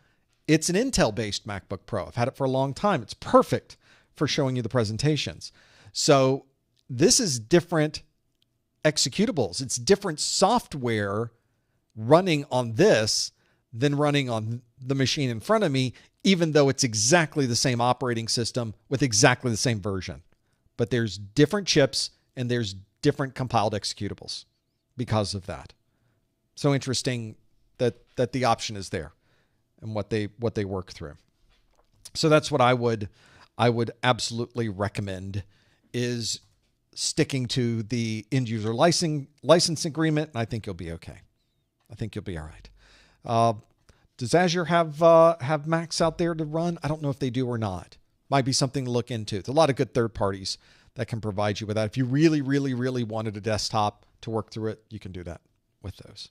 It's an Intel-based MacBook Pro. I've had it for a long time. It's perfect for showing you the presentations. So this is different executables. It's different software running on this than running on the machine in front of me, even though it's exactly the same operating system with exactly the same version. But there's different chips and there's different compiled executables because of that. So interesting that the option is there and what they work through. So that's what I would absolutely recommend, is sticking to the end user license agreement, and I think you'll be okay. I think you'll be all right. Does Azure have Macs out there to run? I don't know if they do or not. Might be something to look into. There's a lot of good third parties that can provide you with that. If you really, really, really wanted a desktop to work through it, you can do that with those.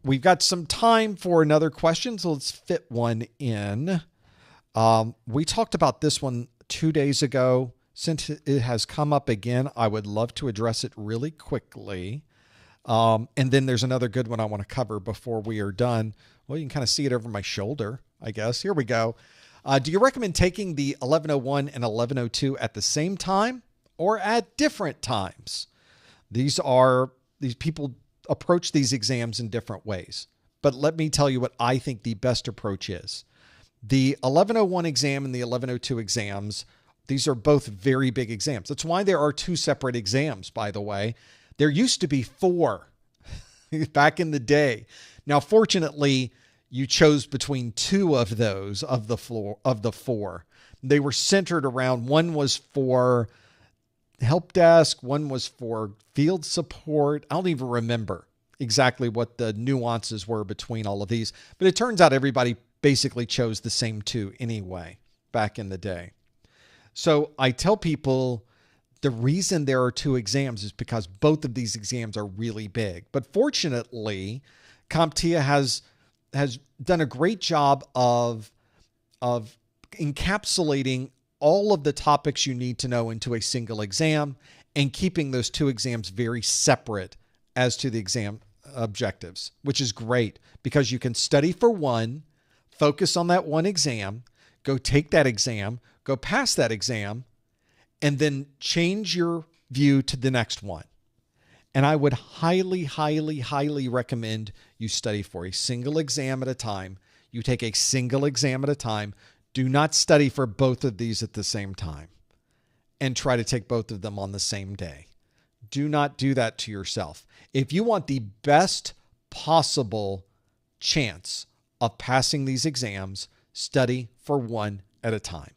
We've got some time for another question, so let's fit one in. We talked about this one 2 days ago. Since it has come up again, I would love to address it really quickly. And then there's another good one I want to cover before we are done. Well, you can kind of see it over my shoulder, I guess. Here we go. Do you recommend taking the 1101 and 1102 at the same time or at different times? These people approach these exams in different ways. But let me tell you what I think the best approach is. The 1101 exam and the 1102 exams, these are both very big exams. That's why there are two separate exams, by the way. There used to be 4 back in the day. Now, fortunately, you chose between 2 of those of the 4. They were centered around, one was for help desk. One was for field support. I don't even remember exactly what the nuances were between all of these, but it turns out everybody basically chose the same two anyway back in the day. So I tell people the reason there are two exams is because both of these exams are really big. But fortunately, CompTIA has done a great job of encapsulating all of the topics you need to know into a single exam and keeping those two exams very separate as to the exam objectives, which is great because you can study for one, focus on that one exam, go take that exam, go pass that exam, and then change your view to the next one. And I would highly, highly, highly recommend you study for a single exam at a time. You take a single exam at a time. Do not study for both of these at the same time and try to take both of them on the same day. Do not do that to yourself. If you want the best possible chance of passing these exams, study for one at a time.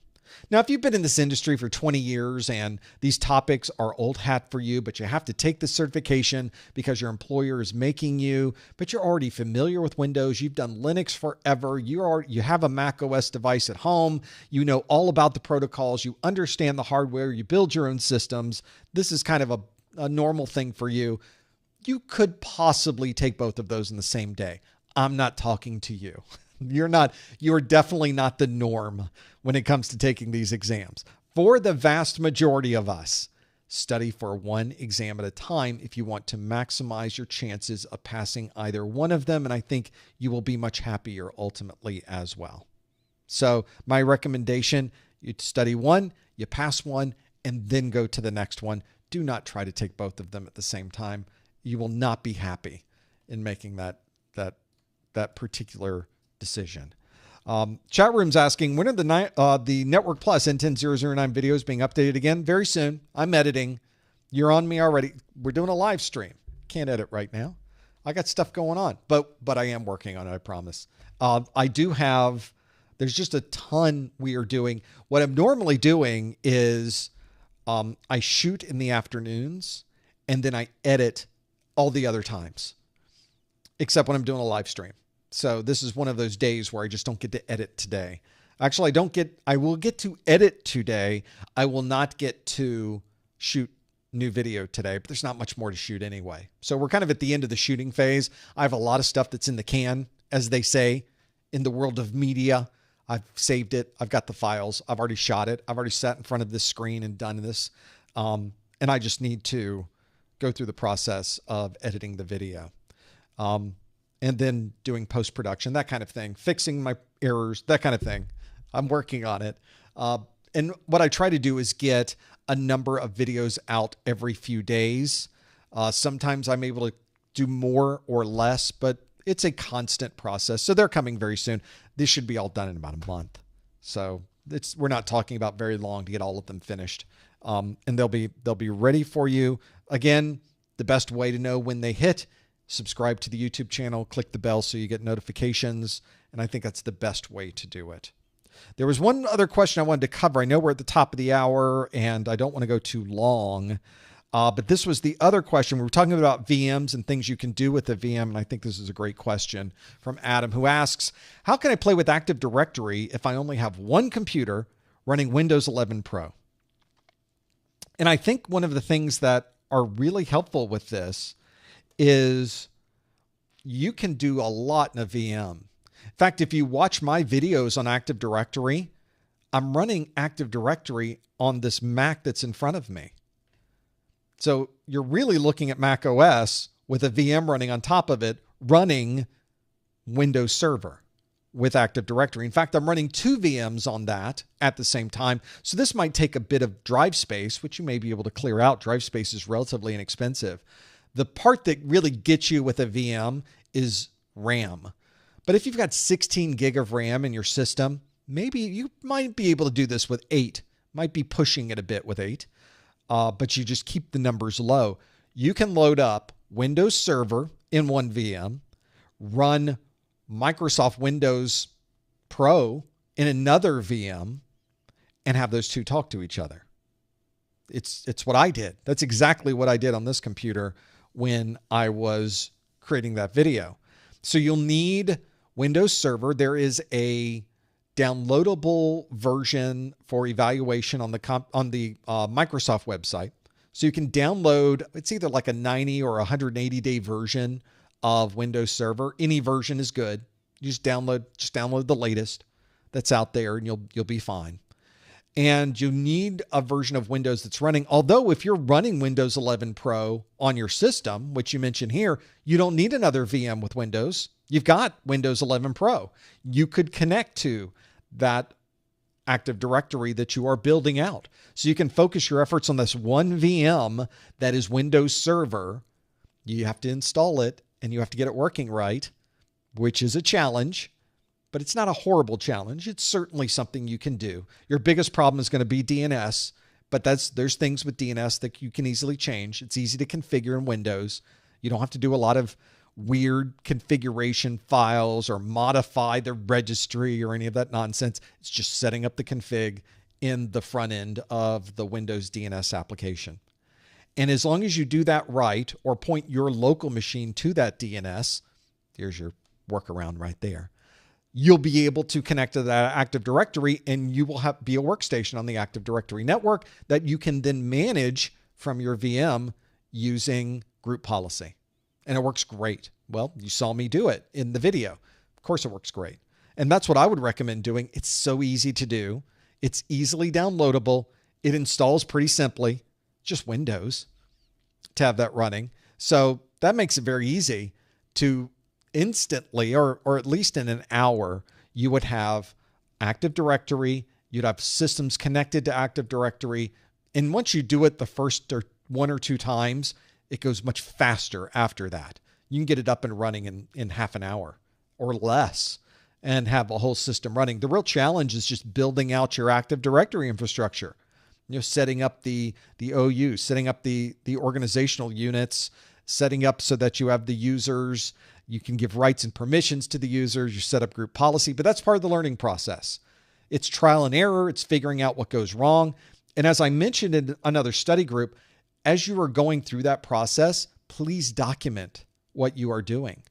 Now, if you've been in this industry for 20 years and these topics are old hat for you, but you have to take the certification because your employer is making you, but you're already familiar with Windows, you've done Linux forever, you have a Mac OS device at home, you know all about the protocols, you understand the hardware, you build your own systems, this is kind of a normal thing for you, you could possibly take both of those in the same day. I'm not talking to you. You're definitely not the norm when it comes to taking these exams. For the vast majority of us, study for one exam at a time if you want to maximize your chances of passing either one of them. And I think you will be much happier ultimately as well. So my recommendation, you study one, you pass one, and then go to the next one. Do not try to take both of them at the same time. You will not be happy in making that particular decision. Chat room's asking, when are the Network Plus N10009 videos being updated again? Very soon. I'm editing. You're on me already. We're doing a live stream. Can't edit right now. I got stuff going on, but I am working on it, I promise. I do have, there's just a ton we are doing. What I'm normally doing is I shoot in the afternoons and then I edit all the other times, except when I'm doing a live stream. So this is one of those days where I just don't get to edit today. Actually, I will get to edit today. I will not get to shoot new video today, but there's not much more to shoot anyway. So we're kind of at the end of the shooting phase. I have a lot of stuff that's in the can, as they say, in the world of media. I've saved it. I've got the files. I've already shot it. I've already sat in front of this screen and done this. And I just need to go through the process of editing the video. And then doing post-production, that kind of thing, fixing my errors, that kind of thing. I'm working on it. And what I try to do is get a number of videos out every few days. Sometimes I'm able to do more or less, but it's a constant process. So they're coming very soon. This should be all done in about a month. So we're not talking about very long to get all of them finished. And they'll be ready for you. Again, the best way to know when they hit, subscribe to the YouTube channel, click the bell so you get notifications. And I think that's the best way to do it. There was one other question I wanted to cover. I know we're at the top of the hour and I don't want to go too long, but this was the other question. We were talking about VMs and things you can do with a VM. And I think this is a great question from Adam, who asks, how can I play with Active Directory if I only have one computer running Windows 11 Pro? And I think one of the things that are really helpful with this is you can do a lot in a VM. In fact, if you watch my videos on Active Directory, I'm running Active Directory on this Mac that's in front of me. So you're really looking at Mac OS with a VM running on top of it, running Windows Server with Active Directory. In fact, I'm running two VMs on that at the same time. So this might take a bit of drive space, which you may be able to clear out. Drive space is relatively inexpensive. The part that really gets you with a VM is RAM. But if you've got 16 gig of RAM in your system, maybe you might be able to do this with 8. Might be pushing it a bit with 8, but you just keep the numbers low. You can load up Windows Server in one VM, run Microsoft Windows Pro in another VM, and have those two talk to each other. It's what I did. That's exactly what I did on this computer when I was creating that video. So you'll need Windows Server. There is a downloadable version for evaluation on the Microsoft website. So you can download, it's either like a 90 or 180-day version of Windows Server. Any version is good. You just download the latest that's out there and you'll be fine. And you need a version of Windows that's running. Although if you're running Windows 11 Pro on your system, which you mentioned here, you don't need another VM with Windows. You've got Windows 11 Pro. You could connect to that Active Directory that you are building out. So you can focus your efforts on this one VM that is Windows Server. You have to install it and you have to get it working right, which is a challenge. But it's not a horrible challenge. It's certainly something you can do. Your biggest problem is going to be DNS, but there's things with DNS that you can easily change. It's easy to configure in Windows. You don't have to do a lot of weird configuration files or modify the registry or any of that nonsense. It's just setting up the config in the front end of the Windows DNS application. And as long as you do that right or point your local machine to that DNS, here's your workaround right there. You'll be able to connect to that Active Directory and you will be a workstation on the Active Directory network that you can then manage from your VM using group policy. And it works great. Well, you saw me do it in the video. Of course it works great. And that's what I would recommend doing. It's so easy to do. It's easily downloadable. It installs pretty simply, just Windows to have that running. So that makes it very easy to instantly, or at least in an hour, you would have Active Directory. You'd have systems connected to Active Directory. And once you do it the first or one or two times, it goes much faster after that. You can get it up and running in half an hour or less and have a whole system running. The real challenge is just building out your Active Directory infrastructure. Setting up the OU, setting up the organizational units, setting up so that you have the users. You can give rights and permissions to the users. You set up group policy, but that's part of the learning process. It's trial and error. It's figuring out what goes wrong. And as I mentioned in another study group, as you are going through that process, please document what you are doing,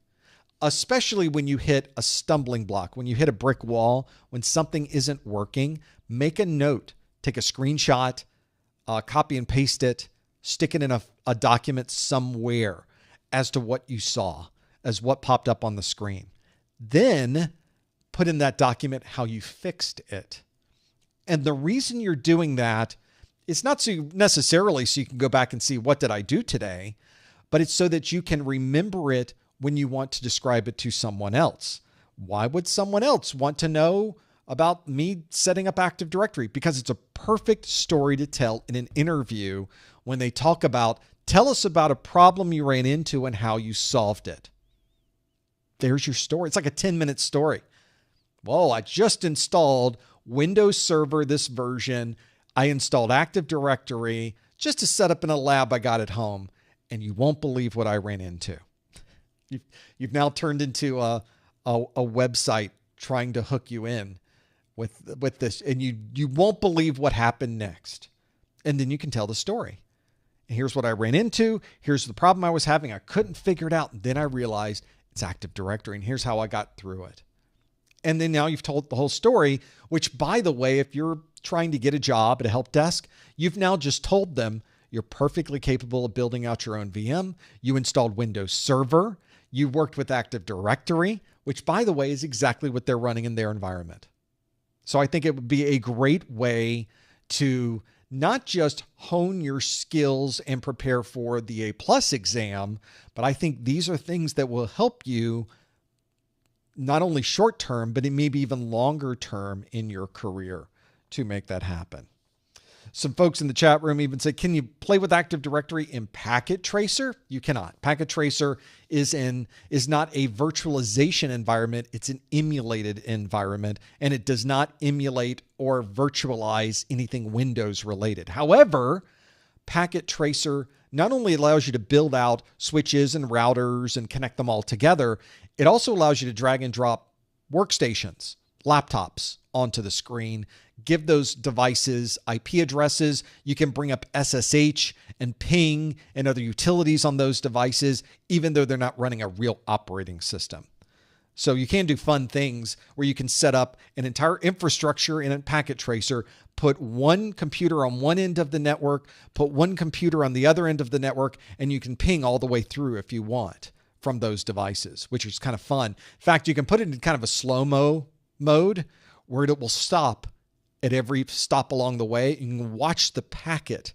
especially when you hit a stumbling block, when you hit a brick wall, when something isn't working. Make a note, take a screenshot, copy and paste it, stick it in a document somewhere as to what you saw, as what popped up on the screen. Then put in that document how you fixed it. And the reason you're doing that is not necessarily so you can go back and see what did I do today, but it's so that you can remember it when you want to describe it to someone else. Why would someone else want to know about me setting up Active Directory? Because it's a perfect story to tell in an interview when they talk about, tell us about a problem you ran into and how you solved it. There's your story. It's like a 10-minute story. Well, I just installed Windows Server, this version. I installed Active Directory just to set up in a lab I got at home. And you won't believe what I ran into. You've now turned into a website trying to hook you in with this. And you won't believe what happened next. And then you can tell the story. And here's what I ran into. Here's the problem I was having. I couldn't figure it out. And then I realized it's Active Directory. And here's how I got through it. And then now you've told the whole story, which, by the way, if you're trying to get a job at a help desk, you've now just told them you're perfectly capable of building out your own VM. You installed Windows Server. You worked with Active Directory, which, by the way, is exactly what they're running in their environment. So I think it would be a great way to not just hone your skills and prepare for the A+ exam, but I think these are things that will help you not only short term, but it may be even longer term in your career to make that happen. Some folks in the chat room even say, can you play with Active Directory in Packet Tracer? You cannot. Packet Tracer is not a virtualization environment. It's an emulated environment, and it does not emulate or virtualize anything Windows related. However, Packet Tracer not only allows you to build out switches and routers and connect them all together, it also allows you to drag and drop workstations laptops onto the screen. Give those devices IP addresses. You can bring up SSH and ping and other utilities on those devices, even though they're not running a real operating system. So you can do fun things where you can set up an entire infrastructure in a packet tracer, put one computer on one end of the network, put one computer on the other end of the network, and you can ping all the way through if you want from those devices, which is kind of fun. In fact, you can put it in kind of a slow-mo mode where it will stop at every stop along the way. You can watch the packet,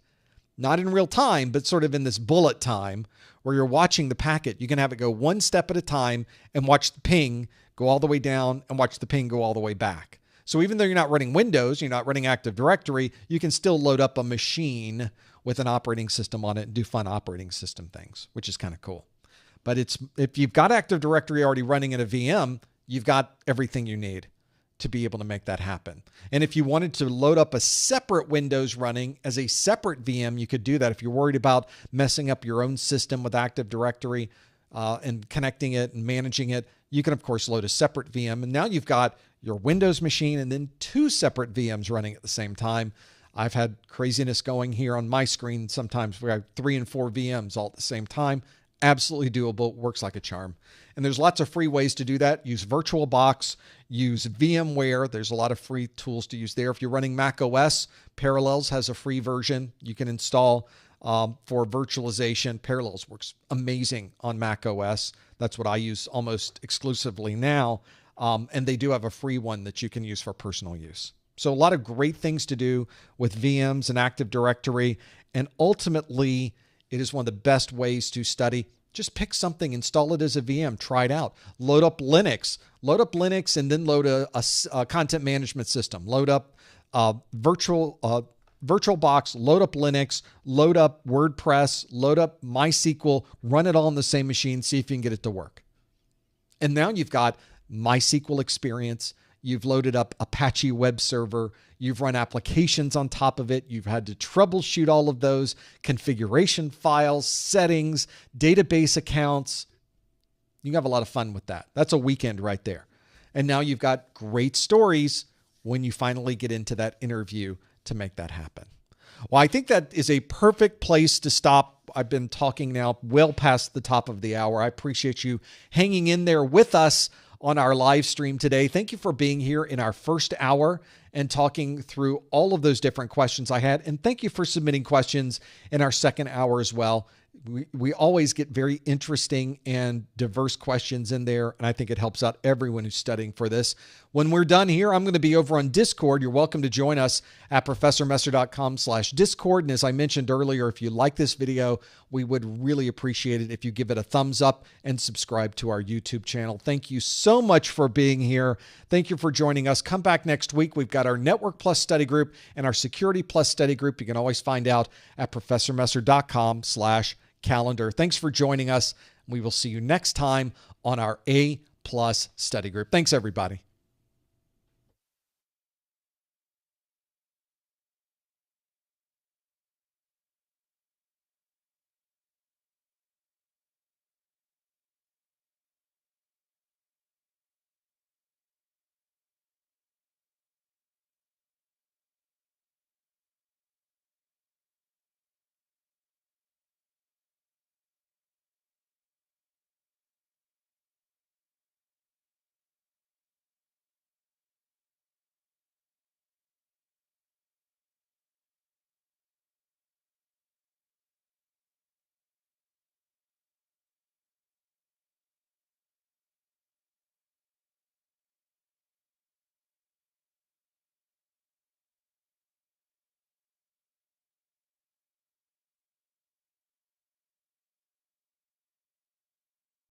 not in real time, but sort of in this bullet time where you're watching the packet. You can have it go one step at a time and watch the ping go all the way down and watch the ping go all the way back. So even though you're not running Windows, you're not running Active Directory, you can still load up a machine with an operating system on it and do fun operating system things, which is kind of cool. But if you've got Active Directory already running in a VM, you've got everything you need to be able to make that happen. And if you wanted to load up a separate Windows running as a separate VM, you could do that. If you're worried about messing up your own system with Active Directory and connecting it and managing it, you can, of course, load a separate VM. And now you've got your Windows machine and then two separate VMs running at the same time. I've had craziness going here on my screen. Sometimes we have 3 and 4 VMs all at the same time. Absolutely doable. Works like a charm. And there's lots of free ways to do that. Use VirtualBox, use VMware. There's a lot of free tools to use there. If you're running Mac OS, Parallels has a free version you can install for virtualization. Parallels works amazing on Mac OS. That's what I use almost exclusively now. And they do have a free one that you can use for personal use. So a lot of great things to do with VMs and Active Directory. And ultimately, it is one of the best ways to study. Just pick something, install it as a VM, try it out. Load up Linux, and then load a content management system. Load up VirtualBox, load up Linux, load up WordPress, load up MySQL, run it all on the same machine, see if you can get it to work. And now you've got MySQL experience. You've loaded up Apache web server. You've run applications on top of it. You've had to troubleshoot all of those configuration files, settings, database accounts. You can have a lot of fun with that. That's a weekend right there. And now you've got great stories when you finally get into that interview to make that happen. Well, I think that is a perfect place to stop. I've been talking now well past the top of the hour. I appreciate you hanging in there with us on our live stream today. Thank you for being here in our first hour and talking through all of those different questions I had. And thank you for submitting questions in our second hour as well. We always get very interesting and diverse questions in there, and I think it helps out everyone who's studying for this. When we're done here, I'm going to be over on Discord. You're welcome to join us at ProfessorMesser.com/Discord. And as I mentioned earlier, if you like this video, we would really appreciate it if you give it a thumbs up and subscribe to our YouTube channel. Thank you so much for being here. Thank you for joining us. Come back next week. We've got our Network Plus study group and our Security Plus study group. You can always find out at ProfessorMesser.com/calendar. Thanks for joining us. We will see you next time on our A+ study group. Thanks, everybody.